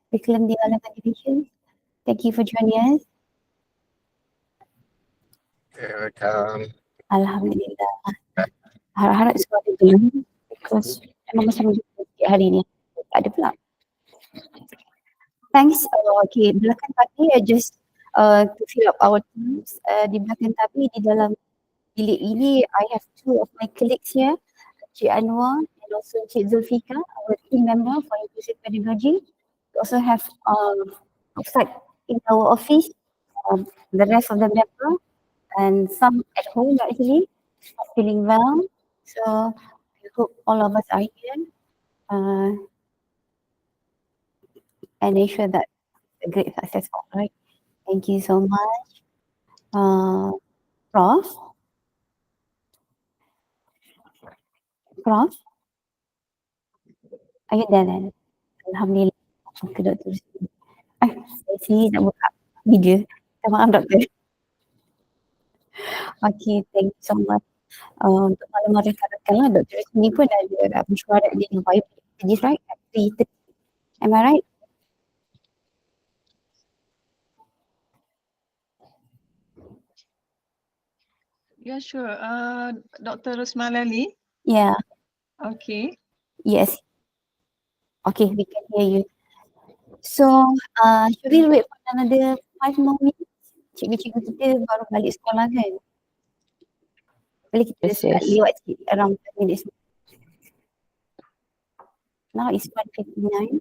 Curriculum Development Division. Thank you for joining us. Welcome. Alhamdulillah. Harap-harap semua ada dulu because memang macam sikit hari ni. Tak ada pula. Thanks. Okay, belakang tapi just to fill up our teams. Di belakang tapi di dalam bilik ini I have two of my colleagues here, Cik Anwar and also Cik Zulfika, our team member for inclusive pedagogy. We also have outside in our office the rest of the member and some at home actually not feeling well. So I hope all of us are here and ensure that a great success. Right. Thank you so much. Prof. Prof. Are you there then? Alhamdulillah. Okay, Dr. Saya sini nak buka video. Minta maaf, Doktor. Okay, thank you so much. Untuk maklumat rakan-rakan lah, Dr. sini pun ada mesyuarat dengan biology, right? At 3:30. Am I right? Yeah, sure. Dr. Rosmalali. Yeah. Okay. Yes. Okay, we can hear you. So, should we wait for another 5 more minutes? Cikgu-cikgu kita baru balik sekolah kan? Boleh kita start lewat sikit, around 5 minutes. Now it's 1:59.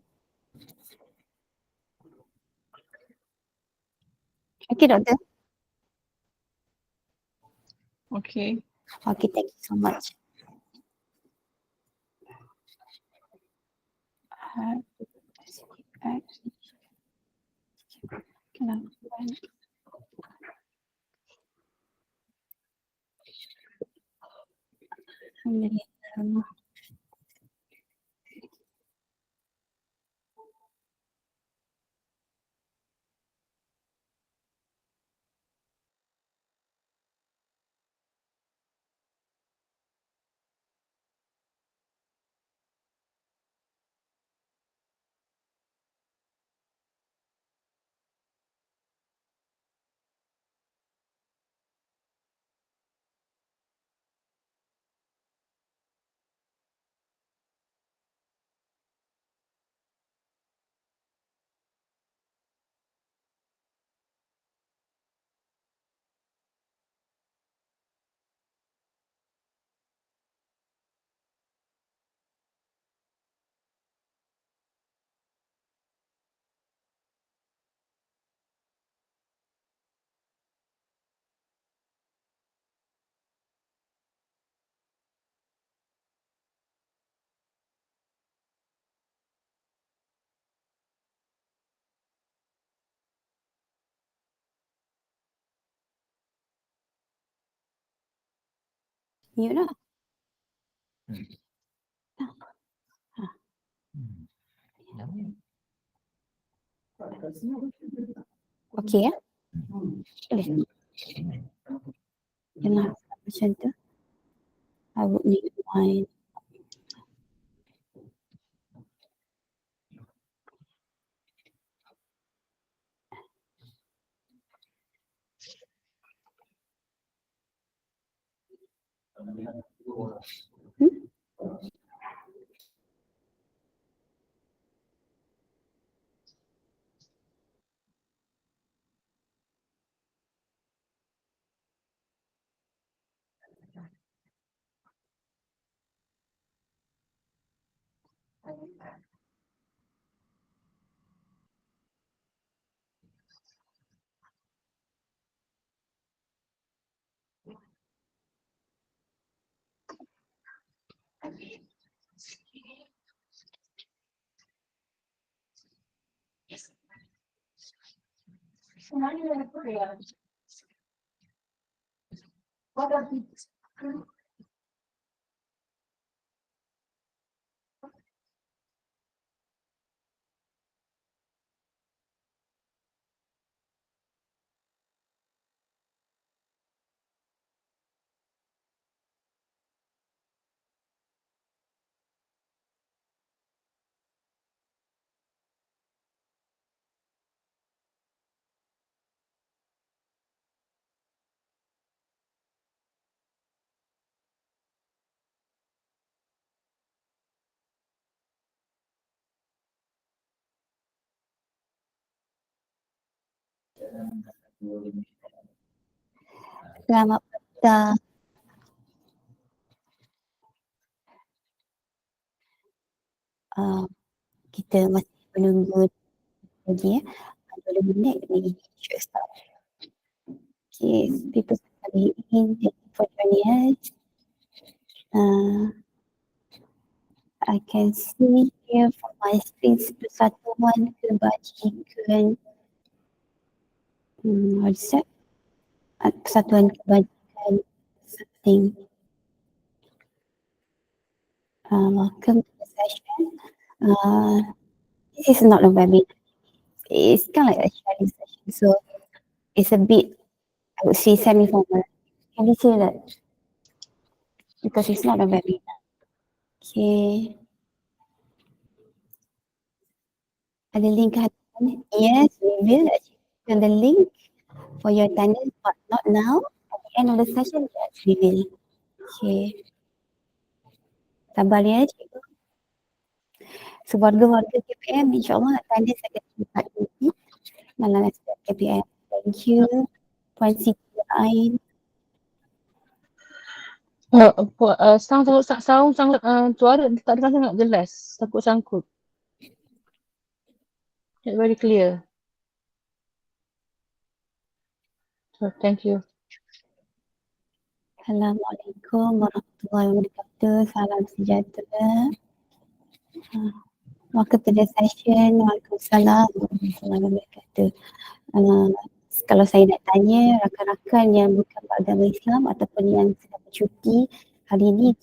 Okay, Doctor. Okay. Okay, thank you so much. Alhamdulillah. You know. Okay ya. Boleh. Yalah, macam tu. I would need wine. Selamat petang. Kita masih menunggu lagi ya. 20 minit lagi should start. Okay, people are coming in. Thank you for joining us. I can see here from my screen persatuan kebajikan. What's that? Persatuan kebajikan something. Welcome to the session. This is not a webinar. It's kind of like a sharing session. So it's a bit, I would say, semi-formal. Can you say that? Because it's not a webinar. Okay. Ada link ke hadapan? Yes, we will actually send the link for your attendance, but not now. At the end of the session, yes, we will. Okay. Sabar ya, cikgu. So, warga-warga KPM, insyaAllah attendance akan cepat nanti dalam aspek KPM. Thank you. Puan Siti Ain. Sound suara tak dengar sangat jelas, sangkut-sangkut. Not very clear. So, thank you. Assalamualaikum warahmatullahi wabarakatuh. Salam sejahtera. Welcome to the session. Waalaikumsalam warahmatullahi wabarakatuh. Kalau saya nak tanya rakan-rakan yang bukan beragama Islam ataupun yang sedang bercuti hari ini,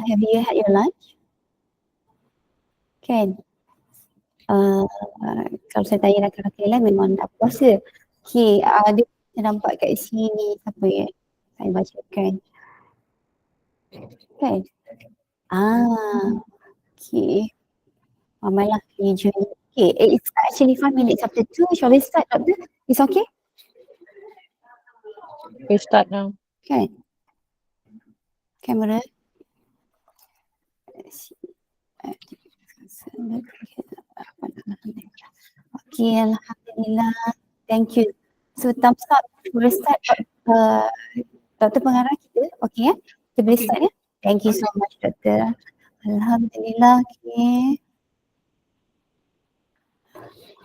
have you had your lunch? Kan? Kalau saya tanya rakan-rakan yang lain memang dah puasa. Okay, ada nampak kat sini siapa ya? Saya bacakan. Kan? Okay. Amalah religion. Okay, it's actually 5 minutes after 2. Shall we start, Doctor? It's okay? We start now. Okay. Camera. Okay, Alhamdulillah. Thank you. So, thumbs up. We'll start, Doktor pengarah kita. Okay, ya? Kita boleh start ya? Thank you so much, Doktor. Alhamdulillah. Okay.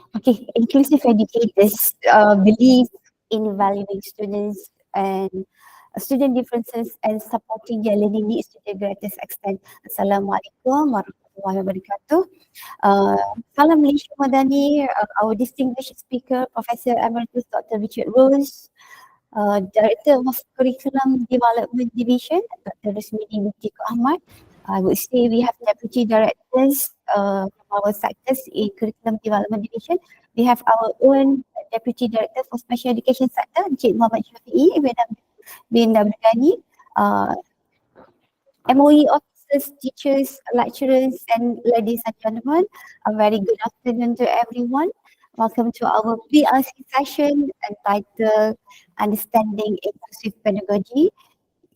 Okay, inclusive educators believe in valuing students and student differences and supporting their learning needs to the greatest extent. Assalamualaikum warahmatullahi wabarakatuh. Salam Malaysia Madani, our distinguished speaker, Professor Emeritus Dr. Richard Rose, Director of Curriculum Development Division, Dr. Rusmini Binti Ahmad. I would say we have deputy directors from our sectors in Curriculum Development Division. We have our own deputy director for special education sector, Encik Muhammad Syafiee bin Abdul MOE officers, teachers, lecturers and ladies and gentlemen, a very good afternoon to everyone. Welcome to our PLC session entitled Understanding Inclusive Pedagogy.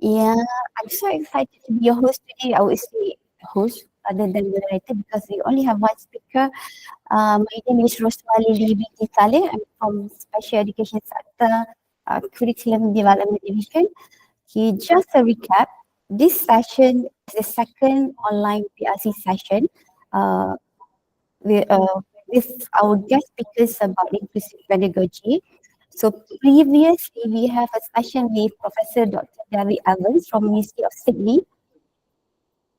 Yeah, I'm so excited to be your host today. I would say host rather than moderator because we only have one speaker. My name is Rosmali binti Saleh. I'm from Special Education Sector, Curriculum Development Division. Okay, just a recap. This session is the second online PRC session with our guest speakers about inclusive pedagogy. So previously we have a session with Professor Dr. David Evans from University of Sydney.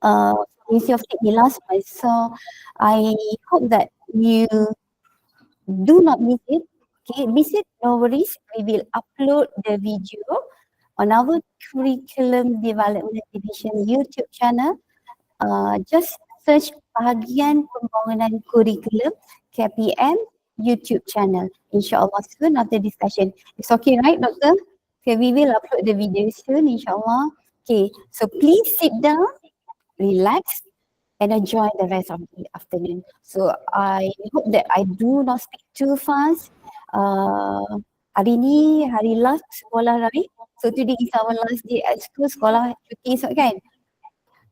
University of Sydney last month. So I hope that you do not miss it. Okay, miss it, no worries. We will upload the video on our Curriculum Development Division YouTube channel. Just search bahagian pembangunan kurikulum KPM YouTube channel. InsyaAllah soon after this session. It's okay, right, Doctor? Okay, we will upload the video soon, insyaAllah. Okay, so please sit down, relax, and enjoy the rest of the afternoon. So I hope that I do not speak too fast. Hari ni hari last sekolah raya. So today is our last day at school, sekolah cuti esok kan?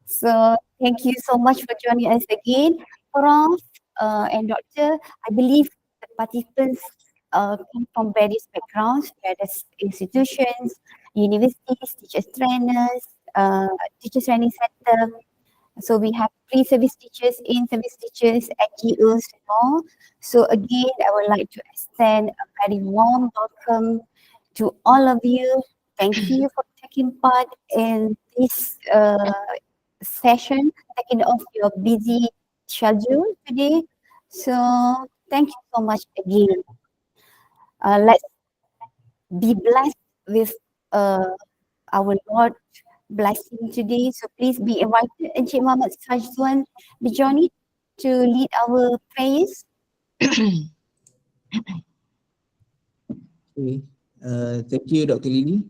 So thank you so much for joining us again, Prof and Doctor. I believe the participants come from various backgrounds, various institutions, universities, teachers trainers, teachers training center. So we have pre-service teachers, in-service teachers, NGOs and all. So again, I would like to extend a very warm welcome to all of you. Thank you for taking part in this session, taking off your busy schedule today. So thank you so much again. Let's be blessed with our Lord blessing today. So please be invited Encik Muhammad Sajzuan Bijoni to lead our prayers. Okay. Thank you, Dr. Lily.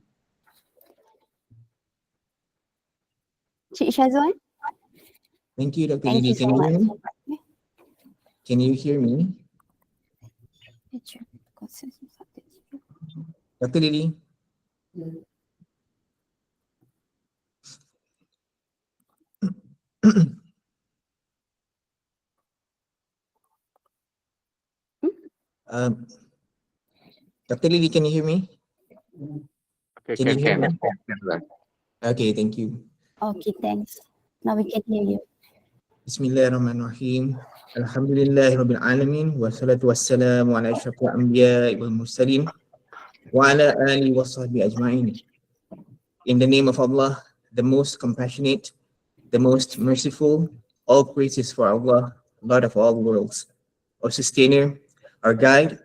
Encik Syazwan, Thank you, Dr. thank Lily. you so Can you much. hear me? Can you hear me? Dr. Lily? um, Dr. Lily, can you hear me? Okay, Can you hear me? can. Okay, thank you. Okay, thanks. Now we can hear you. Bismillahirrahmanirrahim. Alhamdulillahi Rabbil Alamin. Wassalatu wassalamu ala ashrafil anbiya wal mursalin wa ala alihi wa sahbihi ajma'in. In the name of Allah, the most compassionate, the most merciful, all praises for Allah, Lord of all worlds, our sustainer, our guide,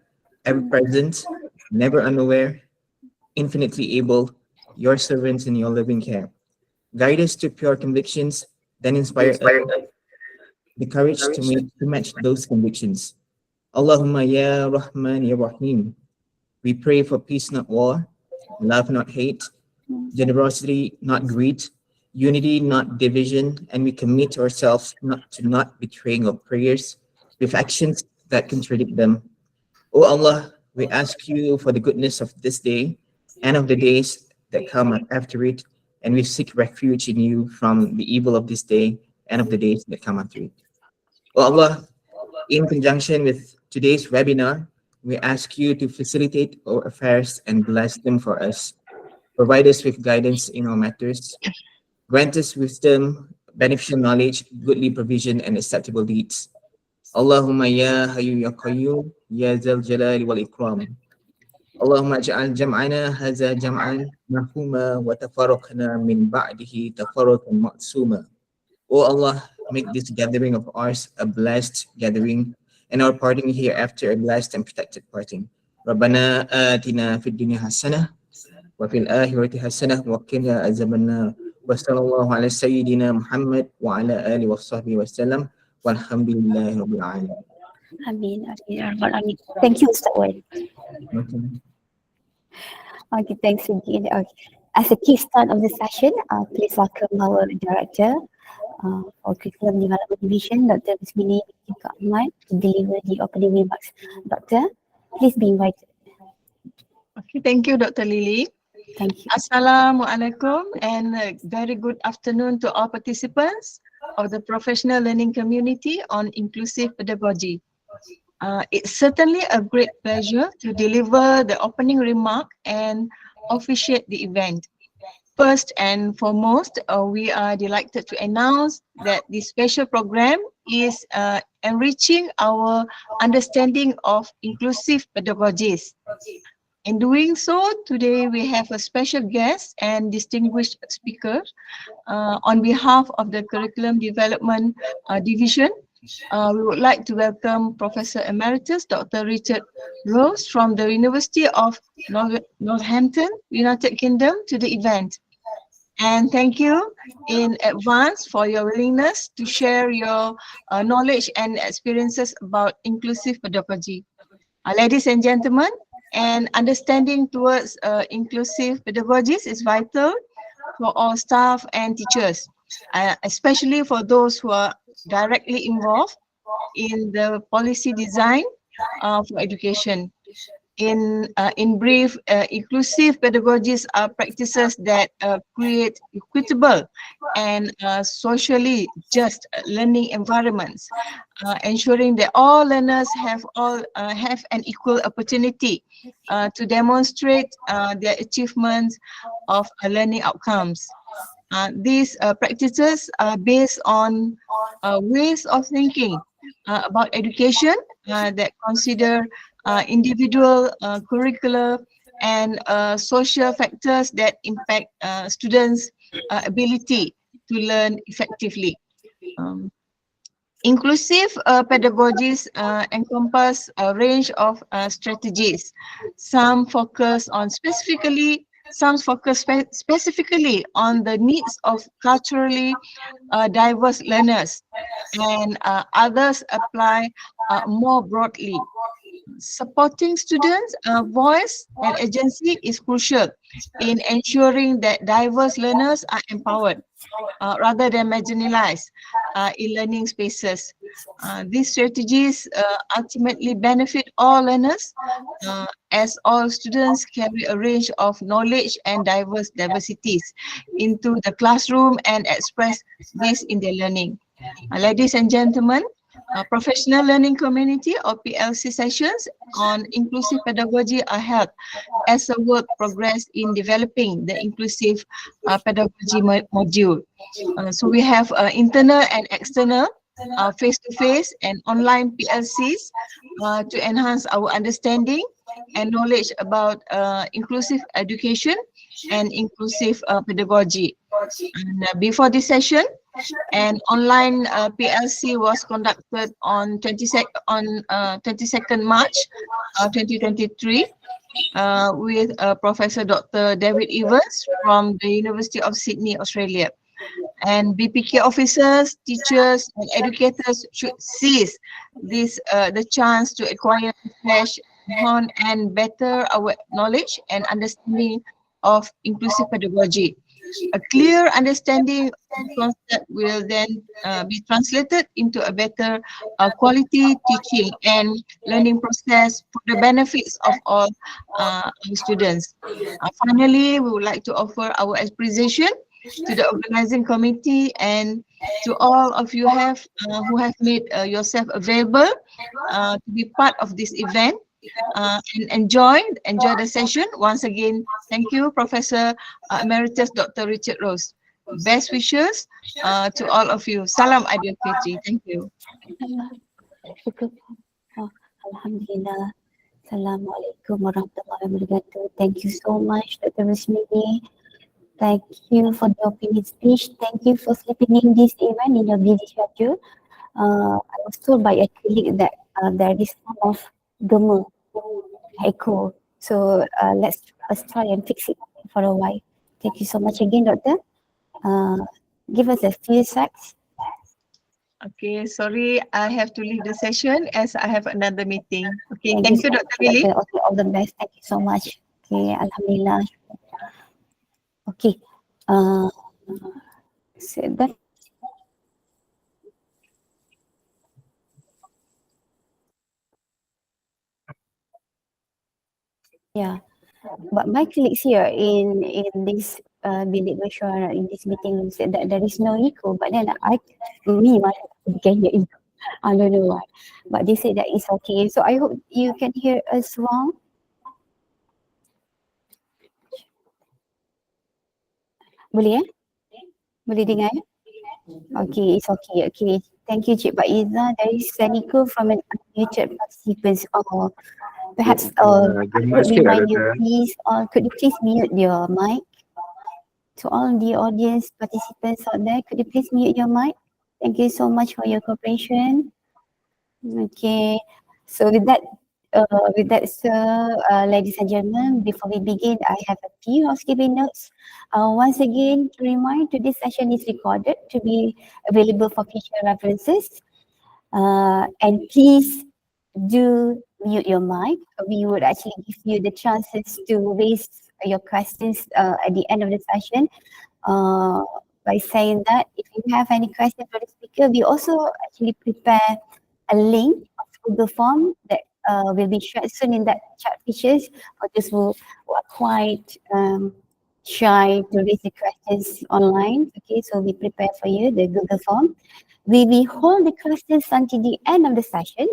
ever present, never unaware, infinitely able, your servants in your loving care. Guide us to pure convictions, then inspire us the courage to match those convictions. Allahumma ya Rahman ya Rahim. We pray for peace, not war, love, not hate, generosity, not greed, unity, not division, and we commit ourselves not betraying our prayers with actions that contradict them. O Allah, we ask you for the goodness of this day and of the days that come after it, and we seek refuge in you from the evil of this day and of the days that come after it. O Allah, in conjunction with today's webinar, we ask you to facilitate our affairs and bless them for us. Provide us with guidance in our matters. Grant us wisdom, beneficial knowledge, goodly provision, and acceptable deeds. Allahumma ya hayyu ya qayyum, ya zal jalali wal ikram. Allahumma ja'al jam'ana haza jam'an mahuma wa tafarraqna min ba'dihi tafarraqan ma'suma. O Allah, make this gathering of ours a blessed gathering and our parting hereafter a blessed and protected parting. Rabbana atina fid dunya hasanah wa fil akhirati hasanah wa qina azabannar. Wa sallallahu ala sayyidina Muhammad wa ala alihi wa sahbihi wa sallam walhamdulillahi rabbil alamin. Amin. Amin. Thank you, Ustaz Wan. Okay, thanks again. Okay. As a key start of the session, please welcome our director for Curriculum Development Division, Dr. Bismini Ahmad, to deliver the opening remarks. Doctor, please be invited. Okay, thank you, Dr. Lily. Thank you. Assalamualaikum and a very good afternoon to all participants of the professional learning community on inclusive pedagogy. It's certainly a great pleasure to deliver the opening remark and officiate the event. First and foremost, we are delighted to announce that this special program is enriching our understanding of inclusive pedagogies. In doing so, today we have a special guest and distinguished speaker on behalf of the Curriculum Development Division. We would like to welcome Professor Emeritus Dr. Richard Rose from the University of Northampton, United Kingdom, to the event. And thank you in advance for your willingness to share your knowledge and experiences about inclusive pedagogy. Ladies and gentlemen, and understanding towards inclusive pedagogies is vital for all staff and teachers, especially for those who are directly involved in the policy design for education. In brief, inclusive pedagogies are practices that create equitable and socially just learning environments, ensuring that all learners have an equal opportunity to demonstrate their achievements of learning outcomes. These practices are based on ways of thinking about education that consider individual, curricular, and social factors that impact students' ability to learn effectively. Inclusive pedagogies encompass a range of strategies. Some focus specifically on the needs of culturally diverse learners, and others apply more broadly. Supporting students' voice and agency is crucial in ensuring that diverse learners are empowered rather than marginalized in learning spaces. These strategies ultimately benefit all learners as all students carry a range of knowledge and diversities into the classroom and express this in their learning. Ladies and gentlemen, professional learning community or PLC sessions on inclusive pedagogy are held as a work progress in developing the inclusive pedagogy module. So we have internal and external, face-to-face and online PLCs to enhance our understanding and knowledge about inclusive education and inclusive pedagogy. And before this session, an online PLC was conducted on 22nd March 2023 with Professor Dr. David Evans from the University of Sydney, Australia. And BPK officers, teachers, and educators should seize this the chance to acquire fresh, hone, and better our knowledge and understanding of inclusive pedagogy. A clear understanding of the concept will then be translated into a better quality teaching and learning process for the benefits of all our students. Finally, we would like to offer our appreciation to the organizing committee and to all of you who have made yourself available to be part of this event. And enjoy the session. Once again, thank you, Professor Emeritus Dr. Richard Rose. Best wishes to all of you. Salam Adil Fitri. Thank you. Alhamdulillah. Assalamualaikum warahmatullahi wabarakatuh. Thank you so much, Dr. Rusmini. Thank you for the opening speech. Thank you for sleeping in this event in your busy schedule. I was told by a colleague that there is some of gema echo. So let's try and fix it for a while. Thank you so much again, Doctor. Give us a few seconds. Okay, sorry, I have to leave the session as I have another meeting. Okay, thank you, so Dr. Lily. much, Doctor. All the best. Thank you so much. Okay, Alhamdulillah. Okay. So that. Yeah, but my colleagues here in this bilik mesyuarat, in this meeting room, said that there is no echo, but then me myself can hear echo. I don't know why, but they said that it's okay. So I hope you can hear us well. Boleh Boleh dengar? Okay, it's okay. Okay, thank you, Cik Iza. There is an echo from an unmuted participant. Or perhaps I would remind you, please, could you please mute your mic? To all the audience participants out there, could you please mute your mic? Thank you so much for your cooperation. Okay, so with that, ladies and gentlemen, before we begin, I have a few housekeeping notes. Once again, to remind, today's session is recorded to be available for future references. And please do mute your mic. We would actually give you the chances to raise your questions at the end of the session. By saying that, if you have any questions for the speaker, we also actually prepare a link of Google form that will be shared soon in that chat features for those who are quite shy to raise the questions online. Okay, so we prepare for you the Google form. We will hold the questions until the end of the session.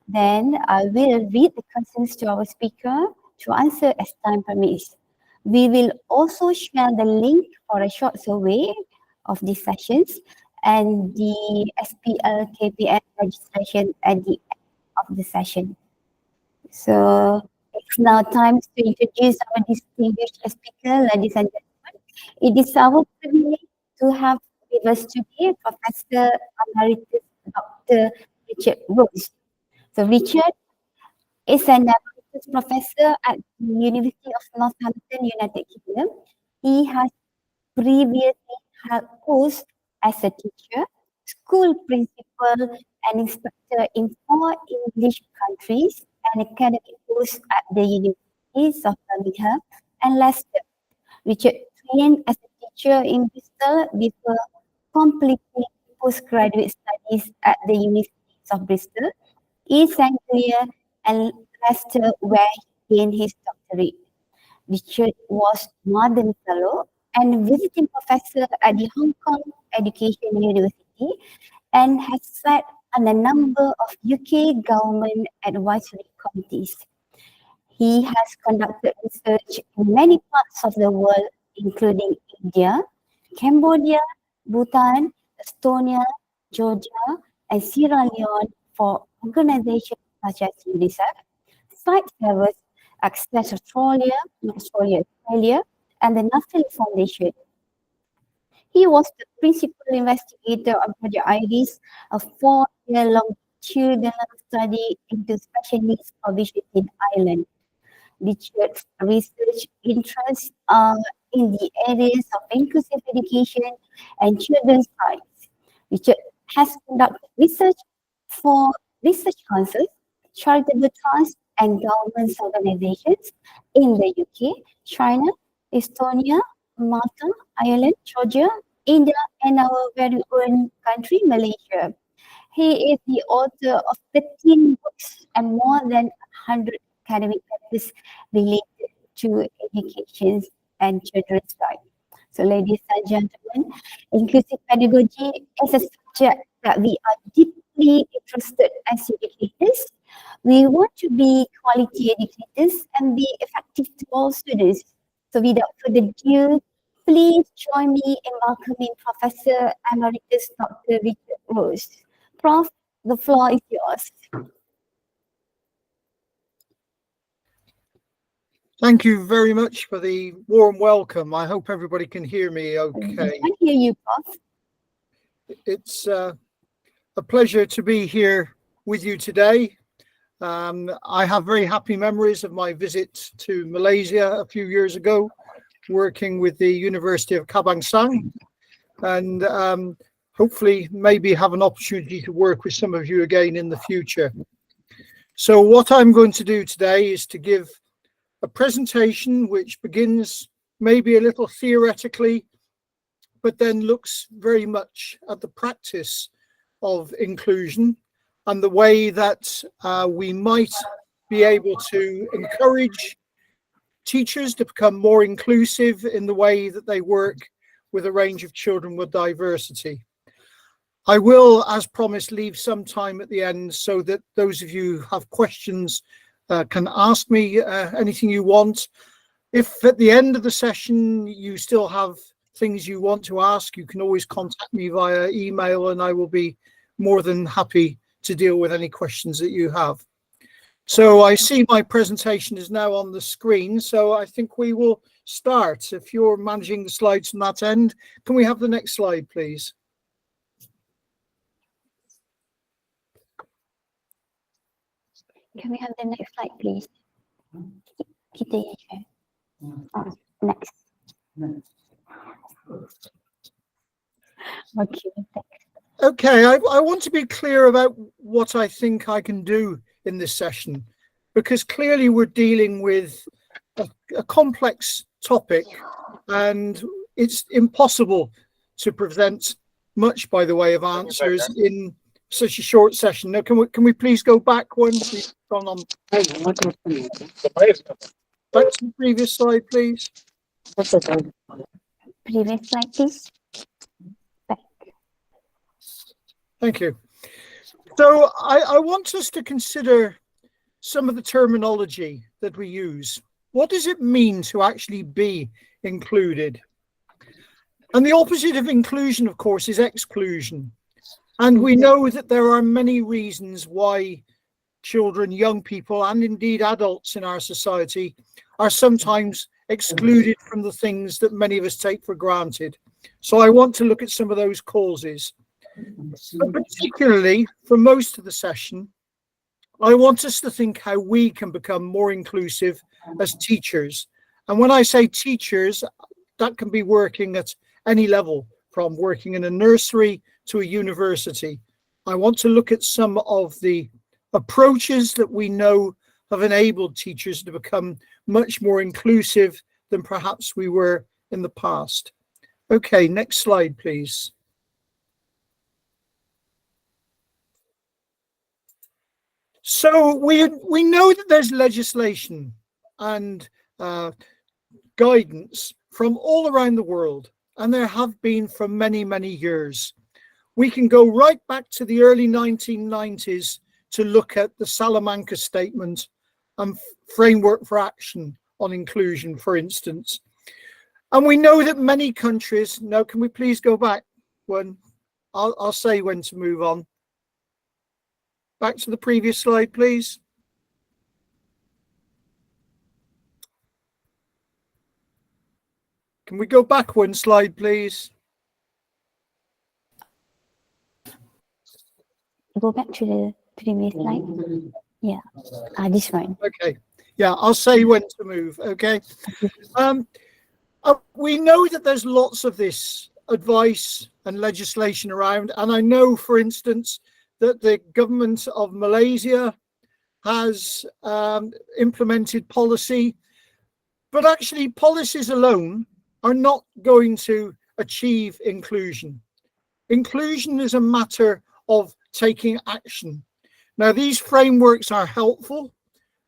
Then I will read the questions to our speaker to answer as time permits. We will also share the link for a short survey of these sessions and the SPL KPM registration at the end of the session. So it's now time to introduce our distinguished speaker, ladies and gentlemen. It is our privilege to have with us today Professor Emeritus Dr. Richard Rose. So Richard is an emeritus professor at the University of Northampton, United Kingdom. He has previously held posts as a teacher, school principal, and instructor in 4 English countries, and academic posts at the Universities of Birmingham and Leicester. Richard trained as a teacher in Bristol before completing postgraduate studies at the Universities of Bristol, East Anglia, and Leicester, where he gained his doctorate. Richard was Northern Fellow and visiting professor at the Hong Kong Education University and has sat on a number of UK government advisory committees. He has conducted research in many parts of the world, including India, Cambodia, Bhutan, Estonia, Georgia, and Sierra Leone for organizations such as UNICEF, Sight Service, Access Australia, and the Naftali Foundation. He was the principal investigator of Project Iris, a 4-year longitudinal study into special needs provision in Ireland. Richard's research interests are in the areas of inclusive education and children's rights. Richard has conducted research for research councils, charitable trusts, and government organizations in the UK, China, Estonia, Malta, Ireland, Georgia, India, and our very own country, Malaysia. He is the author of 13 books and more than 100 academic papers related to education and children's rights. So, ladies and gentlemen, inclusive pedagogy is a subject that we are deeply interested as educators. We want to be quality educators and be effective to all students. So, without further ado, please join me in welcoming Professor Emeritus Dr. Richard Rose. Prof, the floor is yours. Thank you very much for the warm welcome. I hope everybody can hear me okay. I can hear you, Prof. It's a pleasure to be here with you today. I have very happy memories of my visit to Malaysia a few years ago, working with the University of Kebangsaan, and hopefully maybe have an opportunity to work with some of you again in the future. So what I'm going to do today is to give a presentation which begins maybe a little theoretically, but then looks very much at the practice of inclusion and the way that we might be able to encourage teachers to become more inclusive in the way that they work with a range of children with diversity. I will, as promised, leave some time at the end so that those of you who have questions can ask me anything you want. If at the end of the session you still have things you want to ask, you can always contact me via email and I will be more than happy to deal with any questions that you have. So I see my presentation is now on the screen, so I think we will start. If you're managing the slides from that end, can we have the next slide, please? Can we have the next slide, please? Kita share. Next. Okay, thanks. Okay, I want to be clear about what I think I can do in this session, because clearly we're dealing with a complex topic and it's impossible to present much by the way of answers in such a short session. Now, can we please go back one? We've gone on. Back to the previous slide, please. Previous slide, please. Back. Thank you. So I want us to consider some of the terminology that we use. What does it mean to actually be included? And the opposite of inclusion, of course, is exclusion. And we know that there are many reasons why children, young people, and indeed adults in our society are sometimes excluded from the things that many of us take for granted. So I want to look at some of those causes. But particularly for most of the session, I want us to think how we can become more inclusive as teachers. And when I say teachers, that can be working at any level, from working in a nursery to a university. I want to look at some of the approaches that we know have enabled teachers to become much more inclusive than perhaps we were in the past. Okay, next slide, please. So we know that there's legislation and guidance from all around the world, and there have been for many, many years. We can go right back to the early 1990s to look at the Salamanca Statement and Framework for Action on Inclusion, for instance. And we know that many countries, now can we please go back one? I'll say when to move on. Back to the previous slide, please. Can we go back one slide, please? Go back to the previous slide. Yeah, this one. Okay. Yeah, I'll say when to move. Okay. We know that there's lots of this advice and legislation around, and I know, for instance, that the government of Malaysia has implemented policy, but actually policies alone are not going to achieve inclusion. Inclusion is a matter of taking action. Now, these frameworks are helpful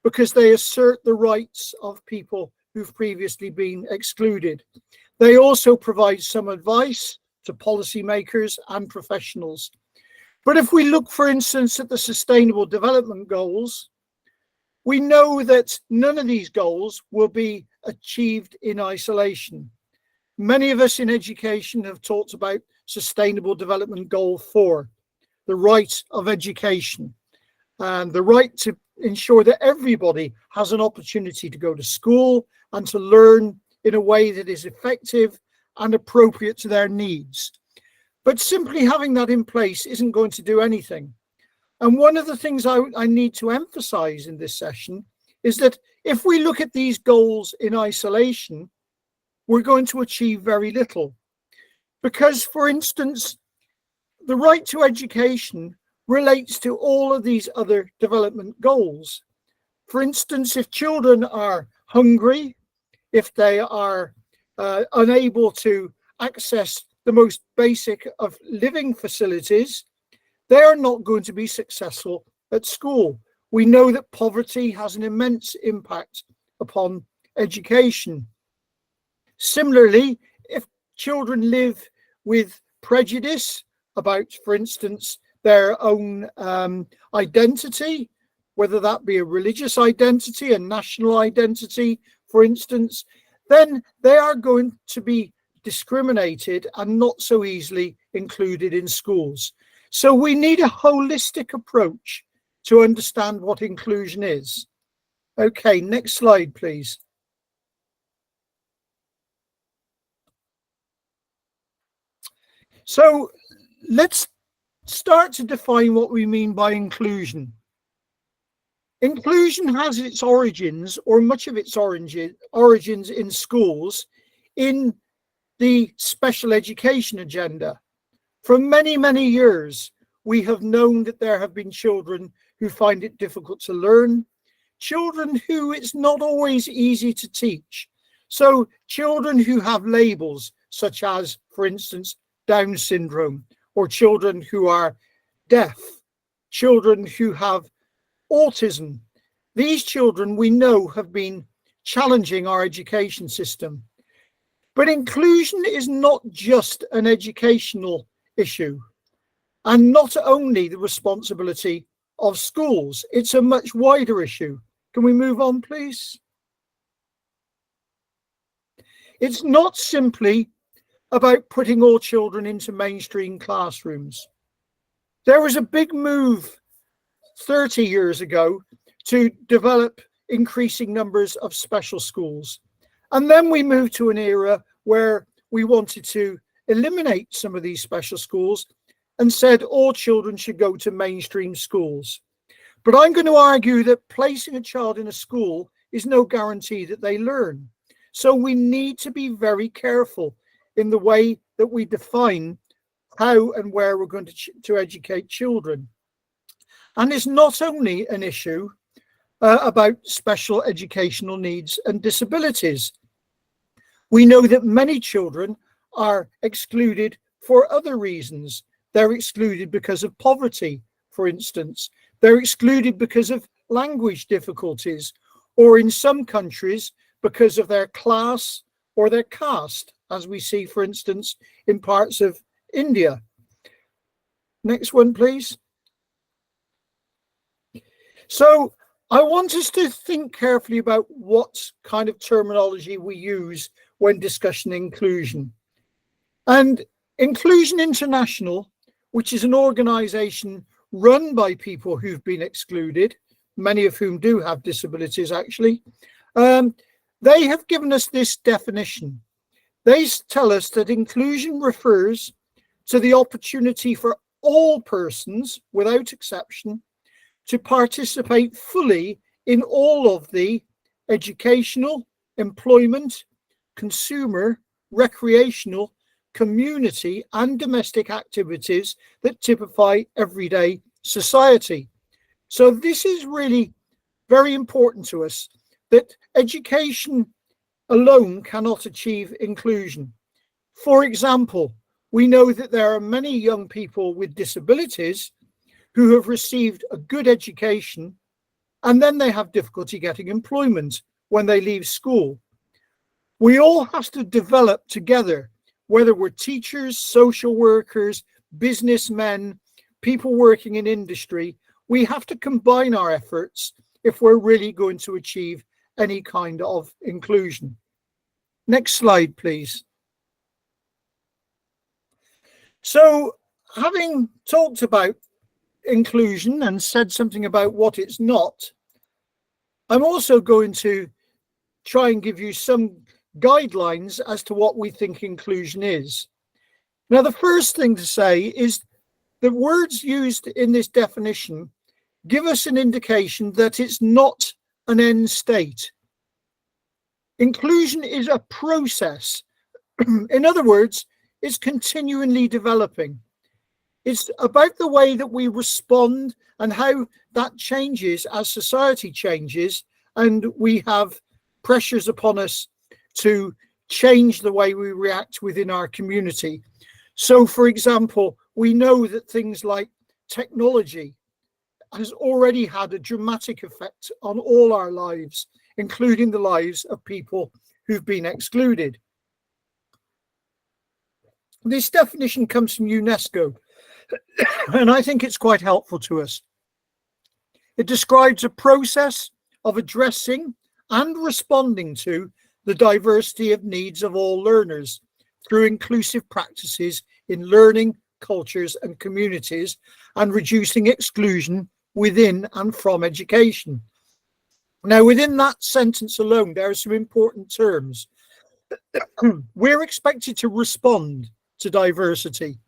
because they assert the rights of people who've previously been excluded. They also provide some advice to policymakers and professionals. But if we look, for instance, at the Sustainable Development Goals, we know that none of these goals will be achieved in isolation. Many of us in education have talked about Sustainable Development Goal 4, the right of education, and the right to ensure that everybody has an opportunity to go to school and to learn in a way that is effective and appropriate to their needs. But simply having that in place isn't going to do anything. And one of the things I need to emphasize in this session is that if we look at these goals in isolation, we're going to achieve very little. Because, for instance, the right to education relates to all of these other development goals. For instance, if children are hungry, if they are unable to access the most basic of living facilities, they are not going to be successful at school. We know that poverty has an immense impact upon education. Similarly, if children live with prejudice about, for instance, their own identity, whether that be a religious identity, a national identity, for instance, then they are going to be discriminated and not so easily included in schools. So we need a holistic approach to understand what inclusion is. Okay, next slide, please. So let's start to define what we mean by inclusion. Inclusion has its origins, or much of its origins in schools, in the special education agenda. For many, many years, we have known that there have been children who find it difficult to learn, children who it's not always easy to teach. So children who have labels such as, for instance, Down syndrome, or children who are deaf, children who have autism. These children we know have been challenging our education system. But inclusion is not just an educational issue and not only the responsibility of schools. It's a much wider issue. Can we move on, please? It's not simply about putting all children into mainstream classrooms. There was a big move 30 years ago to develop increasing numbers of special schools. And then we moved to an era where we wanted to eliminate some of these special schools and said all children should go to mainstream schools. But I'm going to argue that placing a child in a school is no guarantee that they learn. So we need to be very careful in the way that we define how and where we're going to educate children. And it's not only an issue about special educational needs and disabilities. We know that many children are excluded for other reasons. They're excluded because of poverty, for instance. They're excluded because of language difficulties, or in some countries, because of their class or their caste, as we see, for instance, in parts of India. Next one, please. So I want us to think carefully about what kind of terminology we use when discussing inclusion. And Inclusion International, which is an organization run by people who've been excluded, many of whom do have disabilities actually, they have given us this definition. They tell us that inclusion refers to the opportunity for all persons, without exception, to participate fully in all of the educational, employment, consumer, recreational, community and domestic activities that typify everyday society. So this is really very important to us, that education alone cannot achieve inclusion. For example, we know that there are many young people with disabilities who have received a good education and then they have difficulty getting employment when they leave school. We all have to develop together, whether we're teachers, social workers, businessmen, people working in industry, we have to combine our efforts if we're really going to achieve any kind of inclusion. Next slide, please. So, having talked about inclusion and said something about what it's not, I'm also going to try and give you some guidelines as to what we think inclusion is. Now, the first thing to say is the words used in this definition give us an indication that it's not an end state. Inclusion is a process. In other words, it's continually developing. It's about the way that we respond and how that changes as society changes and we have pressures upon us to change the way we react within our community. So, for example, we know that things like technology has already had a dramatic effect on all our lives, including the lives of people who've been excluded. This definition comes from UNESCO, and I think it's quite helpful to us. It describes a process of addressing and responding to the diversity of needs of all learners through inclusive practices in learning, cultures and communities, and reducing exclusion within and from education. Now, within that sentence alone, there are some important terms. We're expected to respond to diversity.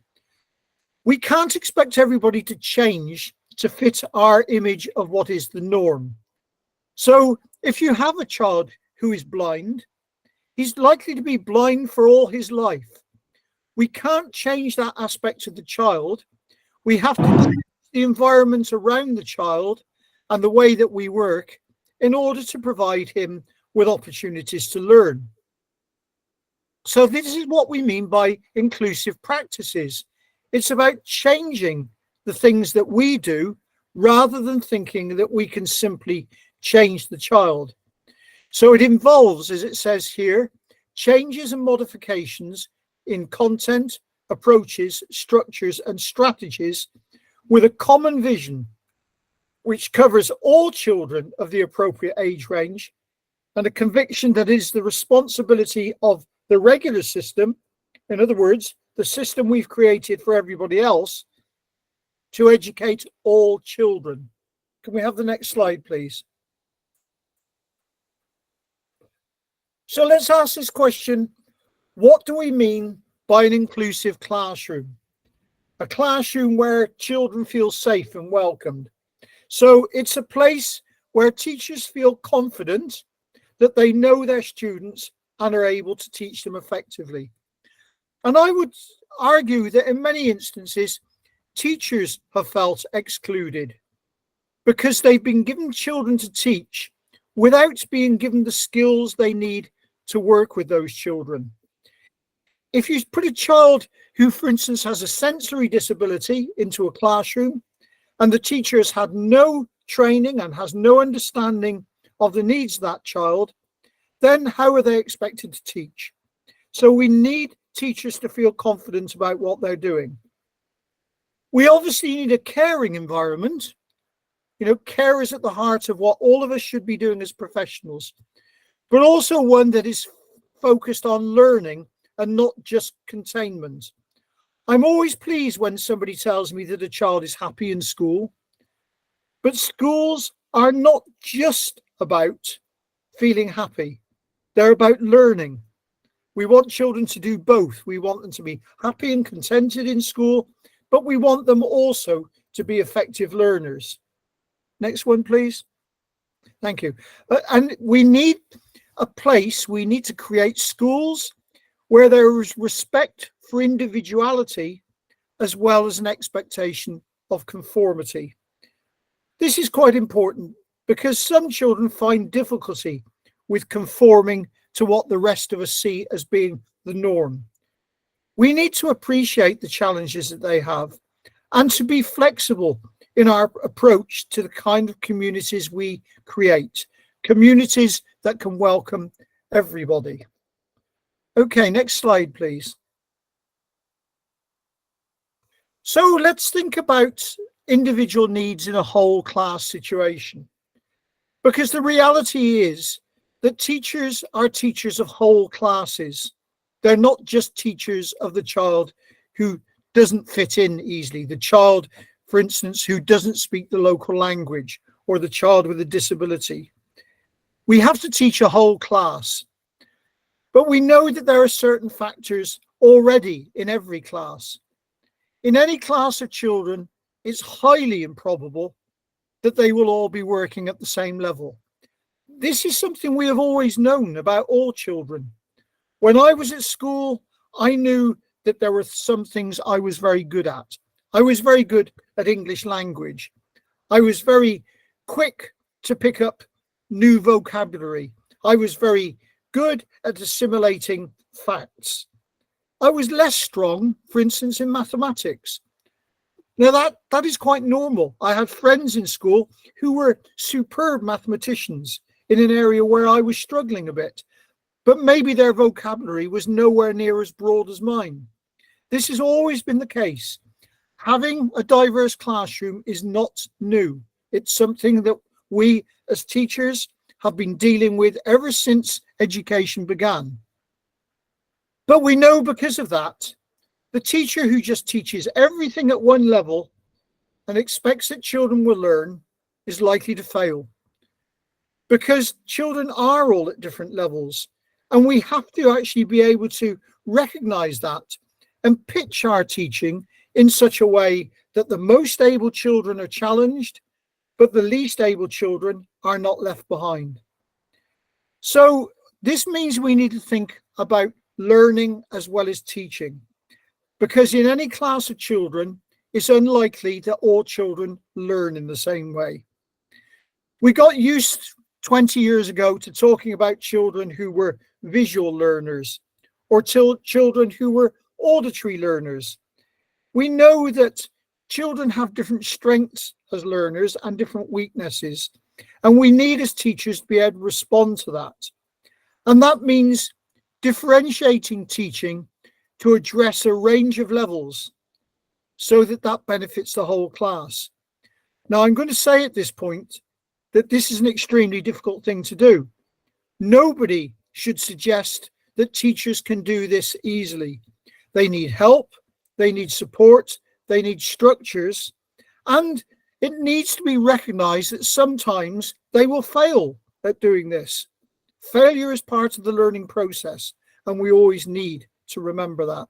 We can't expect everybody to change to fit our image of what is the norm. So if you have a child who is blind, he's likely to be blind for all his life. We can't change that aspect of the child. We have to change the environment around the child and the way that we work in order to provide him with opportunities to learn. So this is what we mean by inclusive practices. It's about changing the things that we do rather than thinking that we can simply change the child. So it involves, as it says here, changes and modifications in content, approaches, structures, and strategies with a common vision which covers all children of the appropriate age range, and a conviction that it is the responsibility of the regular system, in other words, the system we've created for everybody else, to educate all children. Can we have the next slide, please? So let's ask this question: what do we mean by an inclusive classroom? A classroom where children feel safe and welcomed. So it's a place where teachers feel confident that they know their students and are able to teach them effectively. And I would argue that in many instances, teachers have felt excluded because they've been given children to teach without being given the skills they need to work with those children. If you put a child who, for instance, has a sensory disability into a classroom and the teacher has had no training and has no understanding of the needs of that child, then how are they expected to teach? So we need teachers to feel confident about what they're doing. We obviously need a caring environment. You know, care is at the heart of what all of us should be doing as professionals, but also one that is focused on learning and not just containment. I'm always pleased when somebody tells me that a child is happy in school, but schools are not just about feeling happy. They're about learning. We want children to do both. We want them to be happy and contented in school, but we want them also to be effective learners. Next one, please. Thank you. And we need a place, we need to create schools where there is respect for individuality as well as an expectation of conformity. This is quite important because some children find difficulty with conforming to what the rest of us see as being the norm. We need to appreciate the challenges that they have and to be flexible in our approach to the kind of communities we create, communities that can welcome everybody. Okay, next slide, please. So let's think about individual needs in a whole class situation, because the reality is that teachers are teachers of whole classes. They're not just teachers of the child who doesn't fit in easily, the child, for instance, who doesn't speak the local language, or the child with a disability. We have to teach a whole class. But we know that there are certain factors already in every class. In any class of children, it's highly improbable that they will all be working at the same level. This is something we have always known about all children. When I was at school, I knew that there were some things I was very good at. I was very good at English language. I was very quick to pick up new vocabulary. I was very good at assimilating facts. I was less strong, for instance, in mathematics. Now that is quite normal. I had friends in school who were superb mathematicians in an area where I was struggling a bit, but maybe their vocabulary was nowhere near as broad as mine. This has always been the case. Having a diverse classroom is not new. It's something that we as teachers have been dealing with ever since education began. But we know because of that, the teacher who just teaches everything at one level and expects that children will learn is likely to fail, because children are all at different levels, and we have to actually be able to recognize that and pitch our teaching in such a way that the most able children are challenged, but the least able children are not left behind. So this means we need to think about learning as well as teaching, because in any class of children, it's unlikely that all children learn in the same way. We got used 20 years ago to talking about children who were visual learners or children who were auditory learners. We know that children have different strengths as learners and different weaknesses. And we need as teachers to be able to respond to that. And that means differentiating teaching to address a range of levels so that that benefits the whole class. Now, I'm going to say at this point that this is an extremely difficult thing to do. Nobody should suggest that teachers can do this easily. They need help, they need support, they need structures, and it needs to be recognized that sometimes they will fail at doing this. Failure is part of the learning process, and we always need to remember that.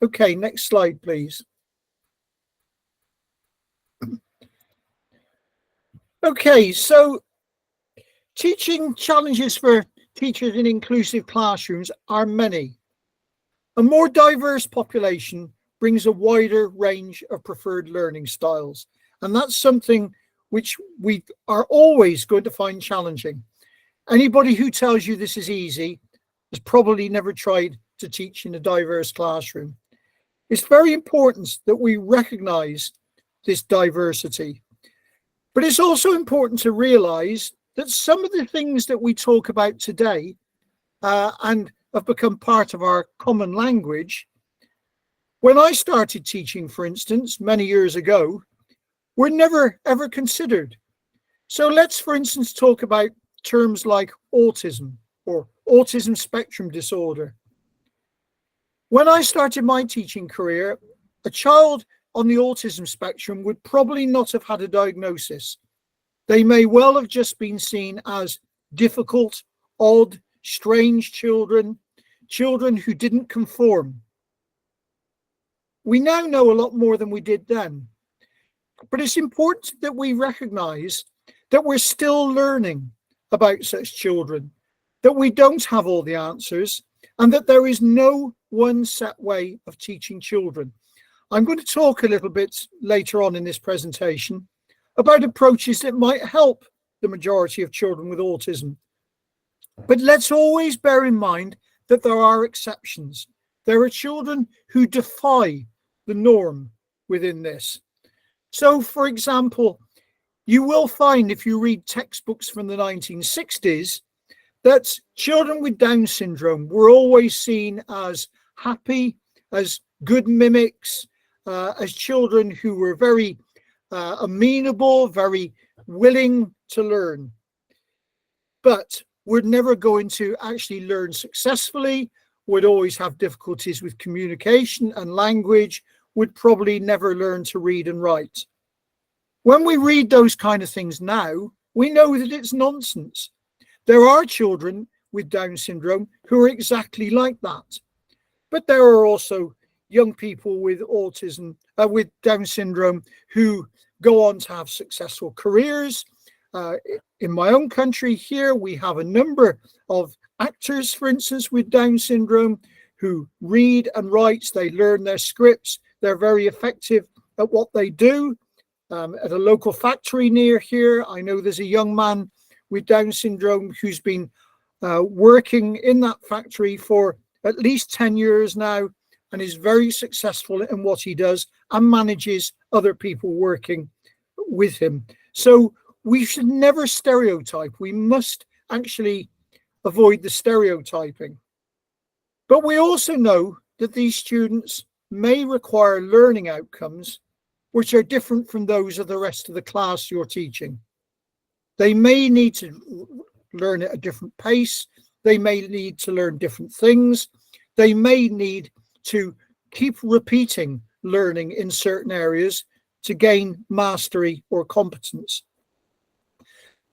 Okay, next slide, please. Okay, so teaching challenges for teachers in inclusive classrooms are many. A more diverse population brings a wider range of preferred learning styles, and that's something which we are always going to find challenging. Anybody who tells you this is easy has probably never tried to teach in a diverse classroom. It's very important that we recognize this diversity, but it's also important to realize that some of the things that we talk about today and have become part of our common language, when I started teaching, for instance, many years ago, were never ever considered. So let's, for instance, talk about terms like autism or autism spectrum disorder. When I started my teaching career, a child on the autism spectrum would probably not have had a diagnosis. They may well have just been seen as difficult, odd, strange children, children who didn't conform. We now know a lot more than we did then. But it's important that we recognize that we're still learning about such children, that we don't have all the answers, and that there is no one set way of teaching children. I'm going to talk a little bit later on in this presentation about approaches that might help the majority of children with autism. But let's always bear in mind that there are exceptions. There are children who defy the norm within this. So, for example, you will find if you read textbooks from the 1960s that children with Down syndrome were always seen as happy, as good mimics, as children who were very amenable, very willing to learn, but would never go into actually learn successfully, would always have difficulties with communication and language, would probably never learn to read and write. When we read those kind of things now, we know that it's nonsense. There are children with Down syndrome who are exactly like that. But there are also young people with autism, with Down syndrome, who go on to have successful careers. In my own country here, we have a number of actors, for instance, with Down syndrome, who read and write, they learn their scripts, they're very effective at what they do. At a local factory near here, I know there's a young man with Down syndrome who's been working in that factory for at least 10 years now and is very successful in what he does and manages other people working with him. So we should never stereotype. We must actually avoid the stereotyping. But we also know that these students may require learning outcomes which are different from those of the rest of the class you're teaching. They may need to learn at a different pace. They may need to learn different things. They may need to keep repeating learning in certain areas to gain mastery or competence.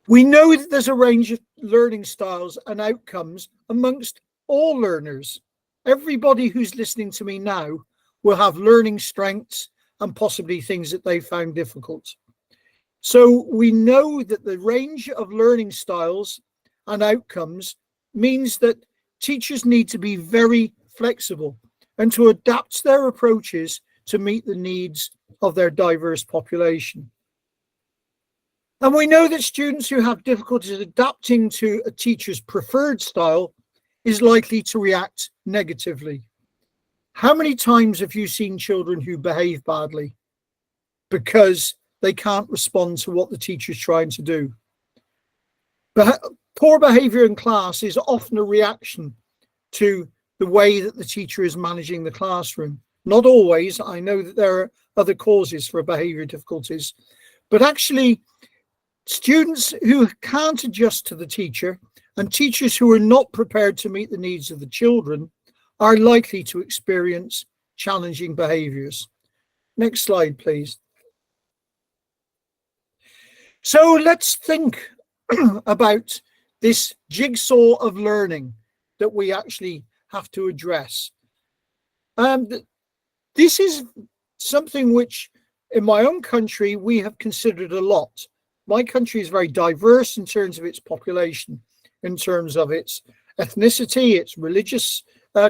We know that there's a range of learning styles and outcomes amongst all learners. Everybody who's listening to me now will have learning strengths and possibly things that they found difficult. So we know that the range of learning styles and outcomes means that teachers need to be very flexible and to adapt their approaches to meet the needs of their diverse population. And we know that students who have difficulties adapting to a teacher's preferred style is likely to react negatively. How many times have you seen children who behave badly because they can't respond to what the teacher's trying to do. But poor behavior in class is often a reaction to the way that the teacher is managing the classroom. Not always. I know that there are other causes for behavior difficulties, but actually students who can't adjust to the teacher and teachers who are not prepared to meet the needs of the children are likely to experience challenging behaviors. Next slide, please. So let's think about this jigsaw of learning that we actually have to address. This is something which in my own country we have considered a lot. My country is very diverse in terms of its population, in terms of its ethnicity, its religious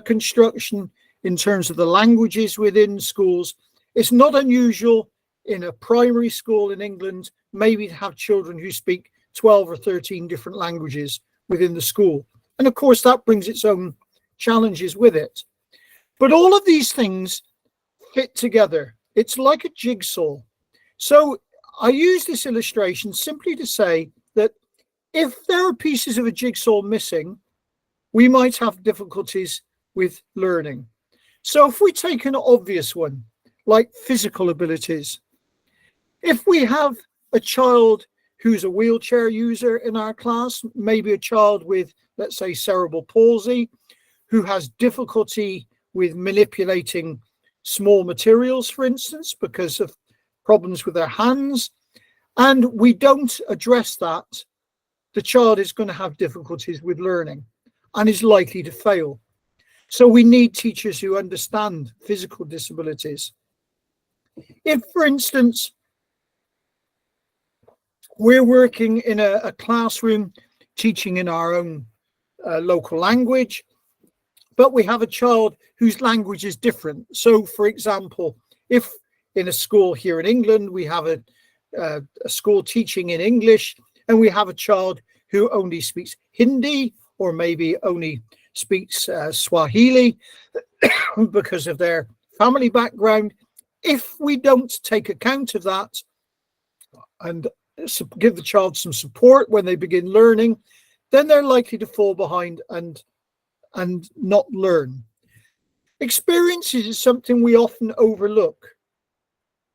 construction, in terms of the languages within schools. It's not unusual in a primary school in England maybe to have children who speak 12 or 13 different languages within the school. And of course that brings its own challenges with it. But all of these things fit together. It's like a jigsaw. So I use this illustration simply to say that if there are pieces of a jigsaw missing, we might have difficulties with learning. So if we take an obvious one, like physical abilities, if we have a child who's a wheelchair user in our class, maybe a child with, let's say, cerebral palsy, who has difficulty with manipulating small materials, for instance, because of problems with their hands, and we don't address that, the child is going to have difficulties with learning and is likely to fail. So we need teachers who understand physical disabilities. If, for instance, we're working in a classroom teaching in our own local language, but we have a child whose language is different. So, for example, if in a school here in England, we have a school teaching in English, and we have a child who only speaks Hindi or maybe only speaks Swahili because of their family background, if we don't take account of that and give the child some support when they begin learning, then they're likely to fall behind and not learn. Experiences is something we often overlook.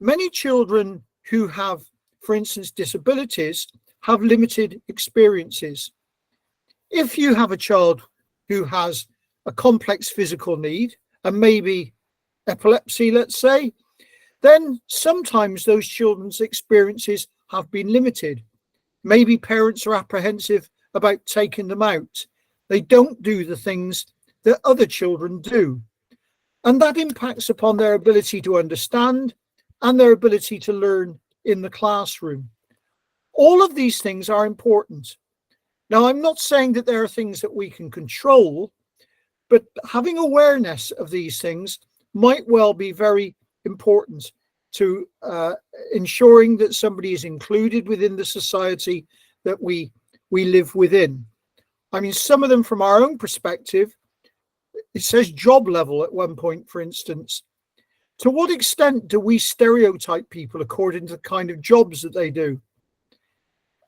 Many children who have, for instance, disabilities have limited experiences. If you have a child who has a complex physical need and maybe epilepsy, let's say, then sometimes those children's experiences have been limited. Maybe parents are apprehensive about taking them out. They don't do the things that other children do. And that impacts upon their ability to understand and their ability to learn in the classroom. All of these things are important. Now, I'm not saying that there are things that we can control, but having awareness of these things might well be very important to ensuring that somebody is included within the society that we live within. I mean, some of them from our own perspective, it says job level at one point, for instance. To what extent do we stereotype people according to the kind of jobs that they do?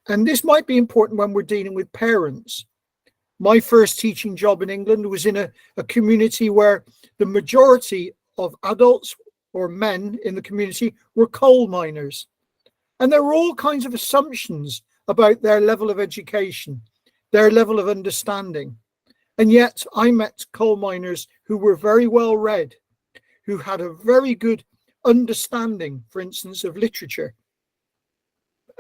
And this might be important when we're dealing with parents. My first teaching job in England was in a community where the majority of adults or men in the community were coal miners. And there were all kinds of assumptions about their level of education, their level of understanding. And yet I met coal miners who were very well read, who had a very good understanding, for instance, of literature.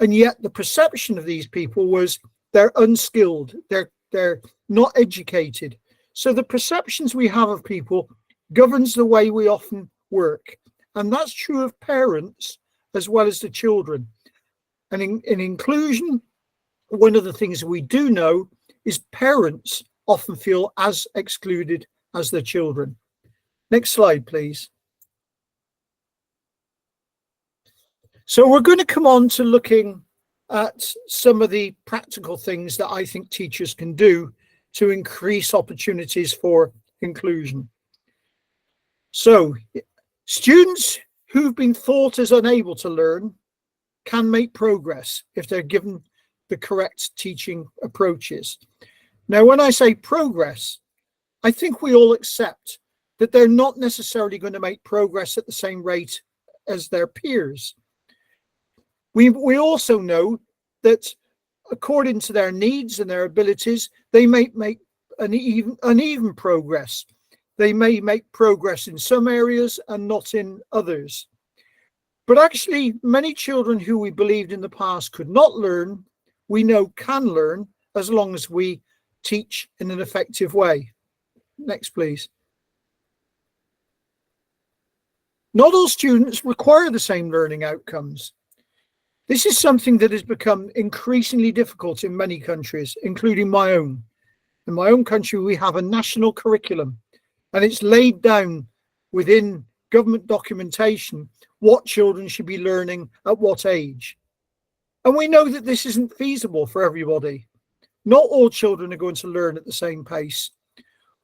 And yet the perception of these people was they're unskilled, they're not educated. So the perceptions we have of people governs the way we often work. And that's true of parents as well as the children. And in inclusion, one of the things we do know is parents often feel as excluded as their children. Next slide, please. So we're going to come on to looking at some of the practical things that I think teachers can do to increase opportunities for inclusion. So students who've been thought as unable to learn can make progress if they're given the correct teaching approaches. Now, when I say progress, I think we all accept that they're not necessarily going to make progress at the same rate as their peers. We also know that according to their needs and their abilities, they may make uneven progress. They may make progress in some areas and not in others. But actually, many children who we believed in the past could not learn, we know can learn as long as we teach in an effective way. Next, please. Not all students require the same learning outcomes. This is something that has become increasingly difficult in many countries, including my own. In my own country, we have a national curriculum, and it's laid down within government documentation what children should be learning at what age. And we know that this isn't feasible for everybody. Not all children are going to learn at the same pace.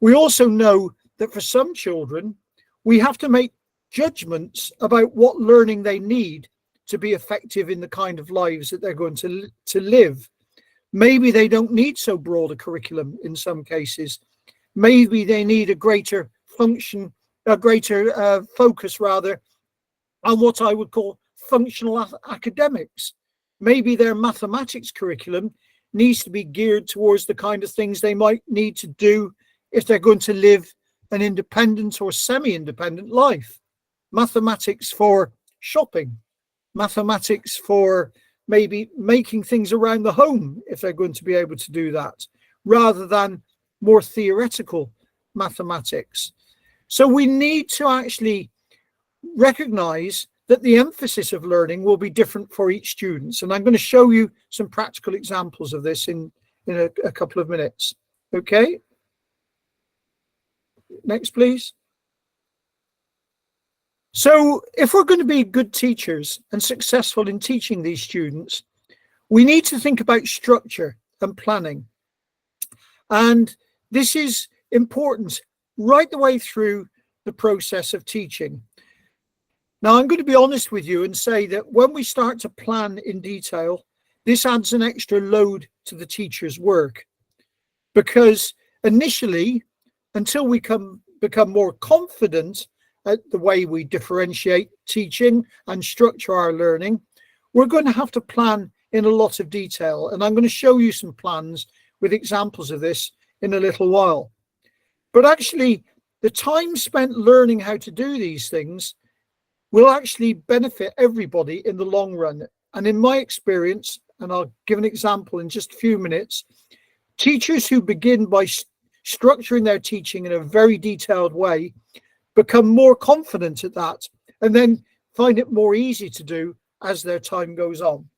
We also know that for some children, we have to make judgments about what learning they need to be effective in the kind of lives that they're going to live. Maybe they don't need so broad a curriculum in some cases. Maybe they need a greater function, a greater focus rather, on what I would call functional academics. Maybe their mathematics curriculum needs to be geared towards the kind of things they might need to do if they're going to live an independent or semi-independent life. Mathematics for shopping, mathematics for maybe making things around the home if they're going to be able to do that, rather than more theoretical mathematics. So we need to actually recognize that the emphasis of learning will be different for each student. And I'm going to show you some practical examples of this in a couple of minutes. Okay. Next, please. So if we're going to be good teachers and successful in teaching these students, we need to think about structure and planning. And this is important right the way through the process of teaching. Now, I'm going to be honest with you and say that when we start to plan in detail, this adds an extra load to the teacher's work, because initially, until we become more confident at the way we differentiate teaching and structure our learning, we're going to have to plan in a lot of detail. And I'm going to show you some plans with examples of this in a little while. But actually, the time spent learning how to do these things will actually benefit everybody in the long run. And in my experience, and I'll give an example in just a few minutes, teachers who begin by structuring their teaching in a very detailed way become more confident at that, and then find it more easy to do as their time goes on.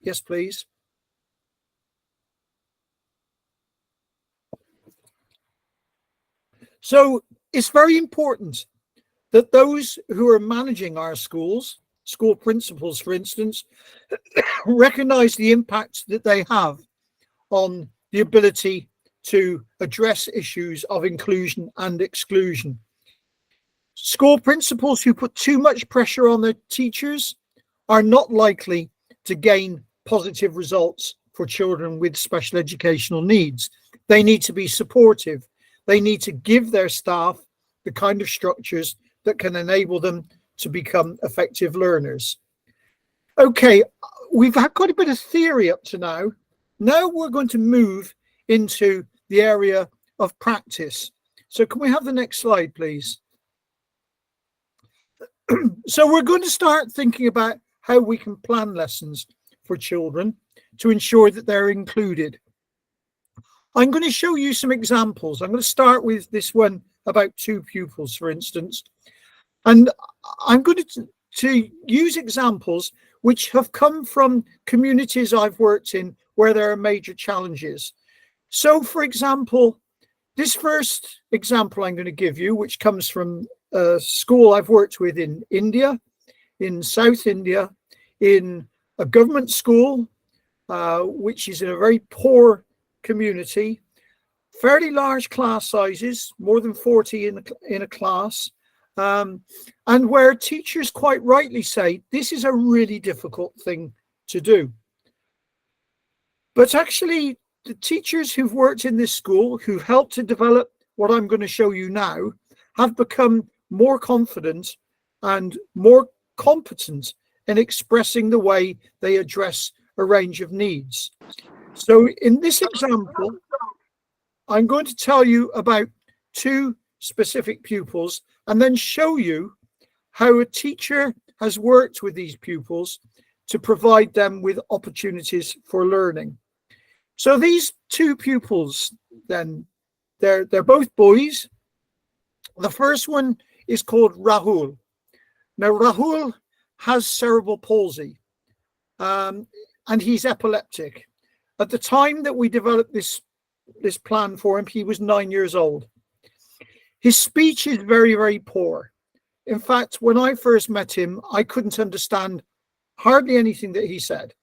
Yes, please. So it's very important that those who are managing our schools, school principals, for instance, recognize the impact that they have on the ability to address issues of inclusion and exclusion. School principals who put too much pressure on their teachers are not likely to gain positive results for children with special educational needs. They need to be supportive. They need to give their staff the kind of structures that can enable them to become effective learners. Okay, we've had quite a bit of theory up to now. Now we're going to move into the area of practice. So can we have the next slide, please? So we're going to start thinking about how we can plan lessons for children to ensure that they're included. I'm going to show you some examples. I'm going to start with this one about 2 pupils, for instance. And I'm going to use examples which have come from communities I've worked in where there are major challenges. So, for example, this first example I'm going to give you, which comes from a school I've worked with in India, in South India, in a government school, which is in a very poor community, fairly large class sizes, more than 40 in a class, and where teachers quite rightly say this is a really difficult thing to do. But actually, the teachers who've worked in this school, who've helped to develop what I'm going to show you now, have become more confident and more competent in expressing the way they address a range of needs. So in this example, I'm going to tell you about two specific pupils and then show you how a teacher has worked with these pupils to provide them with opportunities for learning. So these two pupils, then, they're both boys. The first one is called Rahul. Now, Rahul has cerebral palsy, and he's epileptic. At the time that we developed this plan for him, he was 9 years old. His speech is very, very poor. In fact, when I first met him, I couldn't understand hardly anything that he said.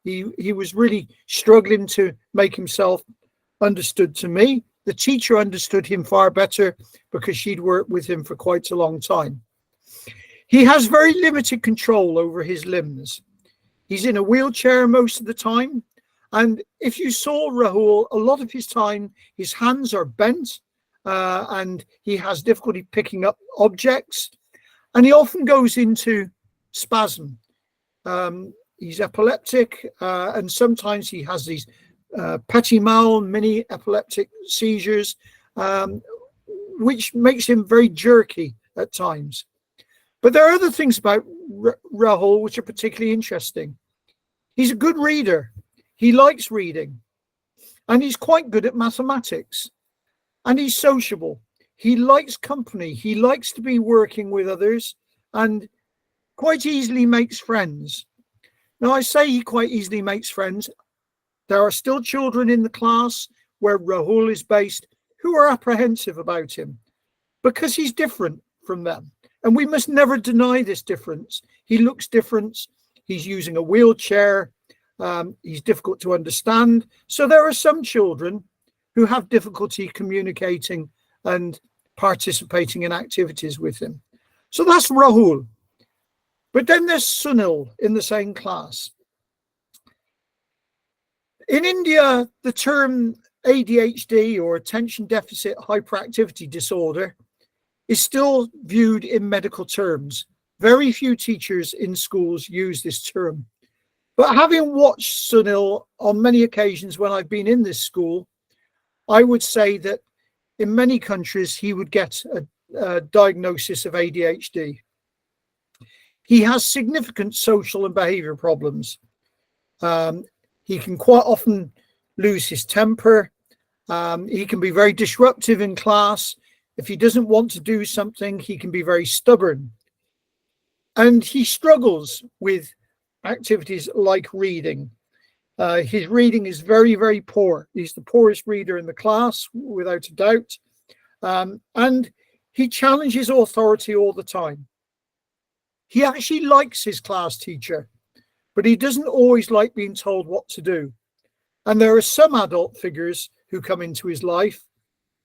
He was really struggling to make himself understood to me. The teacher understood him far better because she'd worked with him for quite a long time. He has very limited control over his limbs. He's in a wheelchair most of the time. And if you saw Rahul, a lot of his time, his hands are bent and he has difficulty picking up objects. And he often goes into spasm. He's epileptic, and sometimes he has these petit mal, mini epileptic seizures, which makes him very jerky at times. But there are other things about Rahul which are particularly interesting. He's a good reader. He likes reading, and he's quite good at mathematics, and he's sociable. He likes company. He likes to be working with others and quite easily makes friends. Now, I say he quite easily makes friends. There are still children in the class where Rahul is based who are apprehensive about him because he's different from them. And we must never deny this difference. He looks different. He's using a wheelchair. He's difficult to understand. So there are some children who have difficulty communicating and participating in activities with him. So that's Rahul. But then there's Sunil in the same class. In India, the term ADHD, or attention deficit hyperactivity disorder, is still viewed in medical terms. Very few teachers in schools use this term. But having watched Sunil on many occasions when I've been in this school, I would say that in many countries he would get a diagnosis of ADHD. He has significant social and behavior problems. He can quite often lose his temper. He can be very disruptive in class. If he doesn't want to do something, he can be very stubborn. And he struggles with activities like reading. His reading is very, very poor. He's the poorest reader in the class, without a doubt. And he challenges authority all the time. He actually likes his class teacher, but he doesn't always like being told what to do. And there are some adult figures who come into his life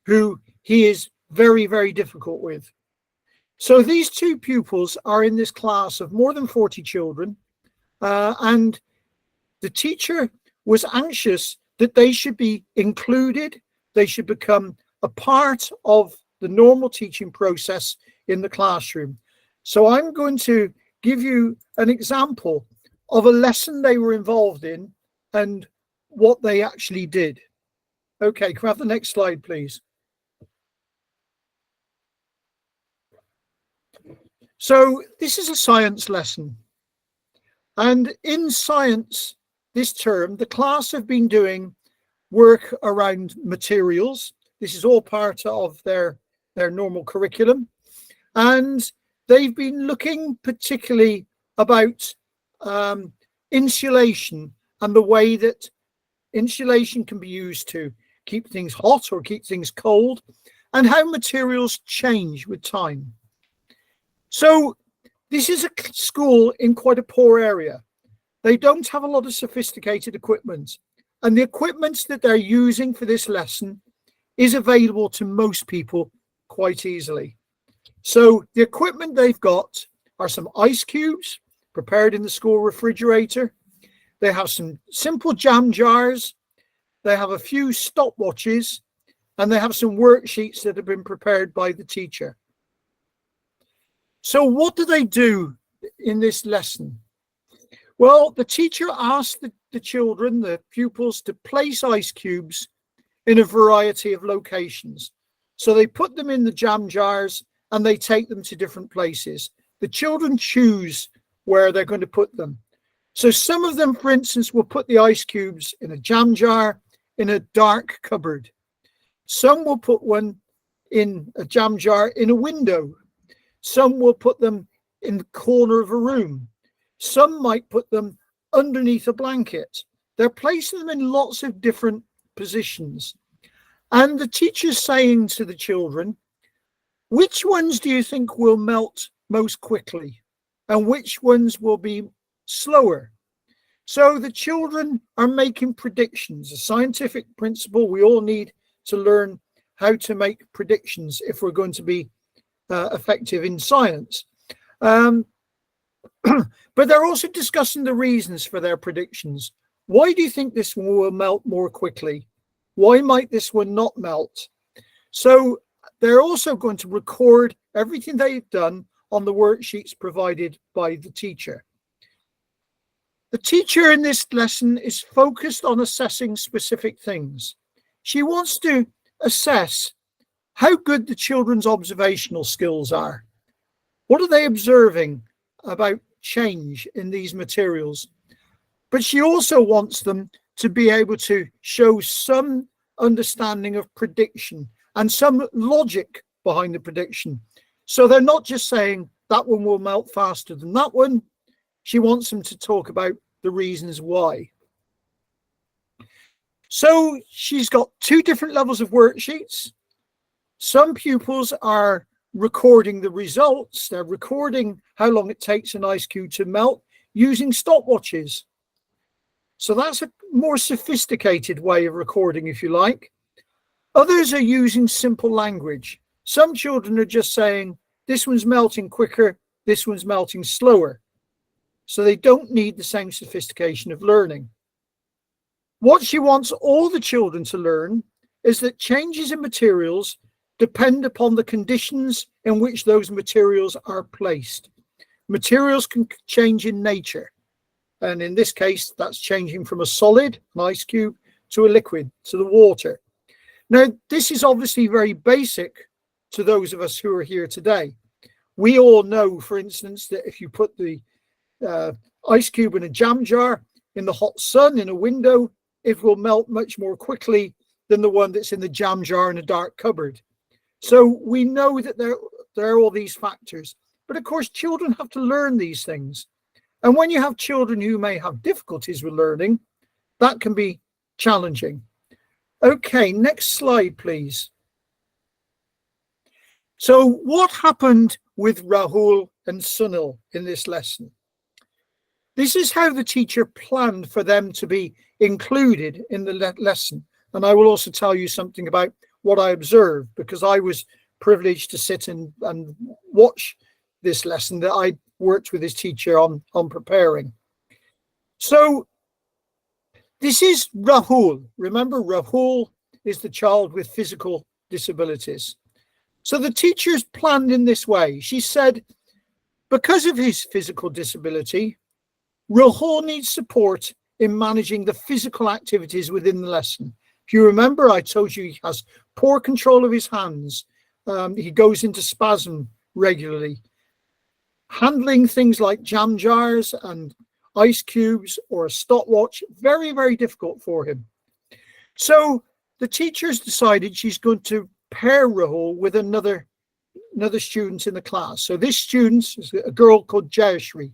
who he is very, very difficult with. So these two pupils are in this class of more than 40 children, and the teacher was anxious that they should be included, they should become a part of the normal teaching process in the classroom. So I'm going to give you an example of a lesson they were involved in and what they actually did. Okay, can we have the next slide, please? So this is a science lesson. And in science this term, the class have been doing work around materials. This is all part of their normal curriculum. And they've been looking particularly about insulation and the way that insulation can be used to keep things hot or keep things cold, and how materials change with time. So this is a school in quite a poor area. They don't have a lot of sophisticated equipment, and the equipment that they're using for this lesson is available to most people quite easily. So the equipment they've got are some ice cubes prepared in the school refrigerator. They have some simple jam jars. They have a few stopwatches, and they have some worksheets that have been prepared by the teacher. So what do they do in this lesson? Well, the teacher asked the children, the pupils, to place ice cubes in a variety of locations. So they put them in the jam jars and they take them to different places. The children choose where they're going to put them. So some of them, for instance, will put the ice cubes in a jam jar in a dark cupboard. Some will put one in a jam jar in a window. Some will put them in the corner of a room. Some might put them underneath a blanket. They're placing them in lots of different positions. And the teacher's saying to the children, which ones do you think will melt most quickly? And which ones will be slower? So the children are making predictions, a scientific principle. We all need to learn how to make predictions if we're going to be effective in science. But they're also discussing the reasons for their predictions. Why do you think this one will melt more quickly? Why might this one not melt? So they're also going to record everything they've done on the worksheets provided by the teacher. The teacher in this lesson is focused on assessing specific things. She wants to assess how good the children's observational skills are. What are they observing about change in these materials? But she also wants them to be able to show some understanding of prediction and some logic behind the prediction. So they're not just saying that one will melt faster than that one. She wants them to talk about the reasons why. So she's got two different levels of worksheets. Some pupils are recording the results. They're recording how long it takes an ice cube to melt using stopwatches. So that's a more sophisticated way of recording, if you like. Others are using simple language. Some children are just saying, this one's melting quicker, this one's melting slower. So they don't need the same sophistication of learning. What she wants all the children to learn is that changes in materials depend upon the conditions in which those materials are placed. Materials can change in nature. And in this case, that's changing from a solid, an ice cube, to a liquid, to the water. Now, this is obviously very basic to those of us who are here today. We all know, for instance, that if you put the ice cube in a jam jar in the hot sun in a window, it will melt much more quickly than the one that's in the jam jar in a dark cupboard. So we know that there are all these factors. But of course, children have to learn these things. And when you have children who may have difficulties with learning, that can be challenging. Okay, next slide, please. So what happened with Rahul and Sunil in this lesson? This is how the teacher planned for them to be included in the lesson. And I will also tell you something about what I observed, because I was privileged to sit and watch this lesson that I worked with his teacher on preparing. So this is Rahul. Remember, Rahul is the child with physical disabilities. So the teacher's planned in this way. She said, because of his physical disability, Rahul needs support in managing the physical activities within the lesson. If you remember, I told you he has poor control of his hands. He goes into spasm regularly. Handling things like jam jars and ice cubes or a stopwatch, very, very difficult for him. So the teacher's decided she's going to pair Rahul with another student in the class. So this student is a girl called Jayashri.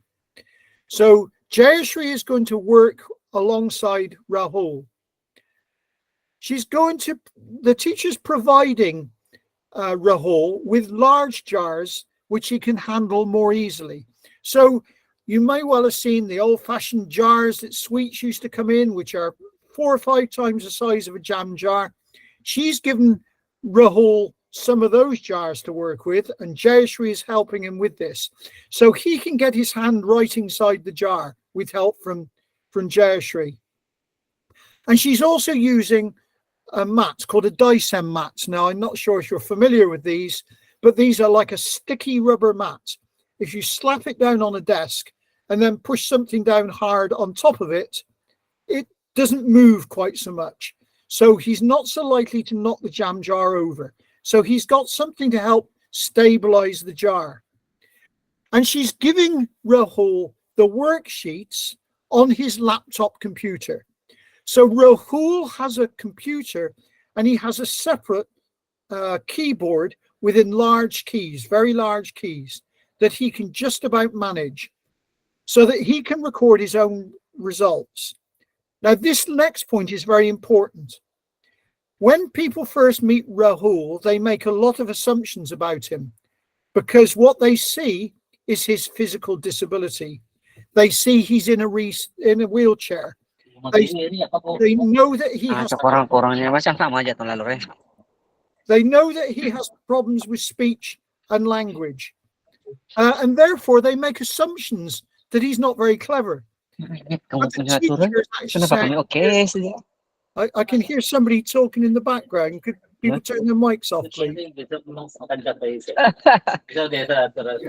So Jayashri is going to work alongside Rahul. The teacher's providing Rahul with large jars which he can handle more easily. So you may well have seen the old-fashioned jars that sweets used to come in, which are 4 or 5 times the size of a jam jar. She's given Rahul some of those jars to work with, and Jayashri is helping him with this. So he can get his hand right inside the jar with help from Jayashri. And she's also using a mat called a Dyson mat. Now, I'm not sure if you're familiar with these, but these are like a sticky rubber mat. If you slap it down on a desk and then push something down hard on top of it, it doesn't move quite so much. So he's not so likely to knock the jam jar over. So he's got something to help stabilize the jar. And she's giving Rahul the worksheets on his laptop computer. So Rahul has a computer and he has a separate keyboard with enlarged keys, very large keys, that he can just about manage so that he can record his own results. Now, this next point is very important. When people first meet Rahul, they make a lot of assumptions about him because what they see is his physical disability. They see he's in a wheelchair. They know that he has they know that he has problems with speech and language. And therefore, they make assumptions that he's not very clever. But the teacher is actually saying, I can hear somebody talking in the background. Could people turn their mics off, please?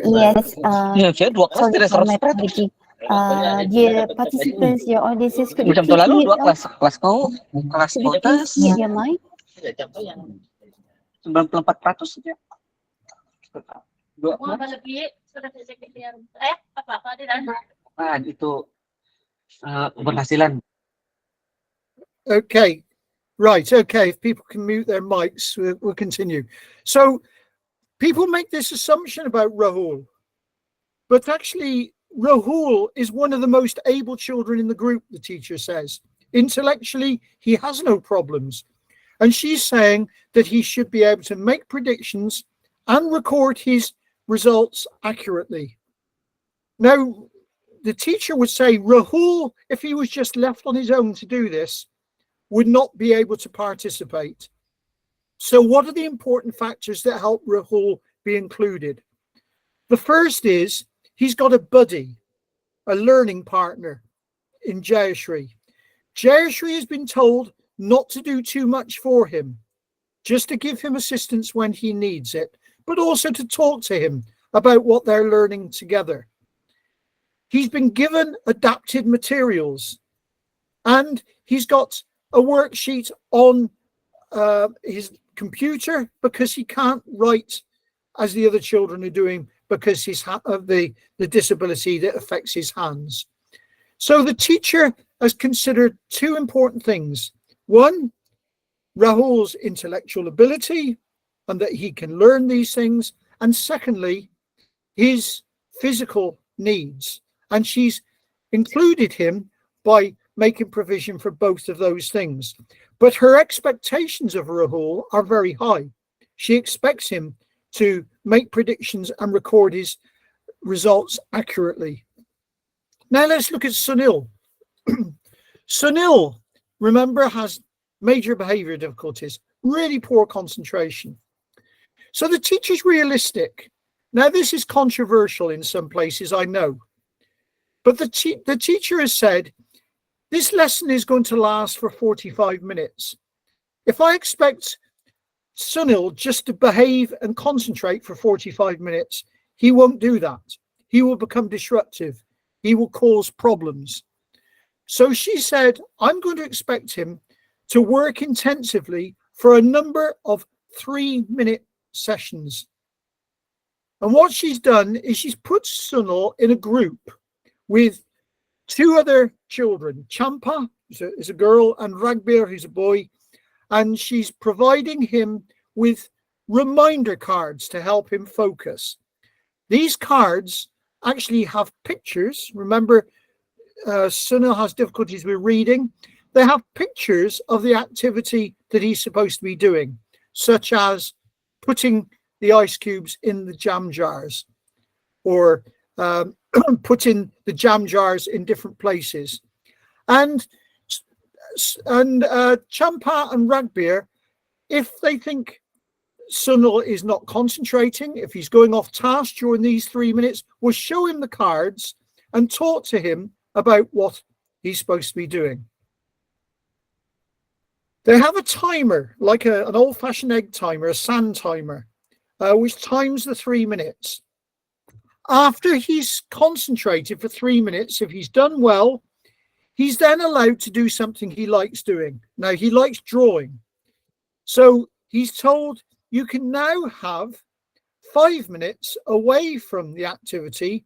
Yes, sorry for my apology. Dear participants, your audiences, could you please mute your mic? 94% saja. Itu keberhasilan. Okay, right. Okay, if people can mute their mics, we'll continue. So people make this assumption about Rahul, but actually Rahul is one of the most able children in the group, the teacher says. Intellectually, he has no problems. And she's saying that he should be able to make predictions and record his results accurately. Now, the teacher would say Rahul, if he was just left on his own to do this, would not be able to participate. So what are the important factors that help Rahul be included? The first is he's got a buddy, a learning partner in Jayashri. Jayashri has been told not to do too much for him, just to give him assistance when he needs it, but also to talk to him about what they're learning together. He's been given adapted materials and he's got a worksheet on his computer because he can't write as the other children are doing because of the disability that affects his hands. So the teacher has considered two important things. One, Rahul's intellectual ability and that he can learn these things. And secondly, his physical needs. And she's included him by making provision for both of those things. But her expectations of Rahul are very high. She expects him to make predictions and record his results accurately. Now let's look at Sunil. Sunil, remember, has major behavior difficulties, really poor concentration. So the teacher's realistic. Now this is controversial in some places, I know. But the teacher has said, this lesson is going to last for 45 minutes. If I expect Sunil just to behave and concentrate for 45 minutes, he won't do that. He will become disruptive. He will cause problems. So she said, I'm going to expect him to work intensively for a number of 3-minute sessions. And what she's done is she's put Sunil in a group with two other children. Champa is a girl and Ragbir, who's a boy. And she's providing him with reminder cards to help him focus. These cards actually have pictures. Remember, Sunil has difficulties with reading. They have pictures of the activity that he's supposed to be doing, such as putting the ice cubes in the jam jars or putting the jam jars in different places. And Champa and Ragbir, if they think Sunil is not concentrating, if he's going off task during these 3 minutes, we'll show him the cards and talk to him about what he's supposed to be doing. They have a timer, like an old-fashioned egg timer, a sand timer, which times the 3 minutes. After he's concentrated for 3 minutes, if he's done well, he's then allowed to do something he likes doing. Now, he likes drawing. So he's told, you can now have 5 minutes away from the activity,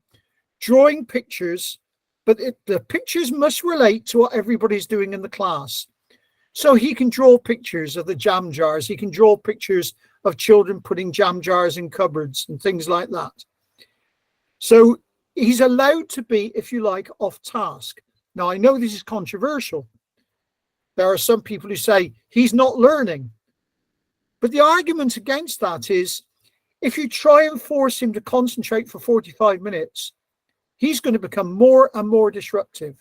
drawing pictures, but the pictures must relate to what everybody's doing in the class. So he can draw pictures of the jam jars. He can draw pictures of children putting jam jars in cupboards and things like that. So he's allowed to be, if you like, off task. Now, I know this is controversial. There are some people who say he's not learning. But the argument against that is, if you try and force him to concentrate for 45 minutes, he's going to become more and more disruptive.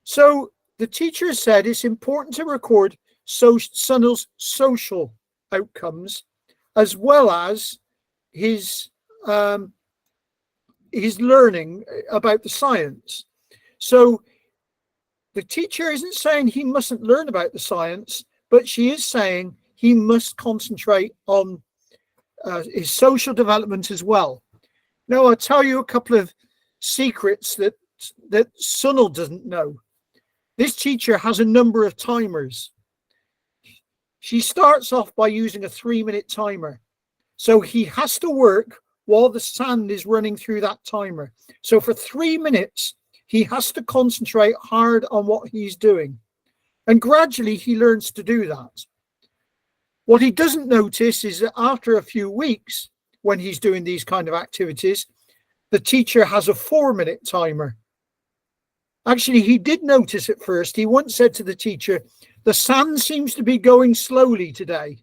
So the teacher said it's important to record Sunil's social outcomes as well as his learning about the science. So the teacher isn't saying he mustn't learn about the science, but she is saying he must concentrate on his social development as well. Now, I'll tell you a couple of secrets that Sunil doesn't know. This teacher has a number of timers. She starts off by using a 3-minute timer. So he has to work while the sand is running through that timer. So for 3 minutes, he has to concentrate hard on what he's doing. And gradually he learns to do that. What he doesn't notice is that after a few weeks, when he's doing these kind of activities, the teacher has a 4-minute timer. Actually, he did notice at first. He once said to the teacher, the sand seems to be going slowly today.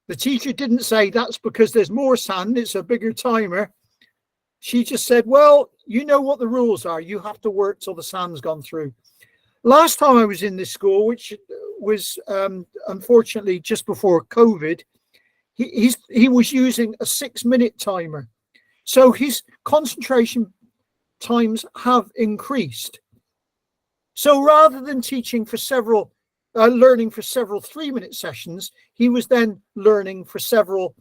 The teacher didn't say that's because there's more sand, it's a bigger timer. She just said, well, you know what the rules are. You have to work till the sand's gone through. Last time I was in this school, which was unfortunately just before COVID, he was using a 6-minute timer. So his concentration times have increased. So rather than teaching for several, learning for several 3-minute sessions, he was then learning for several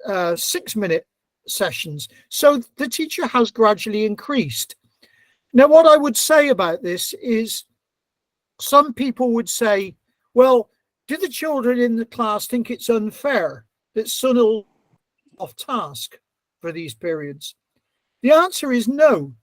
6-minute sessions. So the teacher has gradually increased. Now, what I would say about this is some people would say, well, do the children in the class think it's unfair that Sunil off task for these periods? The answer is no.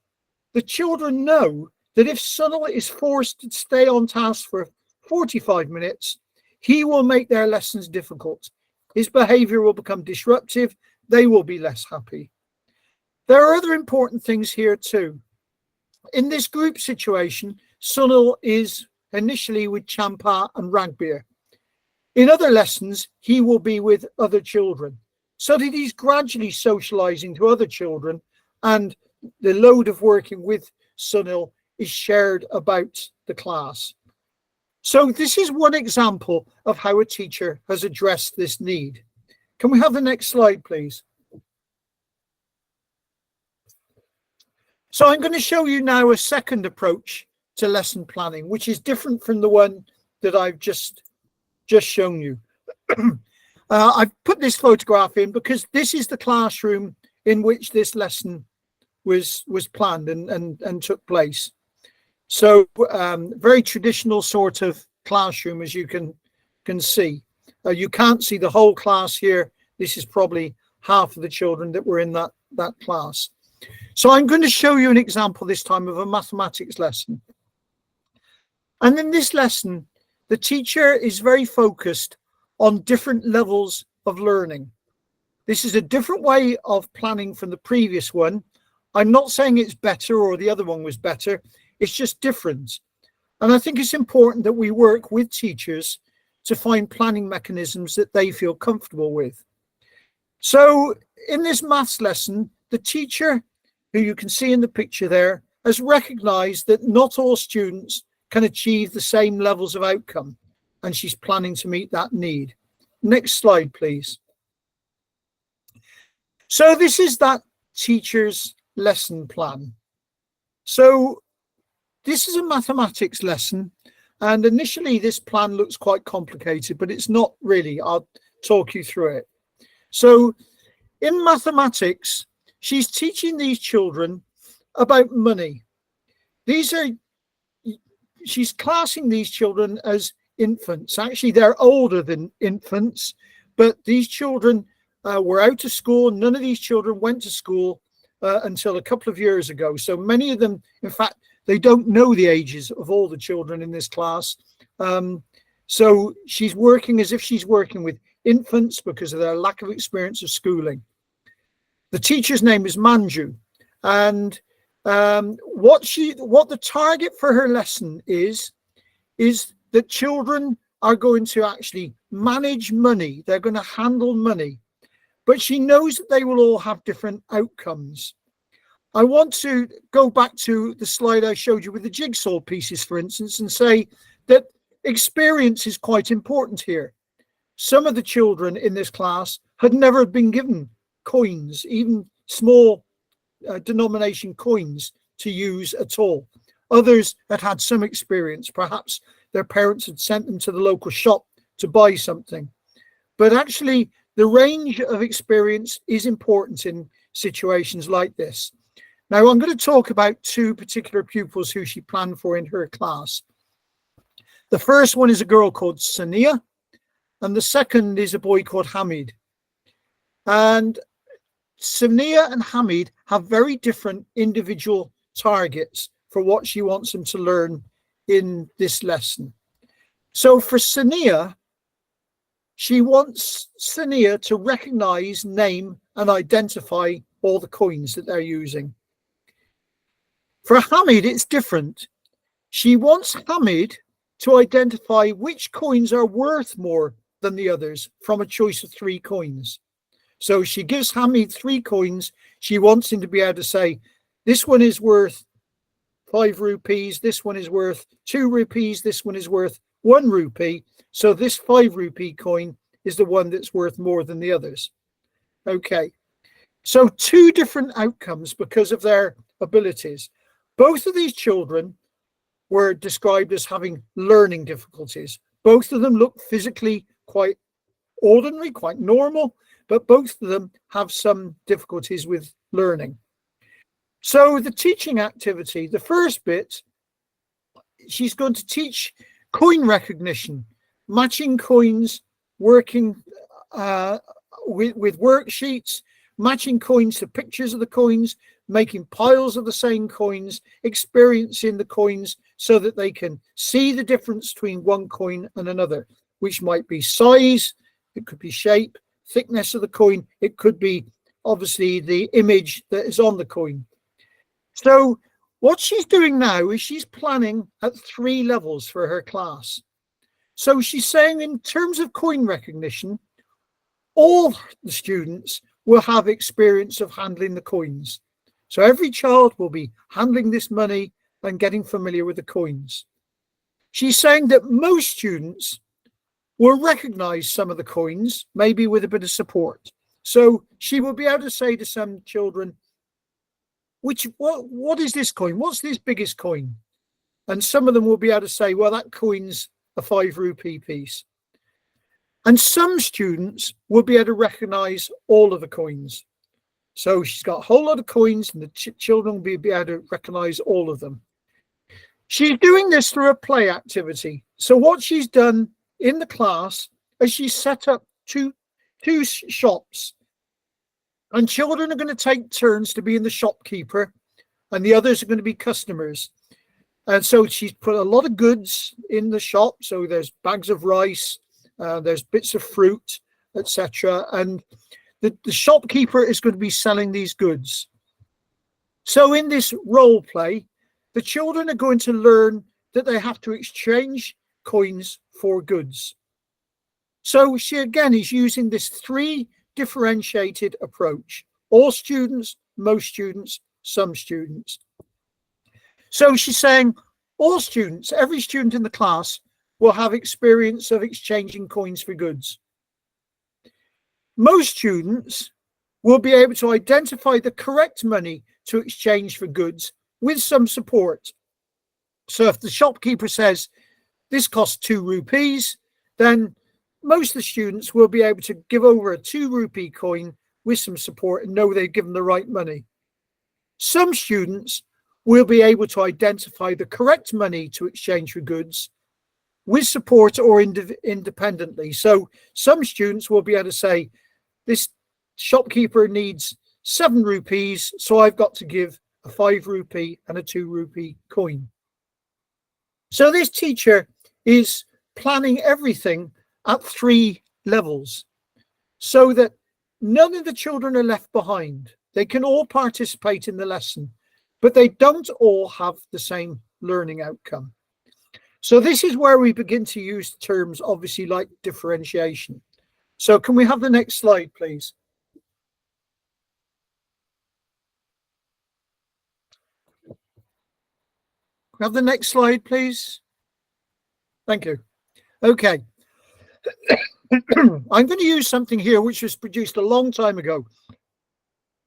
The children know that if Sunil is forced to stay on task for 45 minutes, he will make their lessons difficult. His behavior will become disruptive. They will be less happy. There are other important things here too. In this group situation, Sunil is initially with Champa and Ragbir. In other lessons, he will be with other children, so that he's gradually socializing to other children, and the load of working with Sunil is shared about the class. So this is one example of how a teacher has addressed this need. Can we have the next slide, please? So I'm going to show you now a second approach to lesson planning, which is different from the one that I've just shown you. I've put this photograph in because this is the classroom in which this lesson was planned and took place. So very traditional sort of classroom, as you can see. You can't see the whole class here. This is probably half of the children that were in that class. So I'm going to show you an example this time of a mathematics lesson. And in this lesson, the teacher is very focused on different levels of learning. This is a different way of planning from the previous one. I'm not saying it's better or the other one was better. It's just different. And I think it's important that we work with teachers to find planning mechanisms that they feel comfortable with. So in this maths lesson, the teacher, who you can see in the picture there, has recognized that not all students can achieve the same levels of outcome, and she's planning to meet that need. Next slide, please. So this is that teacher's lesson plan. So this is a mathematics lesson, and initially this plan looks quite complicated, but it's not really. I'll talk you through it. So in mathematics, she's teaching these children about money. She's classing these children as infants. Actually, they're older than infants, but these children were out of school. None of these children went to school until a couple of years ago. So many of them, in fact, they don't know the ages of all the children in this class. So she's working as if she's working with infants because of their lack of experience of schooling. The teacher's name is Manju, and what the target for her lesson is that children are going to actually manage money. They're going to handle money, but she knows that they will all have different outcomes. I want to go back to the slide I showed you with the jigsaw pieces, for instance, and say that experience is quite important here. Some of the children in this class had never been given coins, even small denomination coins to use at all. Others had had some experience. Perhaps their parents had sent them to the local shop to buy something. But actually, the range of experience is important in situations like this. Now, I'm going to talk about two particular pupils who she planned for in her class. The first one is a girl called Sania, and the second is a boy called Hamid. And Sania and Hamid have very different individual targets for what she wants them to learn in this lesson. So for Sania, she wants Sania to recognize, name, and identify all the coins that they're using. For Hamid, it's different. She wants Hamid to identify which coins are worth more than the others from a choice of 3 coins. So she gives Hamid 3 coins. She wants him to be able to say, this one is worth 5 rupees, this one is worth 2 rupees, this one is worth 1 rupee. So this 5 rupee coin is the one that's worth more than the others. Okay, so 2 different outcomes because of their abilities. Both of these children were described as having learning difficulties. Both of them look physically quite ordinary, quite normal, but both of them have some difficulties with learning. So the teaching activity, the first bit, she's going to teach coin recognition, matching coins, working with worksheets, matching coins to pictures of the coins, making piles of the same coins, experiencing the coins so that they can see the difference between one coin and another, which might be size, it could be shape, thickness of the coin, it could be obviously the image that is on the coin. So what she's doing now is she's planning at 3 levels for her class. So she's saying in terms of coin recognition, all the students will have experience of handling the coins. So every child will be handling this money and getting familiar with the coins. She's saying that most students will recognize some of the coins, maybe with a bit of support. So she will be able to say to some children, what is this coin? What's this biggest coin? And some of them will be able to say, well, that coin's a 5 rupee piece. And some students will be able to recognize all of the coins. So she's got a whole lot of coins and the children will be able to recognize all of them. She's doing this through a play activity. So what she's done in the class is she's set up two shops, and children are going to take turns to being the shopkeeper and the others are going to be customers. And so she's put a lot of goods in the shop. So there's bags of rice, there's bits of fruit, etc. And the shopkeeper is going to be selling these goods. So in this role play, the children are going to learn that they have to exchange coins for goods. So she again is using this 3 differentiated approach. All students, most students, some students. So she's saying all students, every student in the class will have experience of exchanging coins for goods. most students will be able to identify the correct money to exchange for goods with some support. So if the shopkeeper says this costs 2 rupees, then most of the students will be able to give over a 2 rupee coin with some support and know they've given the right money. Some students will be able to identify the correct money to exchange for goods with support or independently. So some students will be able to say, this shopkeeper needs 7 rupees, so I've got to give a 5 rupee and a 2 rupee coin. So this teacher is planning everything at 3 levels so that none of the children are left behind. They can all participate in the lesson, but they don't all have the same learning outcome. So this is where we begin to use terms, obviously, like differentiation. So can we have the next slide, please? Can we have the next slide, please? Thank you. Okay. I'm going to use something here which was produced a long time ago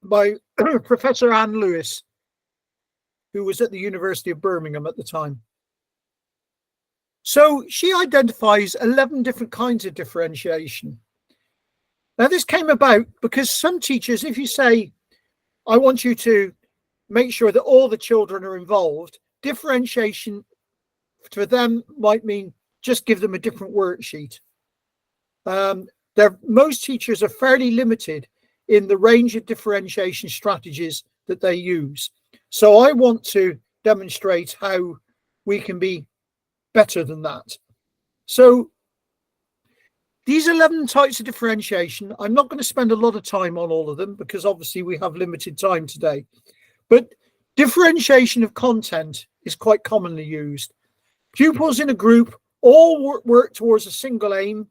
by Professor Anne Lewis, who was at the University of Birmingham at the time. So she identifies 11 different kinds of differentiation. Now, this came about because some teachers, if you say, I want you to make sure that all the children are involved, differentiation for them might mean just give them a different worksheet. Most teachers are fairly limited in the range of differentiation strategies that they use. So I want to demonstrate how we can be better than that. So these 11 types of differentiation, I'm not going to spend a lot of time on all of them because obviously we have limited time today. But differentiation of content is quite commonly used. Pupils in a group all work towards a single aim,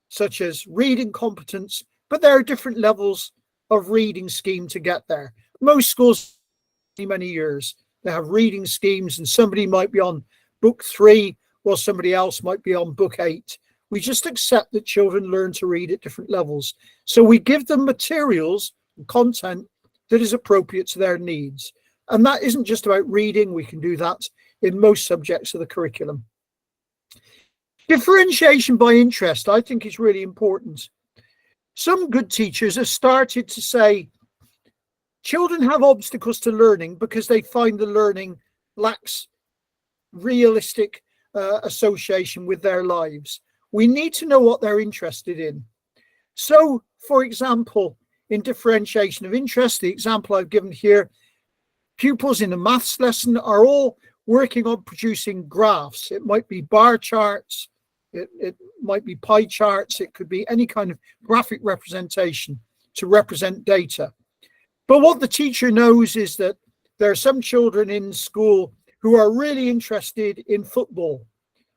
such as reading competence, but there are different levels of reading scheme to get there. Most schools, many years, they have reading schemes, and somebody might be on book 3 while somebody else might be on book 8. We just accept that children learn to read at different levels. So we give them materials and content that is appropriate to their needs. And that isn't just about reading. We can do that in most subjects of the curriculum. Differentiation by interest, I think, is really important. Some good teachers have started to say children have obstacles to learning because they find the learning lacks realistic association with their lives. We need to know what they're interested in. So, for example, in differentiation of interest, the example I've given here, pupils in a maths lesson are all working on producing graphs. It might be bar charts, it might be pie charts, it could be any kind of graphic representation to represent data. But what the teacher knows is that there are some children in school who are really interested in football.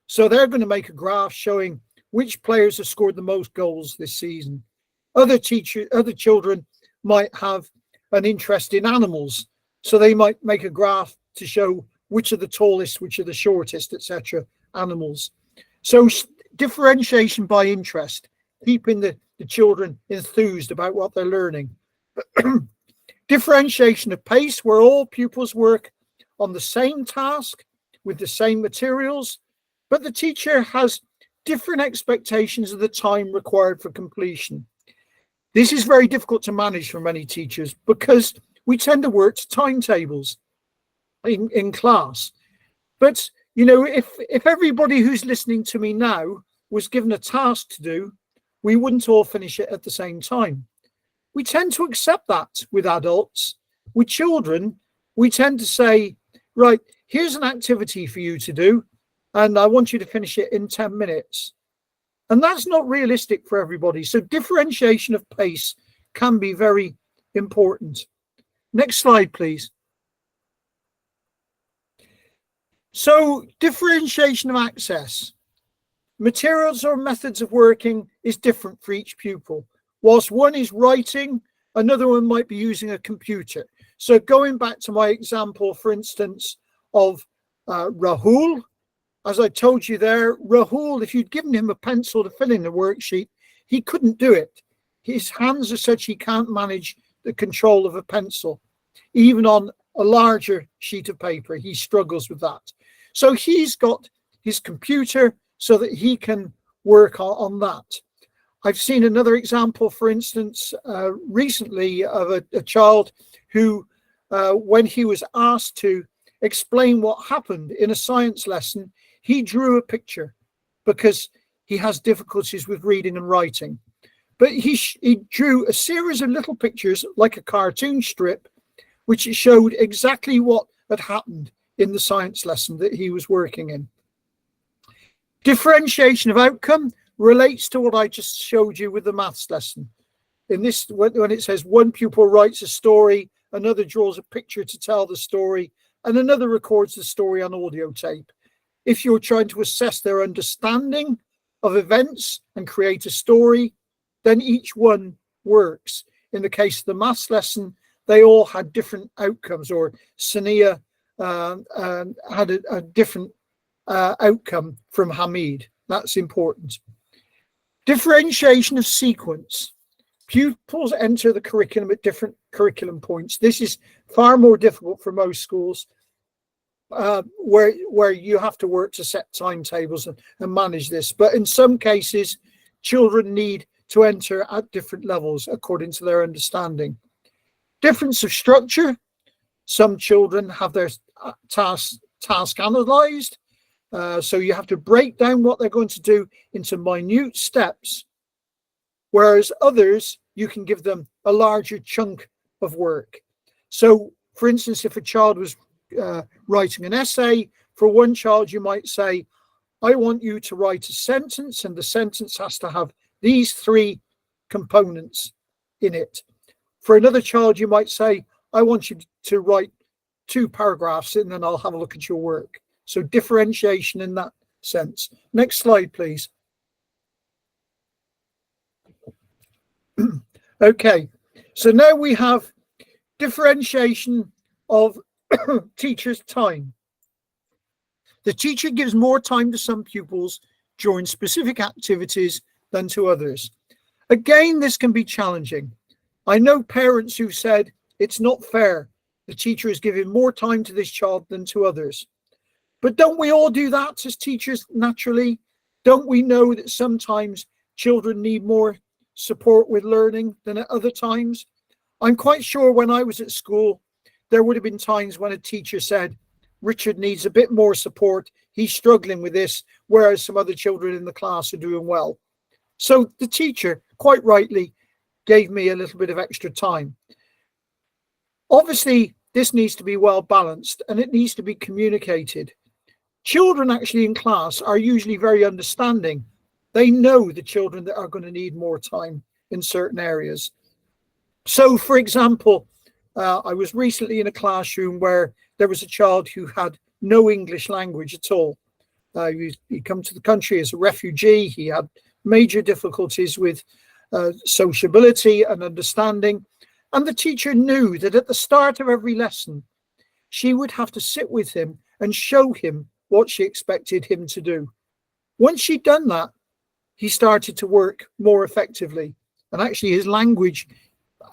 So they're going to make a graph showing which players have scored the most goals this season. Other children might have an interest in animals. So they might make a graph to show which are the tallest, which are the shortest, etc. animals. So differentiation by interest, keeping the children enthused about what they're learning. Differentiation of pace, where all pupils work on the same task with the same materials, but the teacher has different expectations of the time required for completion. This is very difficult to manage for many teachers because we tend to work to timetables in class. But, you know, if everybody who's listening to me now was given a task to do, we wouldn't all finish it at the same time. We tend to accept that with adults. With children, we tend to say, right, here's an activity for you to do, and I want you to finish it in 10 minutes. And that's not realistic for everybody. So differentiation of pace can be very important. Next slide, please. So differentiation of access. Materials or methods of working is different for each pupil. Whilst one is writing, another one might be using a computer. So going back to my example, for instance, of Rahul, as I told you there, Rahul, if you'd given him a pencil to fill in the worksheet, he couldn't do it. his hands are such he can't manage the control of a pencil, even on a larger sheet of paper. He struggles with that. So he's got his computer so that he can work on that. I've seen another example, for instance, recently of a child who, when he was asked to explain what happened in a science lesson, he drew a picture because he has difficulties with reading and writing. But he drew a series of little pictures like a cartoon strip, which showed exactly what had happened in the science lesson that he was working in. Differentiation of outcome relates to what I just showed you with the maths lesson. In this, when it says one pupil writes a story, another draws a picture to tell the story, and another records the story on audio tape. If you're trying to assess their understanding of events and create a story, then each one works. In the case of the maths lesson, they all had different outcomes, or Sania had a different outcome from Hamid. That's important. Differentiation of sequence. Pupils enter the curriculum at different curriculum points. This is far more difficult for most schools, where you have to work to set timetables and manage this. But in some cases, children need to enter at different levels according to their understanding. Difference of structure. Some children have their task analyzed. So you have to break down what they're going to do into minute steps, whereas others, you can give them a larger chunk of work. So, for instance, if a child was writing an essay, for one child, you might say, I want you to write a sentence, and the sentence has to have these 3 components in it. For another child, you might say, I want you to write 2 paragraphs, and then I'll have a look at your work. So differentiation in that sense. Next slide, please. Okay, so now we have differentiation of teacher's time. The teacher gives more time to some pupils during specific activities than to others. Again, this can be challenging. I know parents who said it's not fair. The teacher is giving more time to this child than to others. But don't we all do that as teachers naturally? Don't we know that sometimes children need more support with learning than at other times? I'm quite sure when I was at school, there would have been times when a teacher said, Richard needs a bit more support. He's struggling with this, whereas some other children in the class are doing well. So the teacher, quite rightly, gave me a little bit of extra time. Obviously, this needs to be well balanced and it needs to be communicated. Children actually in class are usually very understanding. They know the children that are going to need more time in certain areas. So, for example, I was recently in a classroom where there was a child who had no English language at all. He'd come to the country as a refugee. He had major difficulties with sociability and understanding. And the teacher knew that at the start of every lesson, she would have to sit with him and show him what she expected him to do. Once she'd done that, he started to work more effectively. And actually his language,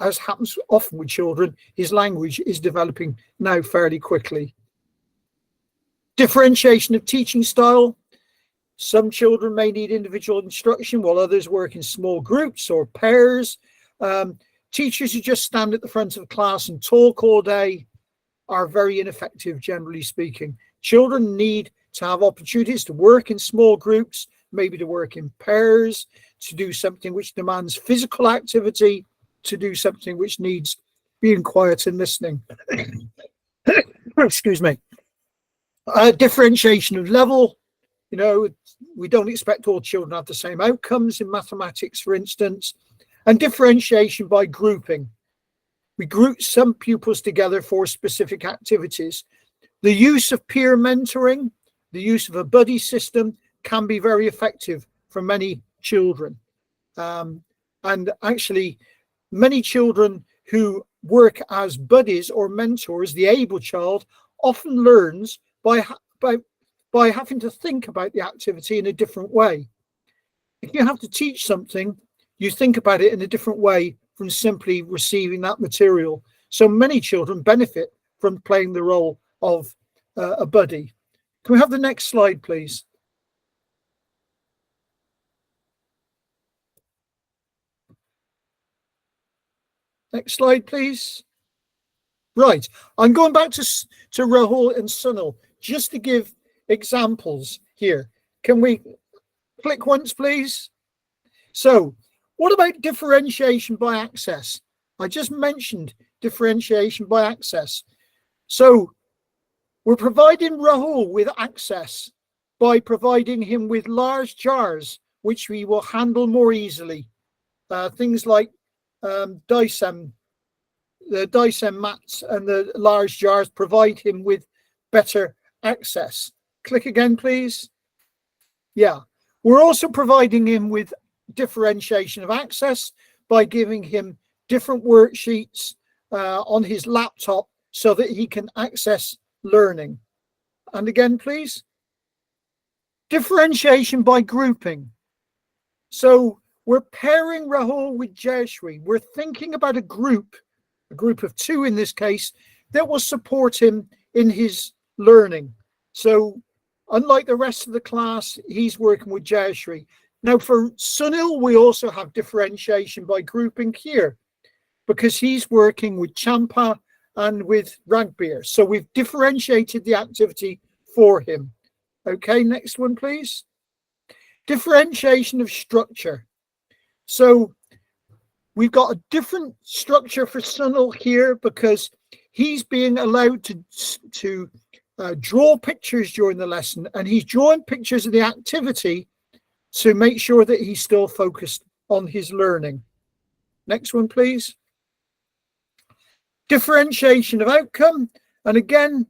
as happens often with children, his language is developing now fairly quickly. Differentiation of teaching style. Some children may need individual instruction while others work in small groups or pairs. Teachers who just stand at the front of the class and talk all day are very ineffective, generally speaking. Children need to have opportunities to work in small groups, maybe to work in pairs, to do something which demands physical activity, to do something which needs being quiet and listening. Excuse me. Differentiation of level. You know, we don't expect all children to have the same outcomes in mathematics, for instance. And differentiation by grouping. We group some pupils together for specific activities. The use of peer mentoring, the use of a buddy system can be very effective for many children. And actually, many children who work as buddies or mentors, the able child often learns by having to think about the activity in a different way. If you have to teach something, you think about it in a different way from simply receiving that material. So many children benefit from playing the role of a buddy. Can we have the next slide, please? Next slide, please. Right, I'm going back to Rahul and Sunil just to give examples here. Can we click once, please? So, what about differentiation by access? I just mentioned differentiation by access. So, we're providing Rahul with access by providing him with large jars, which we will handle more easily. Things like Dyson, the Dyson mats and the large jars provide him with better access. Click again, please. Yeah, we're also providing him with differentiation of access by giving him different worksheets on his laptop so that he can access learning. And again, please. Differentiation by grouping. So we're pairing Rahul with Jayashri. We're thinking about a group of two in this case, that will support him in his learning. So unlike the rest of the class, he's working with Jayashri. Now for Sunil, we also have differentiation by grouping here because he's working with Champa and with Ragbir. So we've differentiated the activity for him. Okay, next one, please. Differentiation of structure. So we've got a different structure for Sunil here because he's being allowed to draw pictures during the lesson, and he's drawing pictures of the activity to make sure that he's still focused on his learning. Next one, please. Differentiation of outcome. And again,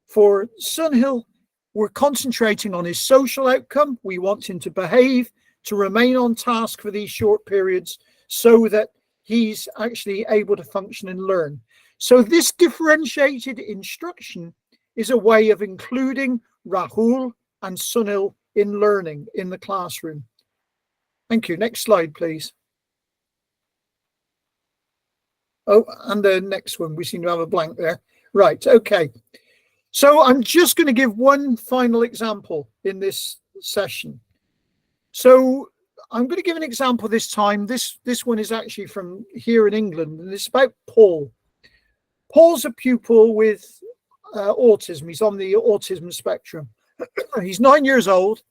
for Sunil, we're concentrating on his social outcome. We want him to behave, to remain on task for these short periods so that he's actually able to function and learn. So this differentiated instruction is a way of including Rahul and Sunil in learning in the classroom. Thank you. Next slide, please. Oh, and the next one, we seem to have a blank there. Right, okay. So I'm just going to give one final example in this session. So I'm going to give an example this time. This one is actually from here in England, and it's about Paul. Paul's a pupil with autism. He's on the autism spectrum. He's 9 years old,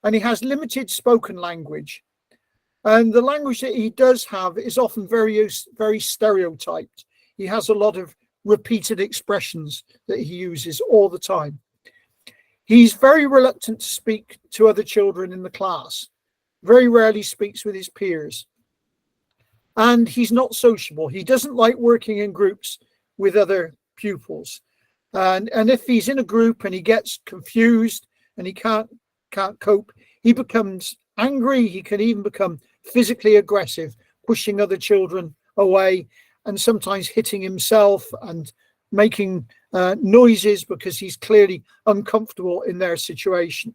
and he has limited spoken language. And the language that he does have is often very stereotyped. He has a lot of repeated expressions that he uses all the time. He's very reluctant to speak to other children in the class. Very rarely speaks with his peers. And he's not sociable. He doesn't like working in groups with other pupils. And if he's in a group and he gets confused and he can't cope, he becomes angry. He can even become physically aggressive, pushing other children away and sometimes hitting himself and making noises because he's clearly uncomfortable in their situation.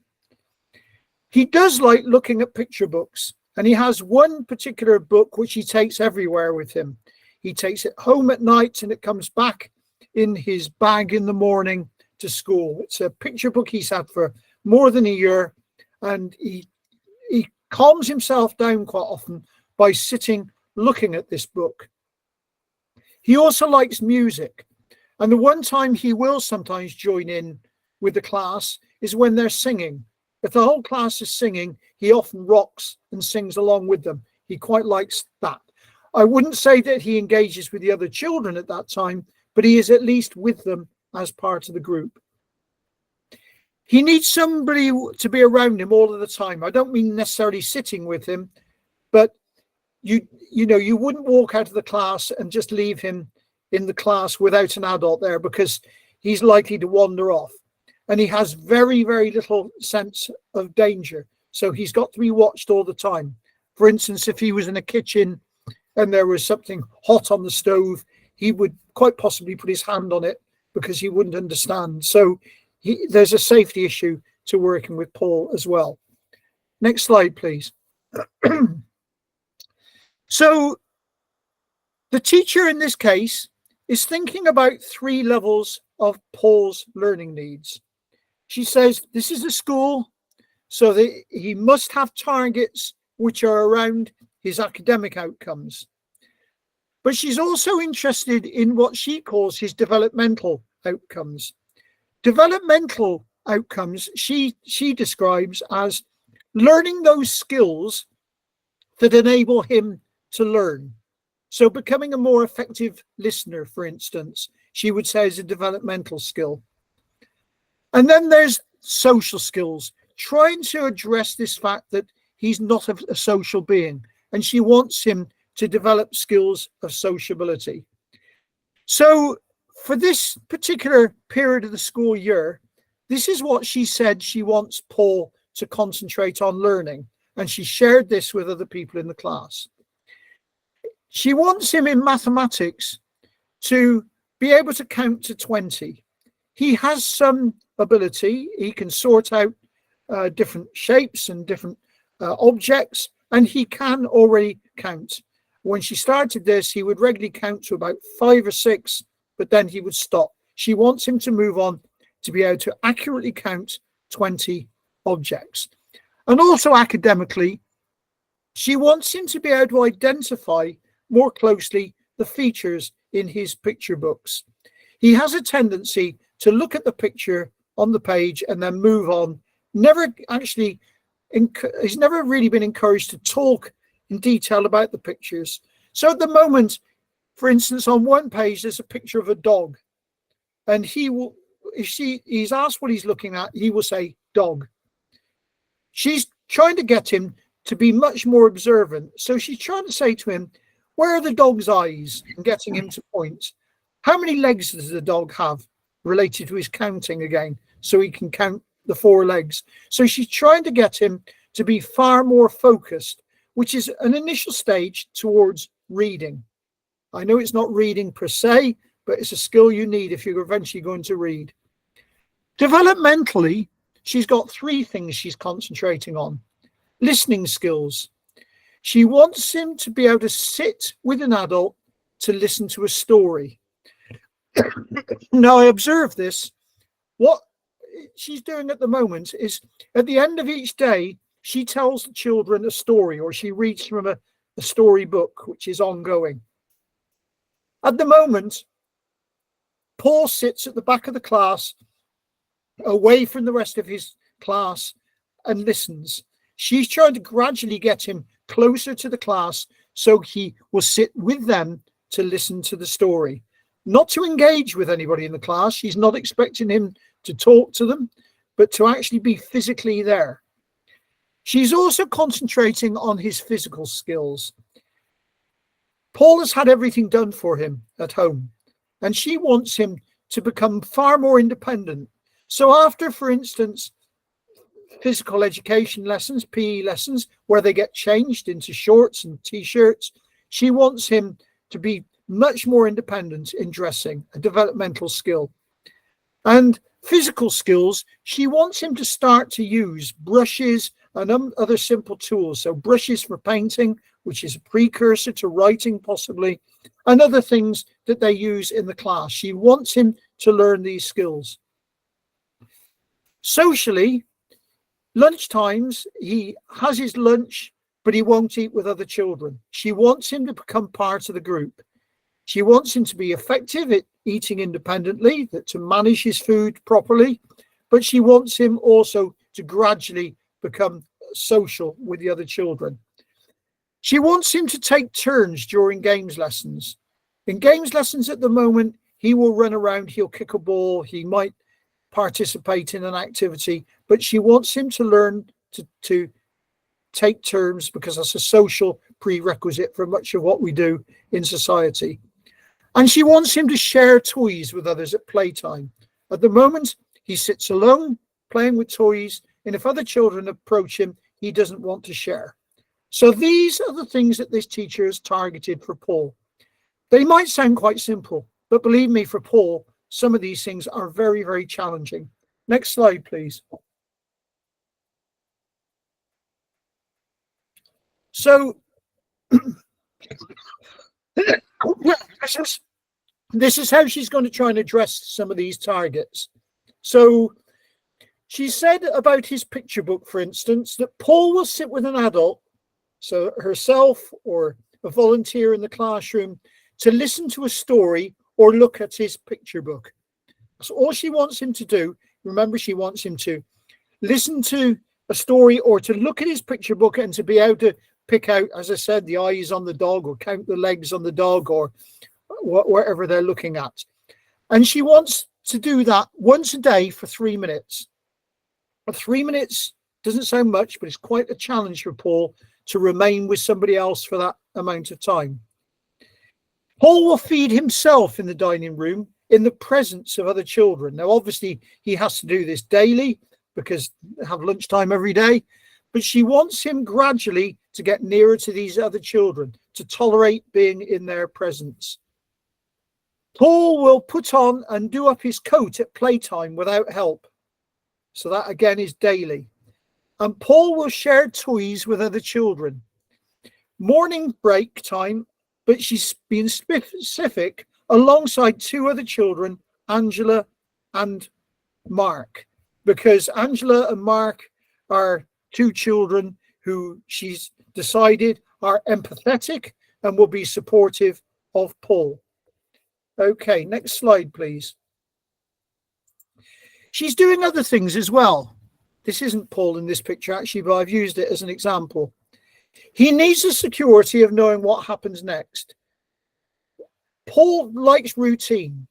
He does like looking at picture books, and he has one particular book which he takes everywhere with him. He takes it home at night and it comes back in his bag in the morning to school. It's a picture book he's had for more than a year, and he calms himself down quite often by sitting looking at this book. He also likes music, and the one time he will sometimes join in with the class is when they're singing. If the whole class is singing, he often rocks and sings along with them. He quite likes that. I wouldn't say that he engages with the other children at that time, but he is at least with them as part of the group. He needs somebody to be around him all of the time. I don't mean necessarily sitting with him, but you wouldn't walk out of the class and just leave him in the class without an adult there, because he's likely to wander off. And he has very, very little sense of danger. So he's got to be watched all the time. For instance, if he was in a kitchen and there was something hot on the stove, he would quite possibly put his hand on it because he wouldn't understand. So there's a safety issue to working with Paul as well. Next slide, please. So the teacher in this case is thinking about 3 levels of Paul's learning needs. She says this is a school, so that he must have targets which are around his academic outcomes. But she's also interested in what she calls his developmental outcomes. Developmental outcomes she describes as learning those skills that enable him to learn. So becoming a more effective listener, for instance, she would say is a developmental skill. And then there's social skills, trying to address this fact that he's not a social being, and she wants him to develop skills of sociability. So for this particular period of the school year, this is what she said she wants Paul to concentrate on learning, and she shared this with other people in the class. She wants him in mathematics to be able to count to 20. He has some ability. He can sort out different shapes and different objects, and he can already count. When she started this, he would regularly count to about 5 or 6, but then he would stop. She wants him to move on to be able to accurately count 20 objects. And also academically, she wants him to be able to identify more closely the features in his picture books. He has a tendency to look at the picture on the page and then move on. He's never really been encouraged to talk in detail about the pictures. So at the moment, for instance, on one page, there's a picture of a dog. And he's asked what he's looking at, he will say dog. She's trying to get him to be much more observant. So she's trying to say to him, where are the dog's eyes? And getting him to point. How many legs does the dog have? Related to his counting again, so he can count the 4 legs. So she's trying to get him to be far more focused, which is an initial stage towards reading. I know it's not reading per se, but it's a skill you need if you're eventually going to read. Developmentally, she's got 3 things she's concentrating on. Listening skills. She wants him to be able to sit with an adult to listen to a story. Now, I observe this. What she's doing at the moment is at the end of each day, she tells the children a story, or she reads from a story book, which is ongoing. At the moment, Paul sits at the back of the class, away from the rest of his class, and listens. She's trying to gradually get him closer to the class so he will sit with them to listen to the story. Not to engage with anybody in the class. She's not expecting him to talk to them, but to actually be physically there. She's also concentrating on his physical skills. Paul has had everything done for him at home, and she wants him to become far more independent. So after, for instance, physical education lessons, PE lessons, where they get changed into shorts and t-shirts, she wants him to be much more independent in dressing, a developmental skill. And physical skills, she wants him to start to use brushes and other simple tools. So brushes for painting, which is a precursor to writing possibly, and other things that they use in the class. She wants him to learn these skills. Socially, lunchtimes, he has his lunch, but he won't eat with other children. She wants him to become part of the group. She wants him to be effective at eating independently, to manage his food properly, but she wants him also to gradually become social with the other children. She wants him to take turns during games lessons. In games lessons at the moment, he will run around, he'll kick a ball, he might participate in an activity, but she wants him to learn to take turns because that's a social prerequisite for much of what we do in society. And she wants him to share toys with others at playtime. At the moment, he sits alone playing with toys, and if other children approach him, he doesn't want to share. So these are the things that this teacher has targeted for Paul. They might sound quite simple, but believe me, for Paul, some of these things are very, very challenging. Next slide, please. So This is how she's going to try and address some of these targets. So she said about his picture book, for instance, that Paul will sit with an adult, so herself or a volunteer in the classroom, to listen to a story or look at his picture book. That's all she wants him to do. Remember, she wants him to listen to a story or to look at his picture book and to be able to pick out, as I said, the eyes on the dog or count the legs on the dog or whatever they're looking at. And she wants to do that once a day for 3 minutes. 3 minutes doesn't sound much, but it's quite a challenge for Paul to remain with somebody else for that amount of time. Paul will feed himself in the dining room in the presence of other children. Now, obviously, he has to do this daily because they have lunchtime every day, but she wants him gradually to get nearer to these other children, to tolerate being in their presence. Paul will put on and do up his coat at playtime without help. So that again is daily. And Paul will share toys with other children. Morning break time, but she's been specific, alongside 2 other children, Angela and Mark, because Angela and Mark are 2 children who she's decided are empathetic and will be supportive of Paul. Okay, next slide, please. She's doing other things as well. This isn't Paul in this picture, actually, but I've used it as an example. He needs the security of knowing what happens next. Paul likes routine.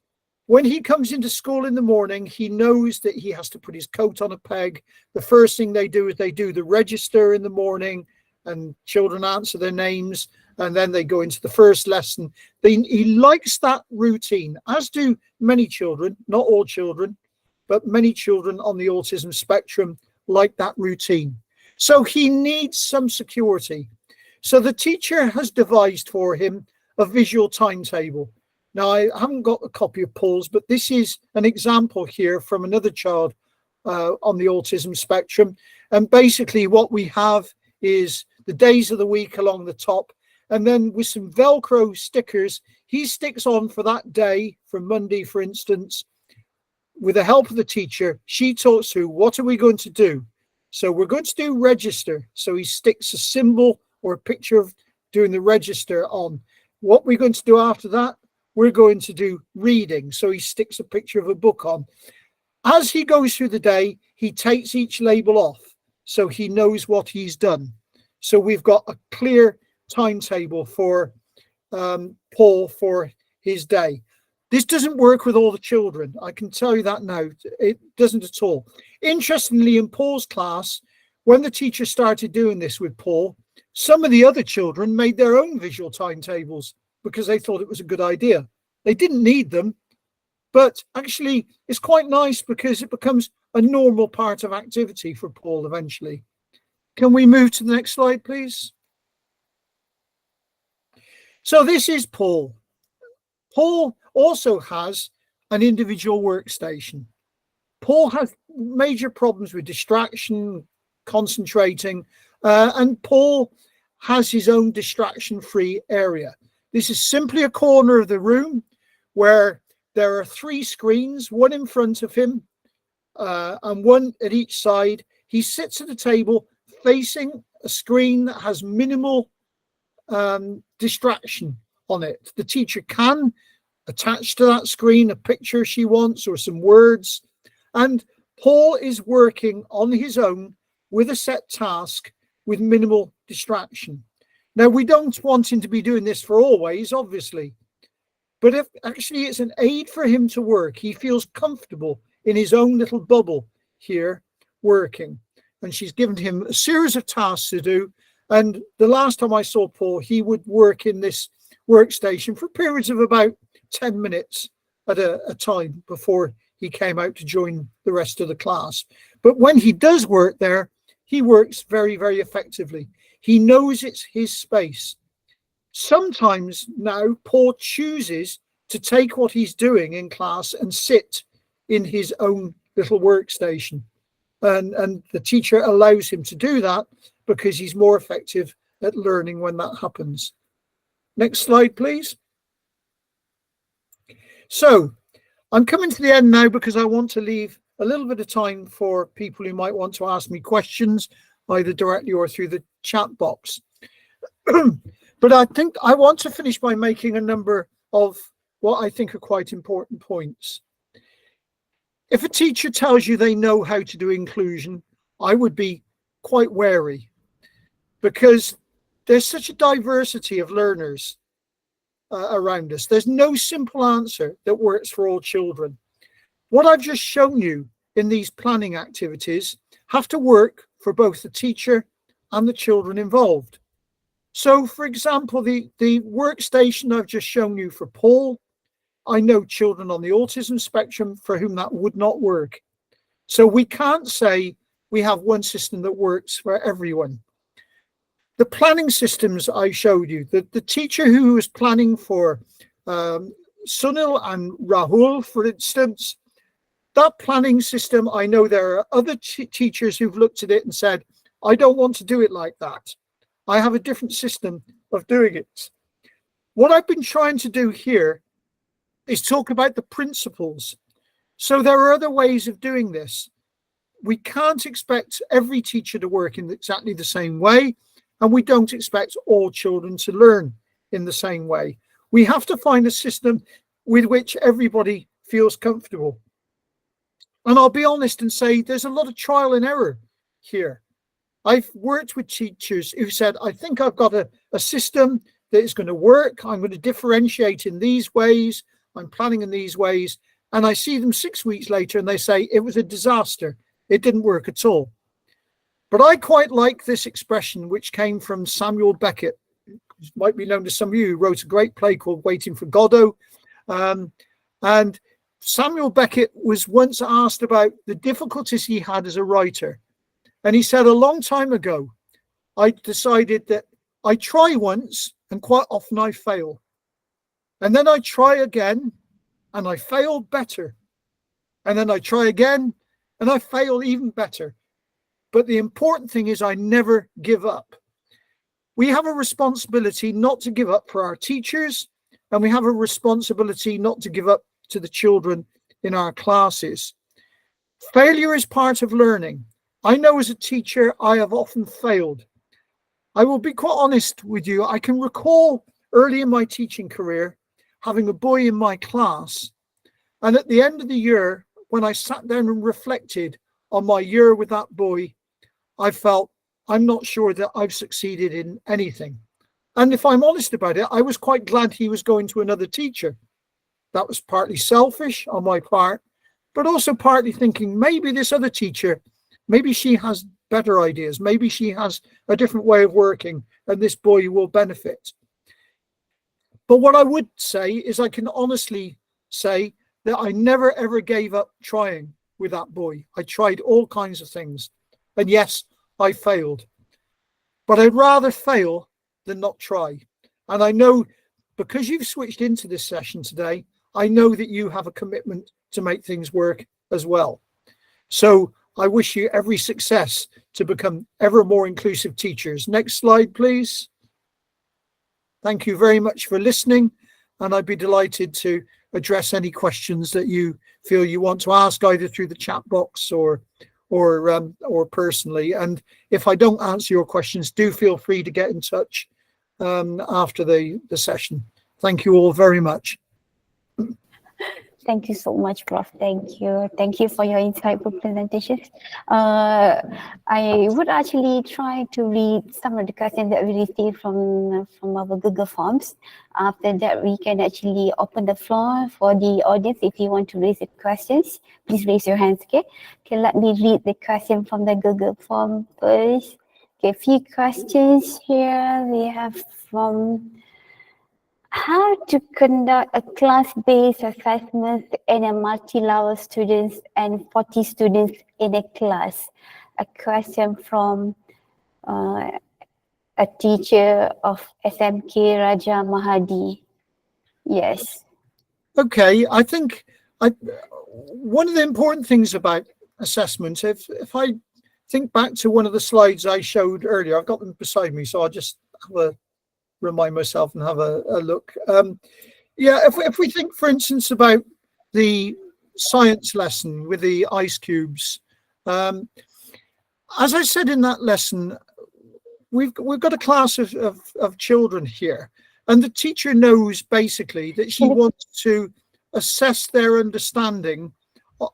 When he comes into school in the morning, he knows that he has to put his coat on a peg. The first thing they do is they do the register in the morning, and children answer their names, and then they go into the first lesson. He likes that routine, as do many children, not all children, but many children on the autism spectrum like that routine. So he needs some security. So the teacher has devised for him a visual timetable. Now, I haven't got a copy of Paul's, but this is an example here from another child on the autism spectrum. And basically what we have is the days of the week along the top, and then with some Velcro stickers, he sticks on for that day, for Monday, for instance. With the help of the teacher, she talks through, what are we going to do? So we're going to do register. So he sticks a symbol or a picture of doing the register on. What we're going to do after that, we're going to do reading. So he sticks a picture of a book on. As he goes through the day, he takes each label off so he knows what he's done. So we've got a clear timetable for Paul for his day. This doesn't work with all the children. I can tell you that now. It doesn't at all. Interestingly, in Paul's class, when the teacher started doing this with Paul, some of the other children made their own visual timetables because they thought it was a good idea. They didn't need them, but actually it's quite nice because it becomes a normal part of activity for Paul eventually. Can we move to the next slide, please? So this is Paul. Paul also has an individual workstation. Paul has major problems with distraction, concentrating, and Paul has his own distraction-free area. This is simply a corner of the room where there are 3 screens, one in front of him and one at each side. He sits at a table facing a screen that has minimal distraction on it. The teacher can attach to that screen a picture she wants or some words, and Paul is working on his own with a set task with minimal distraction. Now, we don't want him to be doing this for always, obviously, but if actually it's an aid for him to work, he feels comfortable in his own little bubble here working. And she's given him a series of tasks to do. And the last time I saw Paul, he would work in this workstation for periods of about 10 minutes at a time before he came out to join the rest of the class. But when he does work there, he works very, very effectively. He knows it's his space. Sometimes now Paul chooses to take what he's doing in class and sit in his own little workstation. And the teacher allows him to do that because he's more effective at learning when that happens. Next slide, please. So I'm coming to the end now because I want to leave a little bit of time for people who might want to ask me questions, either directly or through the chat box. But I think I want to finish by making a number of what I think are quite important points. If a teacher tells you they know how to do inclusion, I would be quite wary, because there's such a diversity of learners around us. There's no simple answer that works for all children. What I've just shown you in these planning activities have to work for both the teacher and the children involved. So, for example, the workstation I've just shown you for Paul, I know children on the autism spectrum for whom that would not work. So we can't say we have one system that works for everyone. The planning systems I showed you, the teacher who was planning for Sunil and Rahul, for instance, that planning system, I know there are other teachers who've looked at it and said, I don't want to do it like that. I have a different system of doing it. What I've been trying to do here is talk about the principles. So there are other ways of doing this. We can't expect every teacher to work in exactly the same way, and we don't expect all children to learn in the same way. We have to find a system with which everybody feels comfortable. And I'll be honest and say there's a lot of trial and error here. I've worked with teachers who said, I think I've got a system that is going to work. I'm going to differentiate in these ways. I'm planning in these ways. And I see them 6 weeks later and they say it was a disaster. It didn't work at all. But I quite like this expression, which came from Samuel Beckett, who might be known to some of you, who wrote a great play called Waiting for Godot. And Samuel Beckett was once asked about the difficulties he had as a writer. And he said, a long time ago, I decided that I try once and quite often I fail. And then I try again and I fail better. And then I try again and I fail even better. But the important thing is I never give up. We have a responsibility not to give up for our teachers, and we have a responsibility not to give up to the children in our classes. Failure is part of learning. I know as a teacher, I have often failed. I will be quite honest with you. I can recall early in my teaching career having a boy in my class. And at the end of the year, when I sat down and reflected on my year with that boy, I felt I'm not sure that I've succeeded in anything. And if I'm honest about it, I was quite glad he was going to another teacher. That was partly selfish on my part, but also partly thinking maybe this other teacher, maybe she has better ideas. Maybe she has a different way of working and this boy will benefit. But what I would say is I can honestly say that I never, ever gave up trying with that boy. I tried all kinds of things. And yes, I failed. But I'd rather fail than not try. And I know because you've switched into this session today, I know that you have a commitment to make things work as well. So I wish you every success to become ever more inclusive teachers. Next slide, please. Thank you very much for listening, and I'd be delighted to address any questions that you feel you want to ask, either through the chat box or personally. And if I don't answer your questions, do feel free to get in touch after the session. Thank you all very much. Thank you so much, Prof. Thank you. Thank you for your insightful presentation. I would actually try to read some of the questions that we received from our Google Forms. After that, we can actually open the floor for the audience. If you want to raise your questions, please raise your hands, okay? Okay, let me read the question from the Google Form first. Okay, a few questions here. We have from how to conduct a class-based assessment in a multi-level students and 40 students in a class. A question from a teacher of SMK Raja Mahadi. Yes. Okay, I think one of the important things about assessment, if I think back to one of the slides I showed earlier, I've got them beside me, so I'll just have a remind myself and have a look. Yeah, if we think, for instance, about the science lesson with the ice cubes, as I said in that lesson, we've got a class of children here, and the teacher knows basically that she wants to assess their understanding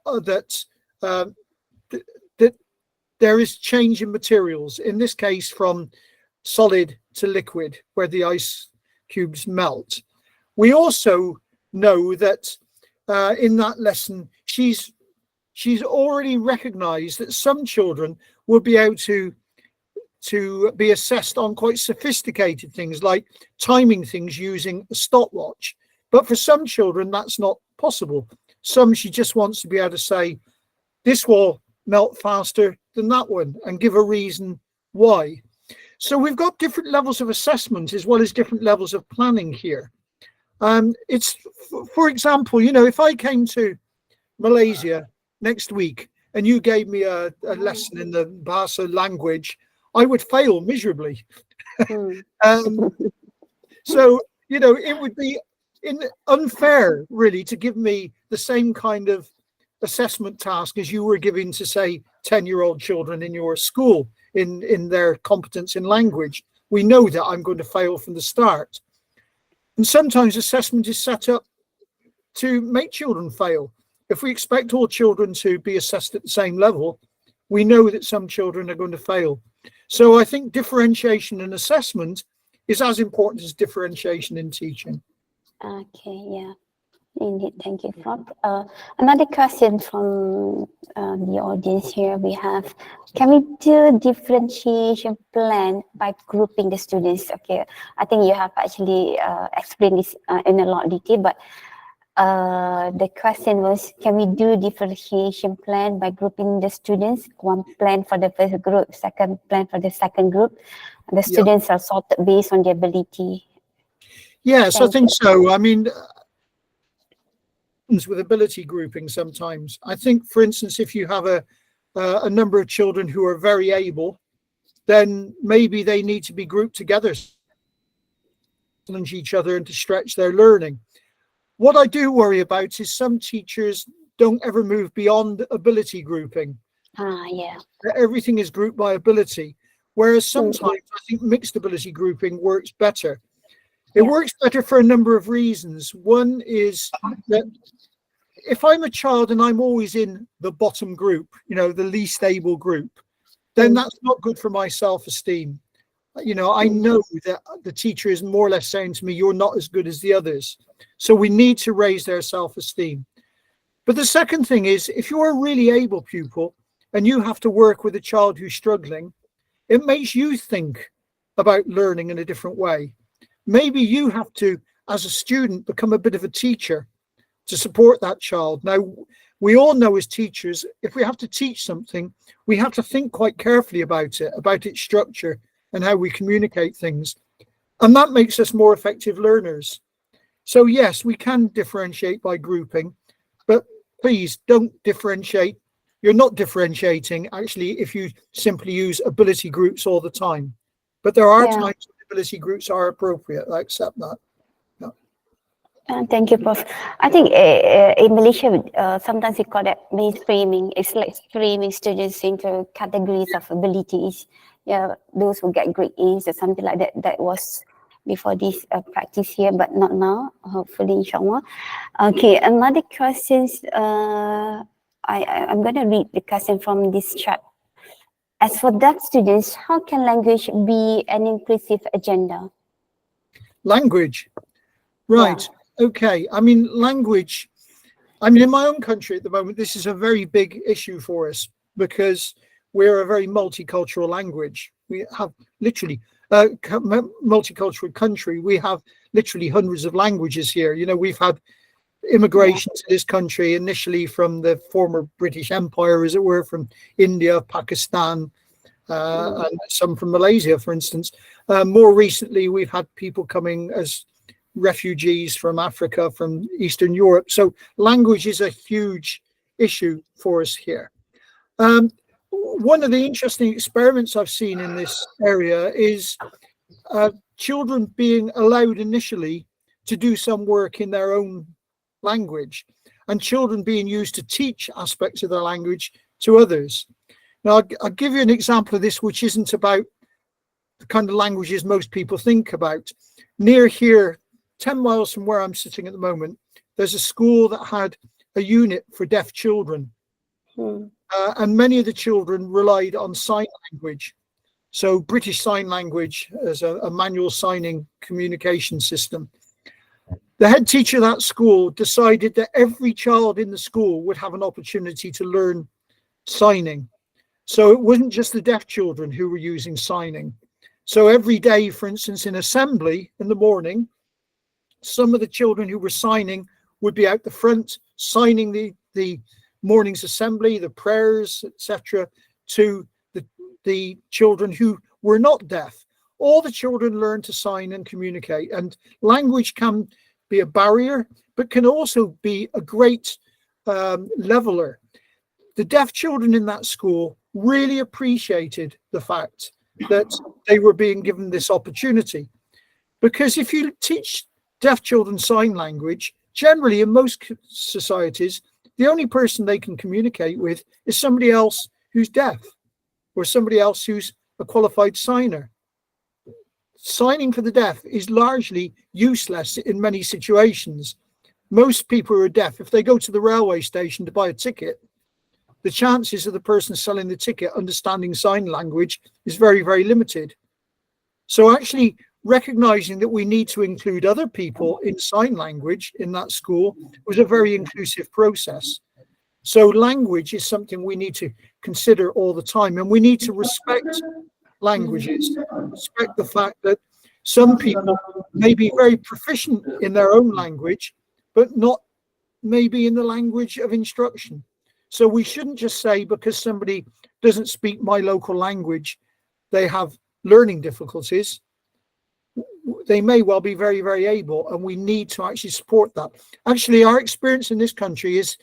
that there is change in materials, in this case from solid to liquid, where the ice cubes melt. We also know that in that lesson, she's already recognized that some children will be able to be assessed on quite sophisticated things like timing things using a stopwatch. But for some children, that's not possible. Some, she just wants to be able to say, this will melt faster than that one, and give a reason why. So we've got different levels of assessment as well as different levels of planning here. It's, for example, you know, if I came to Malaysia next week and you gave me a lesson in the Bahasa language, I would fail miserably. So, you know, it would be unfair, really, to give me the same kind of assessment task as you were giving to, say, 10-year-old children in your school in their competence in language. We know that I'm going to fail from the start. And sometimes assessment is set up to make children fail. If we expect all children to be assessed at the same level, we know that some children are going to fail. So I think differentiation in assessment is as important as differentiation in teaching. Okay, yeah, indeed. Thank you, Prof. Another question from the audience here. We have, can we do differentiation plan by grouping the students? Okay, I think you have actually explained this in a lot of detail, but the question was, can we do differentiation plan by grouping the students? One plan for the first group, second plan for the second group. The students are sorted based on their ability. Yes, I think so. I mean, with ability grouping sometimes. I think, for instance, if you have a number of children who are very able, then maybe they need to be grouped together, challenge each other and to stretch their learning. What I do worry about is some teachers don't ever move beyond ability grouping. Yeah. Everything is grouped by ability, whereas sometimes I think mixed ability grouping works better. It works better for a number of reasons. One is that if I'm a child and I'm always in the bottom group, you know, the least able group, then that's not good for my self-esteem. You know, I know that the teacher is more or less saying to me, you're not as good as the others. So we need to raise their self-esteem. But the second thing is, if you're a really able pupil and you have to work with a child who's struggling, it makes you think about learning in a different way. Maybe you have to, as a student, become a bit of a teacher to support that child. Now, we all know as teachers, if we have to teach something, we have to think quite carefully about its structure and how we communicate things. And that makes us more effective learners. So yes, we can differentiate by grouping, but please don't differentiate. You're not differentiating actually if you simply use ability groups all the time. But there are times when ability groups are appropriate. I accept that. Thank you, Prof. I think in Malaysia, sometimes we call that mainstreaming. It's like framing students into categories of abilities. Yeah, those who get great A's or something like that. That was before this practice here, but not now. Hopefully, inshallah. Okay, another question. I'm going to read the question from this chat. As for deaf students, how can language be an inclusive agenda? Language, right? Okay. I mean, language. I mean, in my own country at the moment, this is a very big issue for us because we're a very multicultural language. We have literally multicultural country. We have literally hundreds of languages here. You know, we've had immigration to this country initially from the former British Empire, as it were, from India, Pakistan, and some from Malaysia, for instance. More recently, we've had people coming as refugees from Africa, from Eastern Europe. So language is a huge issue for us here. One of the interesting experiments I've seen in this area is children being allowed initially to do some work in their own language, and children being used to teach aspects of their language to others. Now, I'll give you an example of this, which isn't about the kind of languages most people think about. Near here, 10 miles from where I'm sitting at the moment, there's a school that had a unit for deaf children. And many of the children relied on sign language. So British Sign Language as a manual signing communication system. The head teacher of that school decided that every child in the school would have an opportunity to learn signing. So it wasn't just the deaf children who were using signing. So every day, for instance, in assembly in the morning, some of the children who were signing would be out the front signing the morning's assembly, the prayers, etc., to the children who were not deaf. All the children learn to sign and communicate, and language can be a barrier, but can also be a great leveler. The deaf children in that school really appreciated the fact that they were being given this opportunity, because if you teach deaf children sign language, generally in most societies, the only person they can communicate with is somebody else who's deaf or somebody else who's a qualified signer. Signing for the deaf is largely useless in many situations. Most people who are deaf, if they go to the railway station to buy a ticket, the chances of the person selling the ticket understanding sign language is very, very limited. So actually recognizing that we need to include other people in sign language in that school was a very inclusive process. So language is something we need to consider all the time, and we need to respect languages, respect the fact that some people may be very proficient in their own language, but not maybe in the language of instruction. So we shouldn't just say because somebody doesn't speak my local language, they have learning difficulties. They may well be very, very able, and we need to actually support that. Actually, our experience in this country is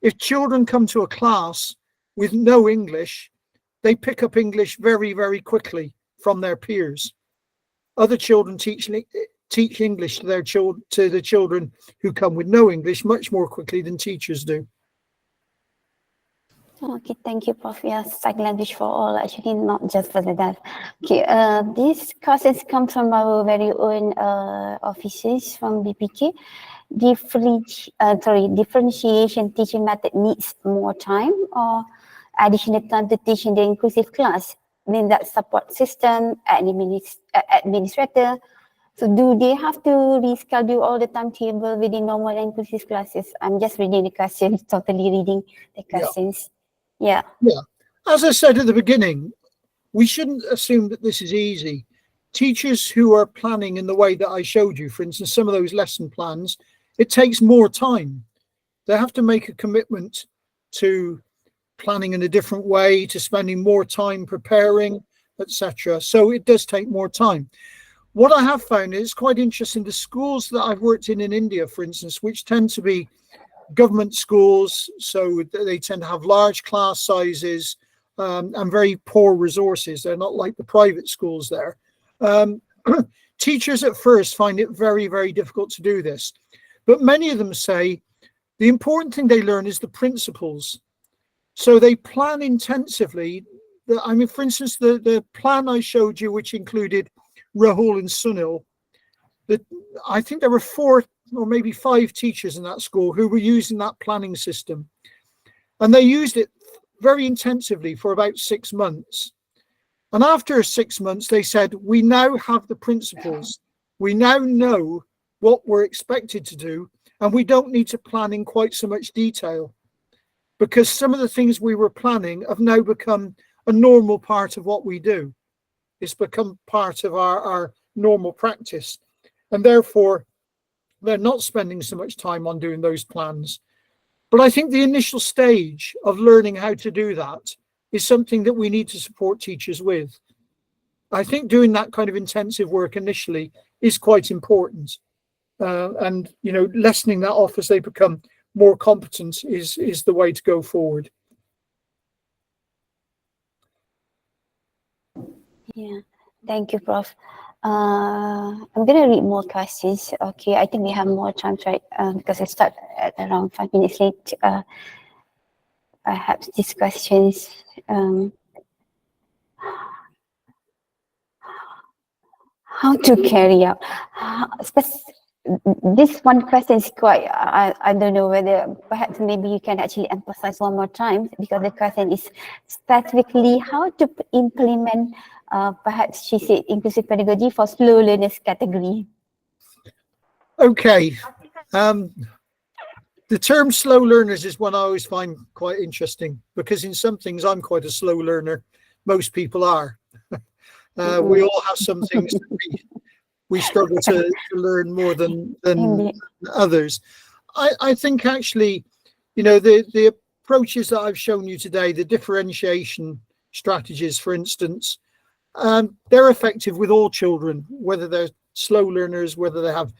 if children come to a class with no English, they pick up English very, very quickly from their peers. Other children teach English to the children who come with no English much more quickly than teachers do. Okay, thank you, Prof. Yes, sign language for all, actually not just for the deaf. Okay, these questions come from our very own officers from BPK. Differentiation teaching method needs more time or additional time to teach in the inclusive class? Then that support system, administrator. So do they have to reschedule all the timetable within normal inclusive classes? I'm just reading the questions, totally reading the questions. Yeah. As I said at the beginning, we shouldn't assume that this is easy. Teachers who are planning in the way that I showed you, for instance, some of those lesson plans, it takes more time. They have to make a commitment to planning in a different way, to spending more time preparing, etc. So it does take more time. What I have found is quite interesting. The schools that I've worked in India, for instance, which tend to be government schools, so they tend to have large class sizes and very poor resources. They're not like the private schools there. Teachers at first find it very, very difficult to do this. But many of them say the important thing they learn is the principles. So they plan intensively. I mean, for instance, the plan I showed you, which included Rahul and Sunil, I think there were 4 or maybe 5 teachers in that school who were using that planning system. And they used it very intensively for about 6 months. And after 6 months, they said, we now have the principles. We now know what we're expected to do, and we don't need to plan in quite so much detail, because some of the things we were planning have now become a normal part of what we do. It's become part of our normal practice. And therefore, they're not spending so much time on doing those plans. But I think the initial stage of learning how to do that is something that we need to support teachers with. I think doing that kind of intensive work initially is quite important. And, you know, lessening that off as they become more competent is the way to go forward. Yeah, thank you, Prof. I'm gonna read more questions. Okay, I think we have more time, right? Because I start at around 5 minutes late. Perhaps these questions. How to carry out? This one question is quite. I don't know whether perhaps maybe you can actually emphasize one more time, because the question is specifically how to implement. Perhaps she said inclusive pedagogy for slow learners category. Okay. The term slow learners is one I always find quite interesting, because in some things I'm quite a slow learner. Most people are. We all have some things that we struggle to learn more than others. I think actually, the approaches that I've shown you today, the differentiation strategies, for instance, they're effective with all children, whether they're slow learners, whether they have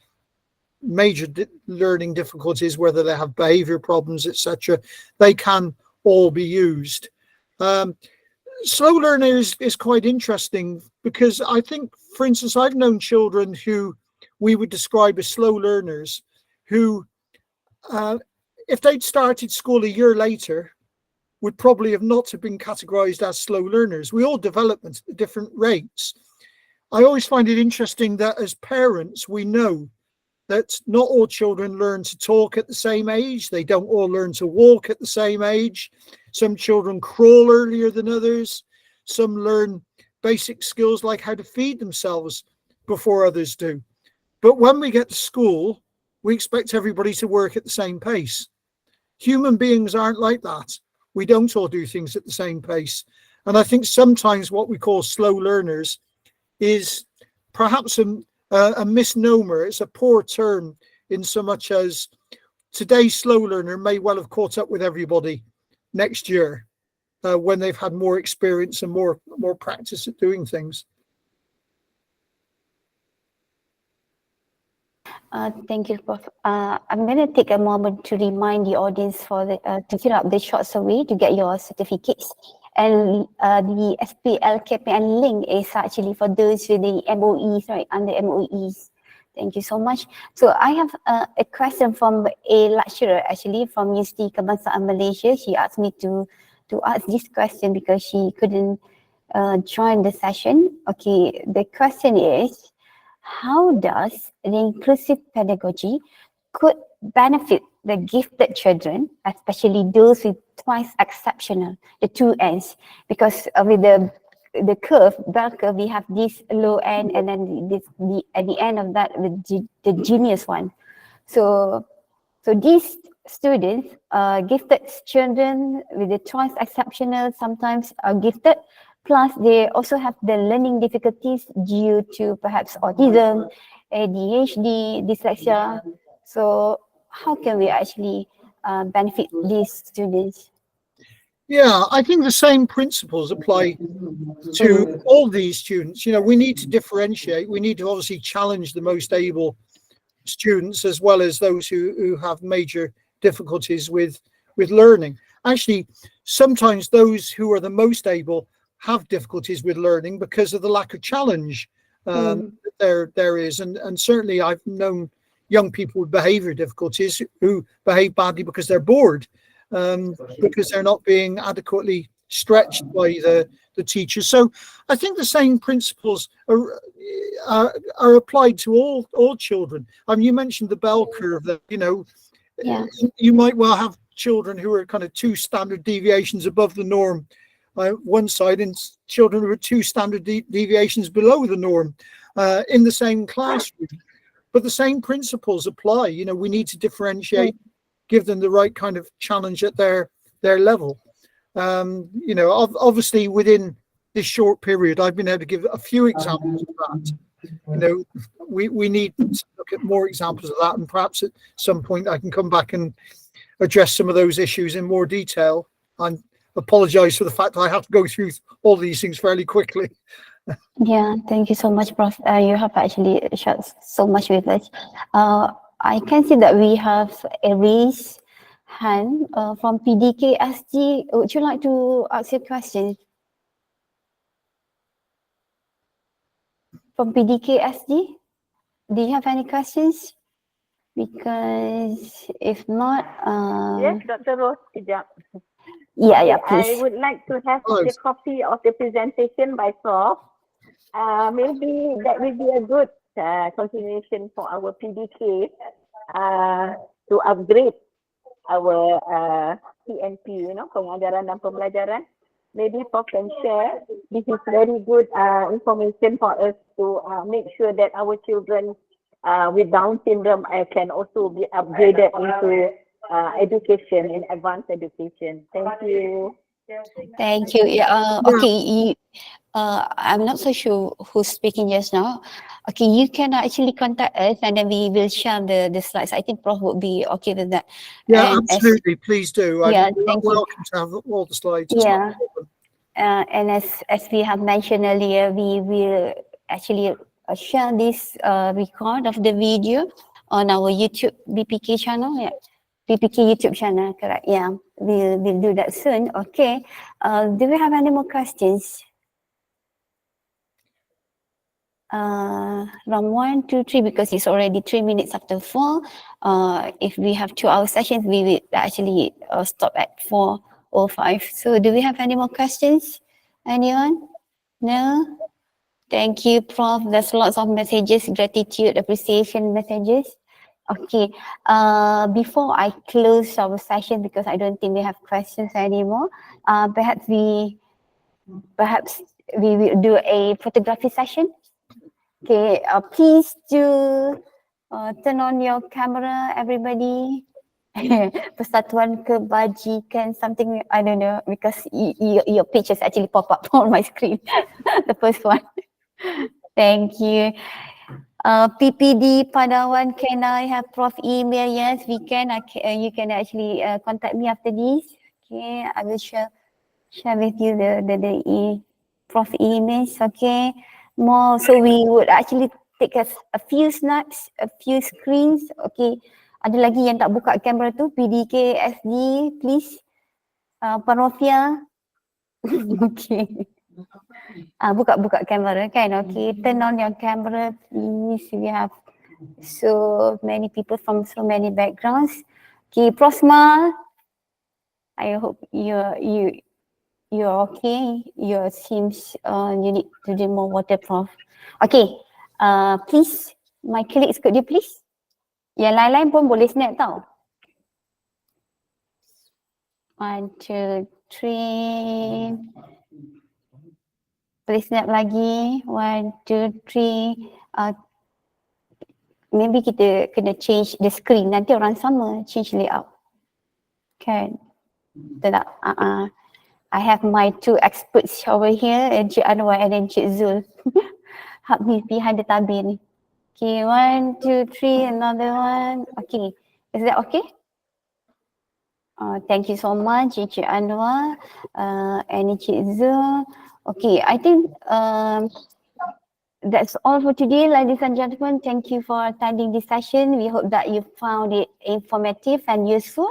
major learning difficulties, whether they have behavior problems, etc. They can all be used. Slow learners is quite interesting, because I think, for instance, I've known children who we would describe as slow learners who, if they'd started school a year later, would probably have not have been categorized as slow learners. We all develop at different rates. I always find it interesting that as parents, we know that not all children learn to talk at the same age. They don't all learn to walk at the same age. Some children crawl earlier than others. Some learn basic skills like how to feed themselves before others do. But when we get to school, we expect everybody to work at the same pace. Human beings aren't like that. We don't all do things at the same pace. And I think sometimes what we call slow learners is perhaps a misnomer. It's a poor term, in so much as today's slow learner may well have caught up with everybody next year when they've had more experience and more practice at doing things. Thank you, Prof. I'm going to take a moment to remind the audience for to fill up the short survey to get your certificates. And the SPL KPN link is actually for those with the MOEs, right, under MOEs. Thank you so much. So I have a question from a lecturer, actually, from Universiti Kebangsaan Malaysia. She asked me to ask this question because she couldn't join the session. Okay, the question is, how does the inclusive pedagogy could benefit the gifted children, especially those with twice exceptional, the two ends? Because with the curve, bell curve, we have this low end, and then at the end of that with the genius one. So these students, gifted children with the twice exceptional, sometimes are gifted, plus they also have the learning difficulties due to perhaps autism, ADHD, dyslexia. So how can we actually benefit these students? Yeah, I think the same principles apply to all these students. We need to differentiate. We need to obviously challenge the most able students as well as those who have major difficulties with learning. Actually, sometimes those who are the most able have difficulties with learning because of the lack of challenge there is. And certainly I've known young people with behavior difficulties who behave badly because they're bored, because they're not being adequately stretched by the teachers. So I think the same principles are applied to all children. I mean, you mentioned the bell curve that, you might well have children who are kind of 2 standard deviations above the norm one side, and children who are 2 standard deviations below the norm in the same classroom. But the same principles apply. We need to differentiate, give them the right kind of challenge at their level. Obviously within this short period, I've been able to give a few examples of that. We need to look at more examples of that, and perhaps at some point I can come back and address some of those issues in more detail. I apologize for the fact that I have to go through all these things fairly quickly. Yeah, thank you so much, Prof. You have actually shared so much with us. I can see that we have a raised hand from PDKSG. Would you like to ask your question? from PDKSD? Do you have any questions? Because if not, Yes, Dr. Rose, kejap. yeah, I please. would like to have Oh, the copy of the presentation by Prof. Maybe that will be a good continuation for our PDK to upgrade our PNP, pengajaran dan pembelajaran. Maybe Prof can share. This is very good information for us to make sure that our children with Down syndrome can also be upgraded into education, in advanced education. Thank you. Thank you. Yeah, okay, I'm not so sure who's speaking just now. Okay, you can actually contact us and then we will share the slides. I think Prof would be okay with that. Yeah, And absolutely. Please do. Yeah, I'm thank you. welcome to have all the slides. It's not a problem. And as we have mentioned earlier, we will actually share this record of the video on our YouTube BPK channel. Yeah, BPK YouTube channel, correct? Yeah, we'll do that soon. Okay. Do we have any more questions? Round 1, 2, 3, because it's already 3 minutes after 4. If we have 2-hour sessions, we will actually stop at 4 or 5. So do we have any more questions? Anyone? No? Thank you, Prof. There's lots of messages, gratitude, appreciation messages. Okay, before I close our session, because I don't think we have questions anymore, perhaps we will do a photography session. Okay, please do turn on your camera, everybody. Persatuan Kebajikan, something, I don't know, because your pictures actually pop up on my screen. The first one. Thank you. PPD Padawan, can I have Prof email? Yes, we can. You can actually contact me after this. Okay, I will share with you the Prof emails. Okay, more. So we would actually take a few snaps, a few screens. Okay, ada lagi yang tak buka kamera tu, PDK SD, please. Panofia. Okay. Buka kamera kan. Okay, turn on your camera, please. We have so many people from so many backgrounds. Okay, Prosma. I hope you're okay. You seems you need to drink more water, Prof. Okay, please, my colleagues, could you please? Yang lain-lain pun boleh snap tau. 1, 2, 3. Please snap lagi. 1, 2, 3. Maybe kita kena change the screen. Nanti orang sama change layout. Kan? Tak. I have my 2 experts over here, Encik Anwar and Encik Zul. Help me behind the tabir ni. Okay, 1, 2, 3, another one. Okay, is that okay? Thank you so much, Encik Anwar and Encik Zul. Okay, I think that's all for today, ladies and gentlemen. Thank you for attending this session. We hope that you found it informative and useful.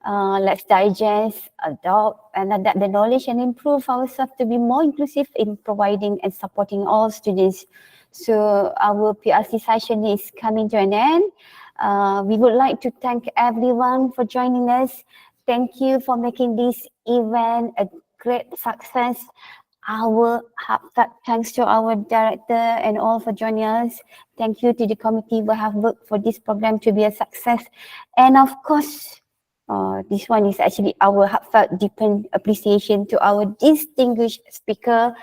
Let's digest, adopt, and adapt the knowledge and improve ourselves to be more inclusive in providing and supporting all students. So our PLC session is coming to an end. We would like to thank everyone for joining us. Thank you for making this event a great success. Our heartfelt thanks to our director and all for joining us. Thank you to the committee who have worked for this program to be a success. And of course, this one is actually our heartfelt deepened appreciation to our distinguished speaker.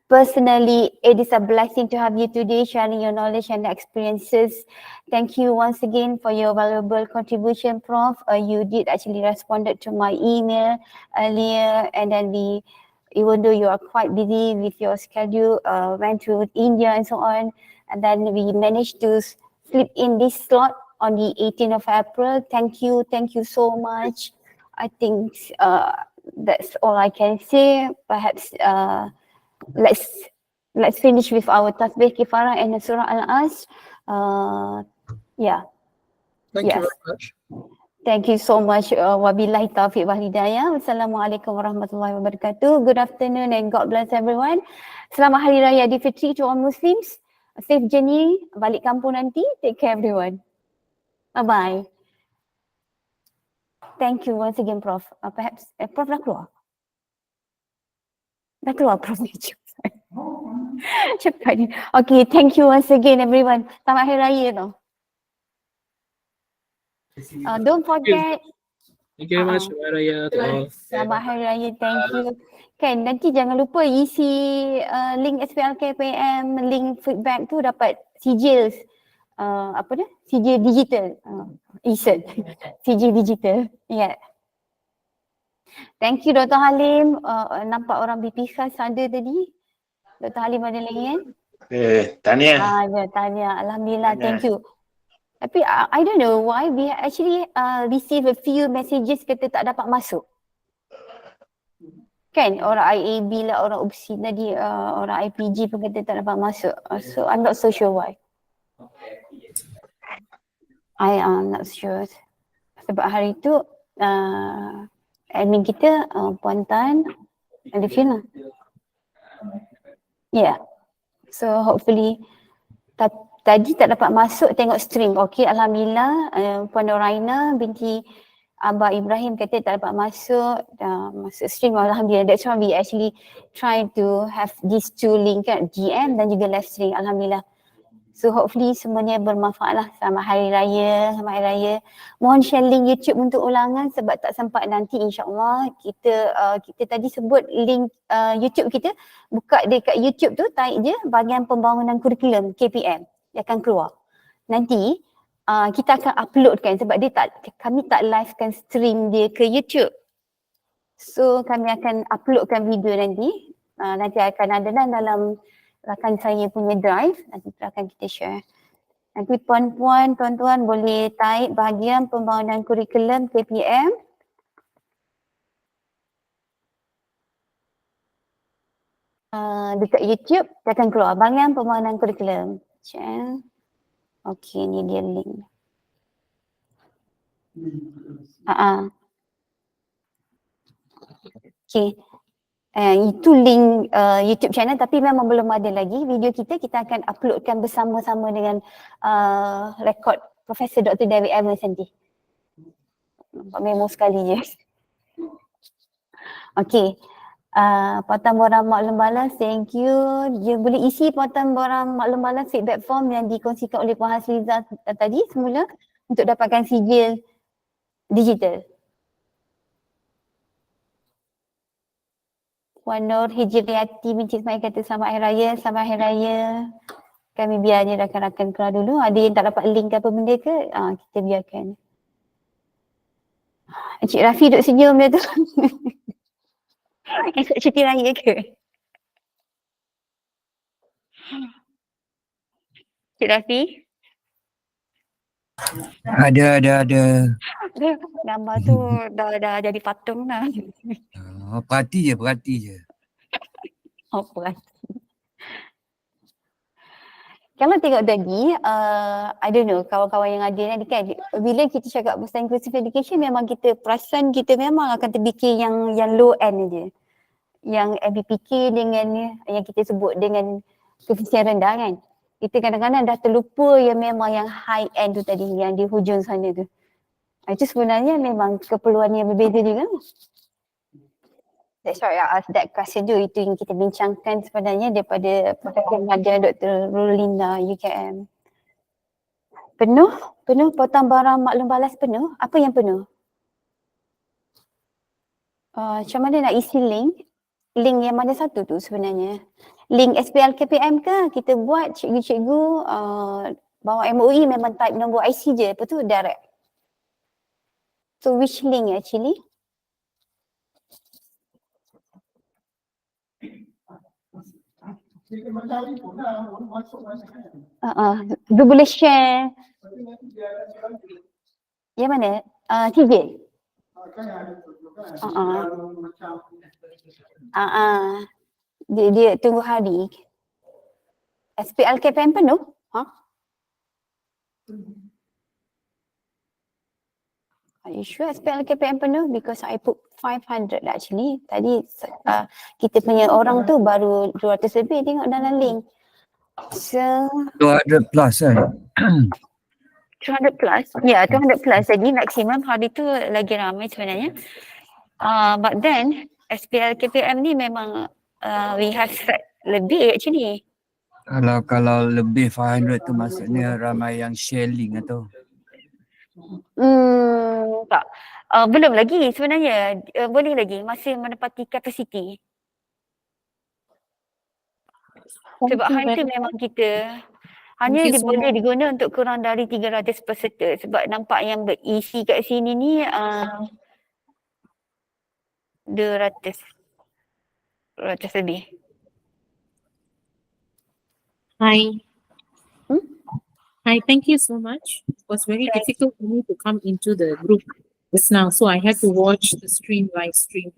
Personally, it is a blessing to have you today sharing your knowledge and experiences. Thank you once again for your valuable contribution, Prof. You did actually responded to my email earlier, and then even though you are quite busy with your schedule, went to India and so on, and then we managed to slip in this slot on the 18th of April. Thank you so much. I think that's all I can say. Perhaps let's finish with our tasbih kifarah and surah al-as. Yeah. Thank you very much. Thank you so much. Wabillahi taufiq wal hidayah. Wassalamualaikum warahmatullahi wabarakatuh. Good afternoon and God bless everyone. Selamat Hari Raya Aidilfitri to all Muslims. Safe journey balik kampung nanti. Take care everyone. Bye-bye. Thank you once again, Prof. Perhaps Prof dah keluar? Dah keluar Prof. Cepat ni. Okay, thank you once again everyone. Selamat Hari Raya tau. Don't forget. Thank you very much. Selamat Raya to all. Selamat Hari Raya, thank you. Kan nanti jangan lupa isi link SPLKPM, link feedback tu dapat sijil apa dia? Sijil digital. E-cert. Sijil digital. Ingat. Thank you Dr. Halim. Nampak orang BPK ada tadi. Dr. Halim ada lagi kan? Tahniah. Ya, tahniah. Alhamdulillah, thank you. Tapi I don't know why we actually receive a few messages kata tak dapat masuk. Kan orang IAB lah, orang UPSI tadi, orang IPG pun kata tak dapat masuk. So I'm not so sure why. I am not sure. Sebab hari tu admin kita Puan Tan ada film. Yeah. So hopefully tadi tak dapat masuk tengok stream. Okay, Alhamdulillah. Puan Noraina binti Abah Ibrahim kata tak dapat masuk stream. Alhamdulillah. That's why we actually try to have these two link kan, GM dan juga live stream. Alhamdulillah. So hopefully semuanya bermanfaat lah. Selamat Hari Raya, selamat Hari Raya. Mohon share link YouTube untuk ulangan sebab tak sempat nanti insyaAllah. Kita tadi sebut link YouTube kita. Buka dekat YouTube tu, tarik je bahagian pembangunan kurikulum KPM. Dia akan keluar. Nanti kita akan uploadkan sebab kami tak livekan stream dia ke YouTube. So kami akan uploadkan video nanti. Nanti akan ada dalam rakan saya punya drive. Nanti akan kita share. Nanti puan-puan, tuan-tuan boleh tarik bahagian pembangunan kurikulum KPM. Dekat YouTube dia akan keluar bahagian pembangunan kurikulum. Share. Okay, ni dia link. Okay. Itu link YouTube channel tapi memang belum ada lagi video kita akan uploadkan bersama-sama dengan rekod Profesor Dr. David Evans nanti. Nampak memo sekali je. Okay. Pautan borang maklum balas, thank you. Dia boleh isi pautan borang maklum balas feedback form yang dikongsikan oleh Puan Hasliza tadi semula untuk dapatkan sijil digital. Puan Nur Hijriati binti Ismail kata selamat Hari Raya, selamat Hari Raya. Kami biarnya rakan-rakan keluar dulu. Ada yang tak dapat link ke apa benda ke, kita biarkan. Encik Rafi duduk senyum dia tu. Esok cuti raya ke? Encik Rafi? Ada. Gambar tu dah jadi patung dah. Perhati je. Oh, perhati. Kalau tengok tadi, I don't know kawan-kawan yang ada ni kan, bila kita cakap pasal inclusive education memang kita perasan kita memang akan terfikir yang low end je. Yang MBPK dengan yang kita sebut dengan koefisien rendah kan. Kita kadang-kadang dah terlupa yang memang yang high end tu tadi, yang di hujung sana tu. Itu sebenarnya memang keperluan yang berbeza juga. That's why I asked that question tu. Itu yang kita bincangkan sebenarnya daripada Profesor Nadia Dr. Rulina UKM. Penuh potong barang maklum balas penuh. Apa yang penuh? Macam mana nak isi link? Link yang mana satu tu sebenarnya? Link SPL KPM ke? Kita buat cikgu-cikgu bawa MOE memang type nombor IC je. Lepas tu direct. So which link actually? Dia boleh share. Yang mana? TJ? Dia tunggu hari. SPL KPM penuh? Are you sure SPL KPM penuh? Because I put 500 actually. Tadi kita punya orang tu baru 200 lebih tengok dalam link. So 200 plus kan? 200 plus. Ya, 200 plus. Jadi maksimum hari tu lagi ramai sebenarnya. But then SPL KPM ni memang we have set lebih actually. Kalau lebih 500 tu maksudnya ramai yang sharing atau? Tak. Belum lagi sebenarnya. Boleh lagi. Masih menepati kapasiti. Sebab hari tu memang kita hanya boleh diguna untuk kurang dari 300 peserta. Sebab nampak yang berisi kat sini ni 200 lebih. Hi. Hi, thank you so much. It was very difficult for me to come into the group just now, so I had to watch the live stream.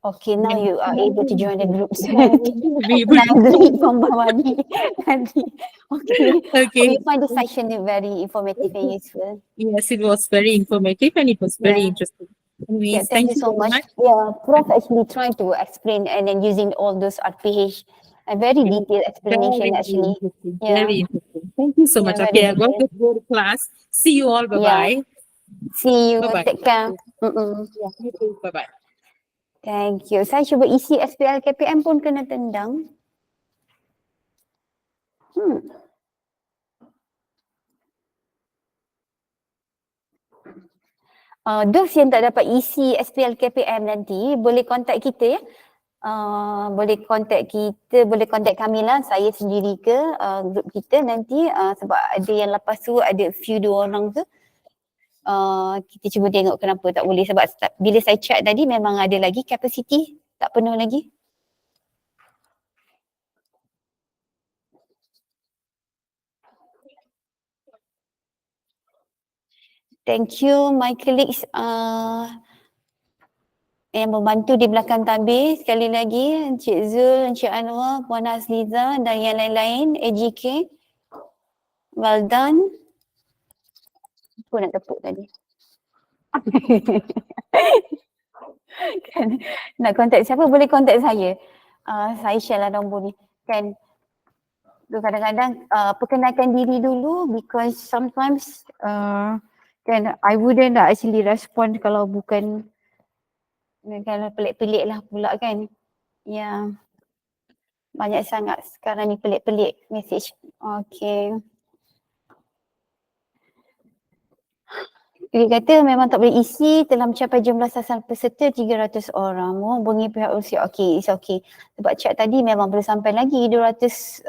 Okay, now you are able to join the group. Be able to Nanti pembawa ni. Nanti. Okay. Okay. We find the session very informative and useful. Yes, it was very informative and it was very interesting. Anyways, Thank you so very much. Yeah, Prof actually trying to explain and then using all those RPH, a very detailed explanation actually. Very interesting. Thank you so much. Okay, I'm going to go to class. See you all. Bye-bye. See you. Bye-bye. Take care. Yeah, you too. Bye-bye. Thank you. Saya cuba isi SPL KPM pun kena tendang. Those yang tak dapat isi SPL KPM nanti boleh contact kita ya. Boleh contact kita, boleh contact kami lah, saya sendiri ke grup kita nanti sebab ada yang lepas tu ada few 2 orang tu. Kita cuba tengok kenapa tak boleh sebab bila saya check tadi memang ada lagi kapasiti tak penuh lagi. Thank you my colleagues yang membantu di belakang tabir. Sekali lagi Encik Zul, Encik Anwar, Puan Azliza dan yang lain-lain, AGK. Well done. Aku nak tepuk tadi. Kan, nak contact siapa boleh contact saya. Saya share lah nombor ni. Kan kadang-kadang perkenalkan diri dulu because sometimes kan I wouldn't actually respond kalau bukan kalau pelik-pelik lah pula kan. Ya. Banyak sangat sekarang ni pelik-pelik message. Okay. Dia kata memang tak boleh isi, telah mencapai jumlah sasaran peserta 300 orang. Menghubungi pihak Rusia. Okay, it's okay. Sebab chat tadi memang belum sampai lagi 250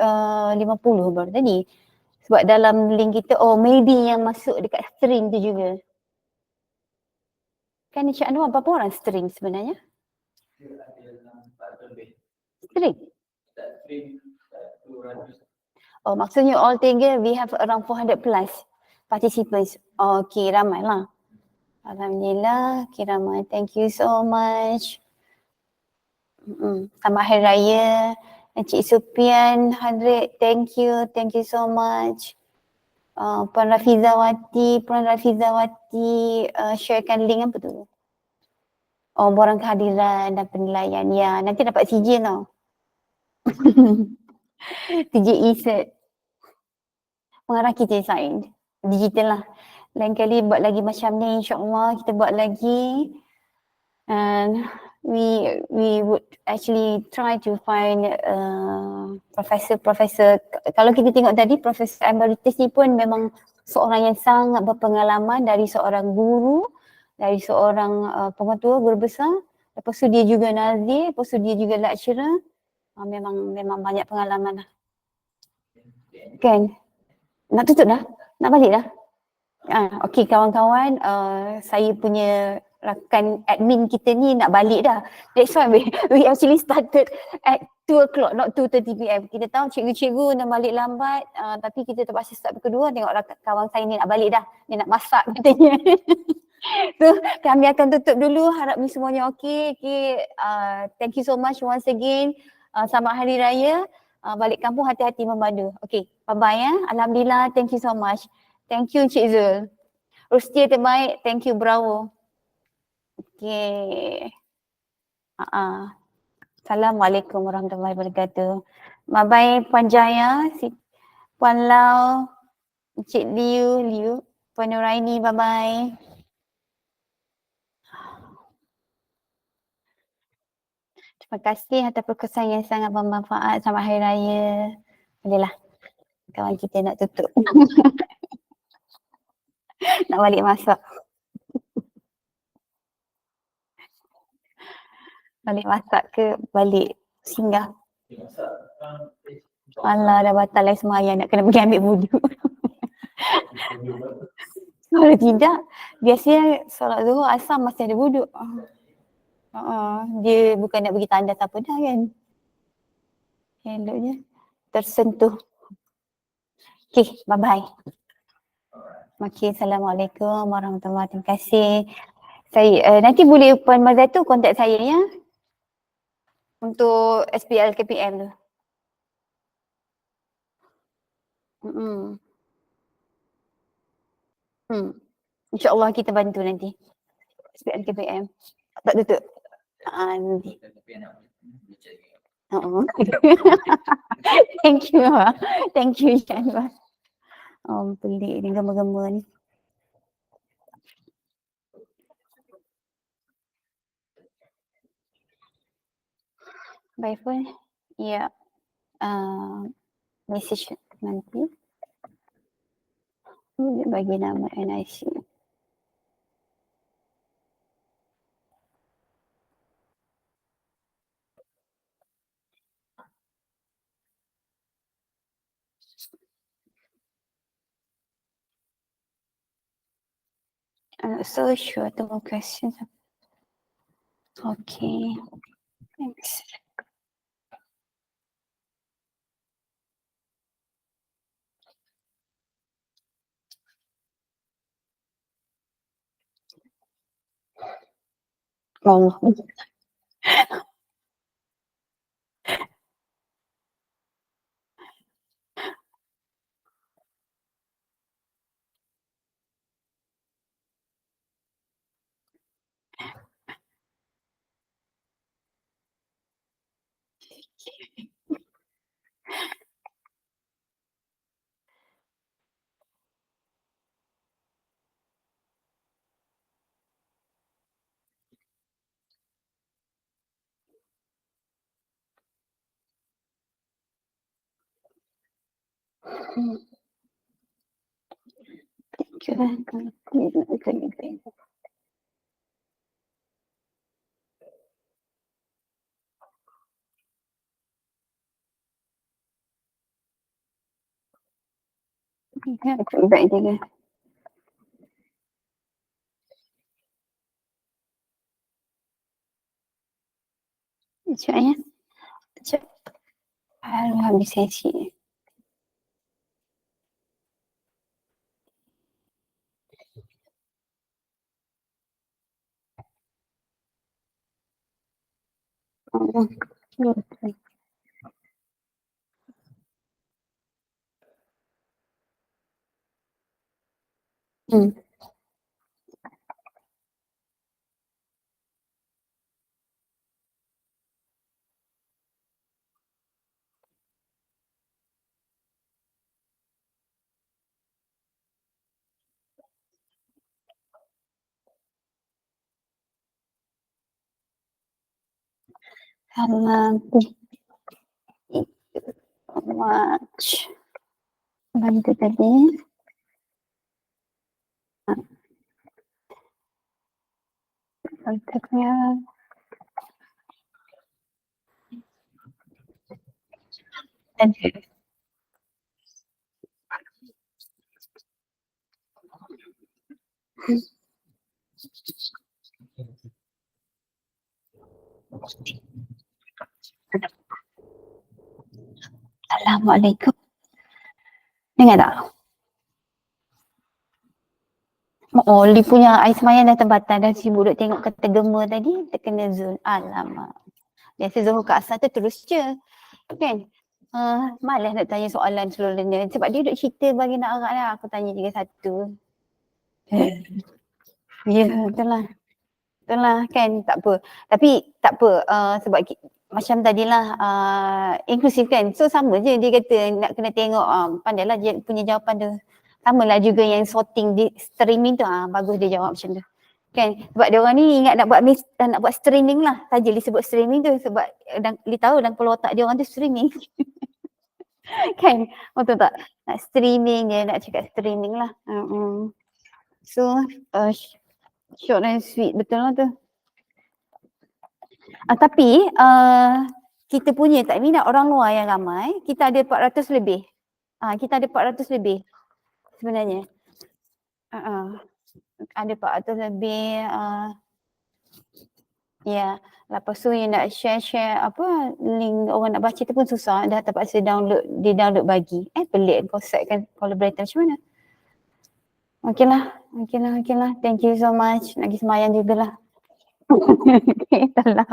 baru tadi. Sebab dalam link kita, maybe yang masuk dekat stream tu juga. Kan Encik Anwar berapa orang stream sebenarnya? Stream? Oh, maksudnya all together we have around 400 plus participants. Okay, ramai lah. Alhamdulillah, okay, ramai. Thank you so much. Selamat Hari Raya. Encik Supian, Hadrid, thank you so much. Puan Rafizawati, sharekan link apa tu? Borang kehadiran dan penilaian. Ya, nanti dapat CJ tau. TJE set. Pengarah kita sign. Digital lah. Lain kali buat lagi macam ni, insyaAllah kita buat lagi. And we would actually try to find profesor. Kalau kita tengok tadi, Profesor Emeritus ni pun memang seorang yang sangat berpengalaman dari seorang guru, dari seorang pengetua, guru besar. Lepas tu dia juga nazir, lepas tu dia juga lecturer. Memang banyak pengalaman lah. Kan? Nak tutup dah? Nak balik dah? Okay kawan-kawan, saya punya rakan admin kita ni nak balik dah. That's why we actually started at 2 o'clock, not 2:30 PM. Kita tahu cikgu-cikgu nak balik lambat, tapi kita terpaksa start kedua. Tengok rakan kawan saya ni nak balik dah. Dia nak masak katanya. So kami akan tutup dulu. Harap ni semuanya okay. Thank you so much once again. Selamat Hari Raya. Balik kampung hati-hati memandu. Okay, bye-bye ya. Alhamdulillah, thank you so much. Thank you Encik Zul. Rustia terbaik, thank you, bravo. Okay. Assalamualaikum warahmatullahi wabarakatuh. Bye bye Puan Jaya, Puan Lau, Encik Liu, Puan Nuraini, bye bye. Terima kasih atas perkongsian yang sangat bermanfaat. Selamat Hari Raya. Bolehlah, kawan kita nak tutup. Nak balik masak. Balik masak ke balik singgah? Alah, dah batal lah semayang, nak kena pergi ambil wudu. Kalau tidak, biasanya solat zuhur asar masih ada wudu. Dia bukan nak bagi tanda apa dah kan. Eloknya tersentuh. Okay, bye-bye. Okay, Assalamualaikum warahmatullahi wabarakatuh. Terima kasih. Saya nanti boleh Puan Mazatu kontak saya ya. Untuk SPL KPM tu. InsyaAllah kita bantu nanti. SPL KPM. Tak tutup. Nanti. Thank you. Thank you Syanwa. Pelik ni gambar-gambar ni. By phone? Ya. Message nanti. Bagi nama NIC. I'm not so sure the more questions. Okay. Thanks. Allah. Baik juga. Sekejap ya. Sekejap. Habis sesi. March. Bantu tadi. Kontaknya. Dan Assalamualaikum. Dengar tak? Oh, Li punya air semayang dah terbatal dah sibuk duk tengok kata gema tadi, terkena zone. Alamak. Biasa Zuhur ke asar tu terus je. Kan? Malas nak tanya soalan seluruhnya. Sebab dia duk cerita bagi nak arak lah. Aku tanya juga satu. Ya, betul lah. Betul lah kan, tak apa. Tapi tak apa, sebab macam tadilah inklusif kan. So sama je dia kata nak kena tengok pandailah dia punya jawapan tu. Sama lah juga yang sorting di streaming tu, bagus dia jawab macam tu. Kan, sebab dia orang ni ingat nak buat streaming lah. Saja dia sebut streaming tu sebab dia tahu dalam kepala otak dia orang tu streaming. Kan, betul tak? Nak streaming dia, nak cakap streaming lah. So, short and sweet betul lah tu. Tapi kita punya tak minat orang luar yang ramai. Kita ada 400 lebih. Kita ada 400 lebih sebenarnya. Ada 400 lebih. Ya, lepas tu yang nak share apa link orang nak baca tu pun susah. Dah terpaksa download bagi. Pelik kau setkan collaborator macam mana? Okey lah. Thank you so much. Nak pergi semayang jugalah. Okay, tak lah.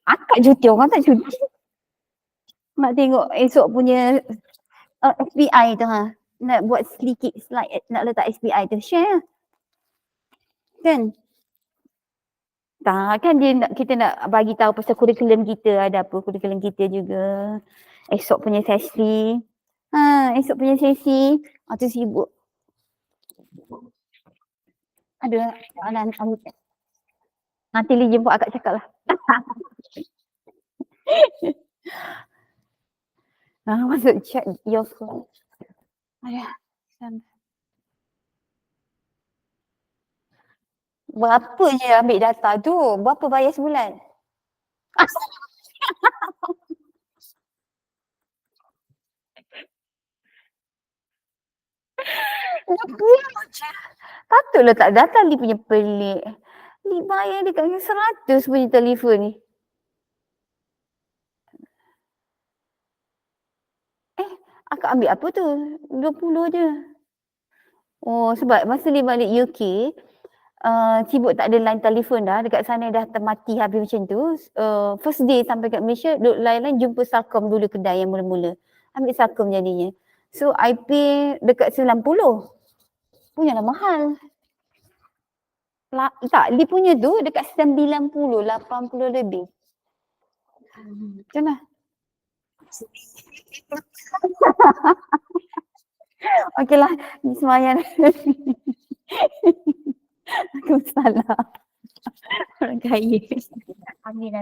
Akak cuti, orang tak cuti. Nak tengok esok punya SPI tu Nak buat sedikit slide, nak letak SPI tu. Share. Kan? Tak, kan kita nak bagi tahu pasal kurikulum kita, ada apa kurikulum kita juga. Esok punya sesi. Esok punya sesi. Tu sibuk. Ada nanti Lee jemput akak cakap lah. Masuk chat your phone. Berapa je ambil data tu? Berapa bayar sebulan? Patutlah tak data Lee punya pelik. Lee bayar dekat 100 punya telefon ni. Akak ambil apa tu? 20 je. Oh, sebab masa Lee balik UK, sibuk tak ada line telefon dah. Dekat sana dah termati habis macam tu. First day sampai kat Malaysia, lain-lain jumpa Salcom dulu kedai yang mula-mula. Ambil Salcom jadinya. So, I pay dekat 90. Punyalah mahal. Tak, Lee punya tu dekat 90, 80 lebih. Macam mana? Okeylah, semayang. Aku salah. Orang kaya. Amin.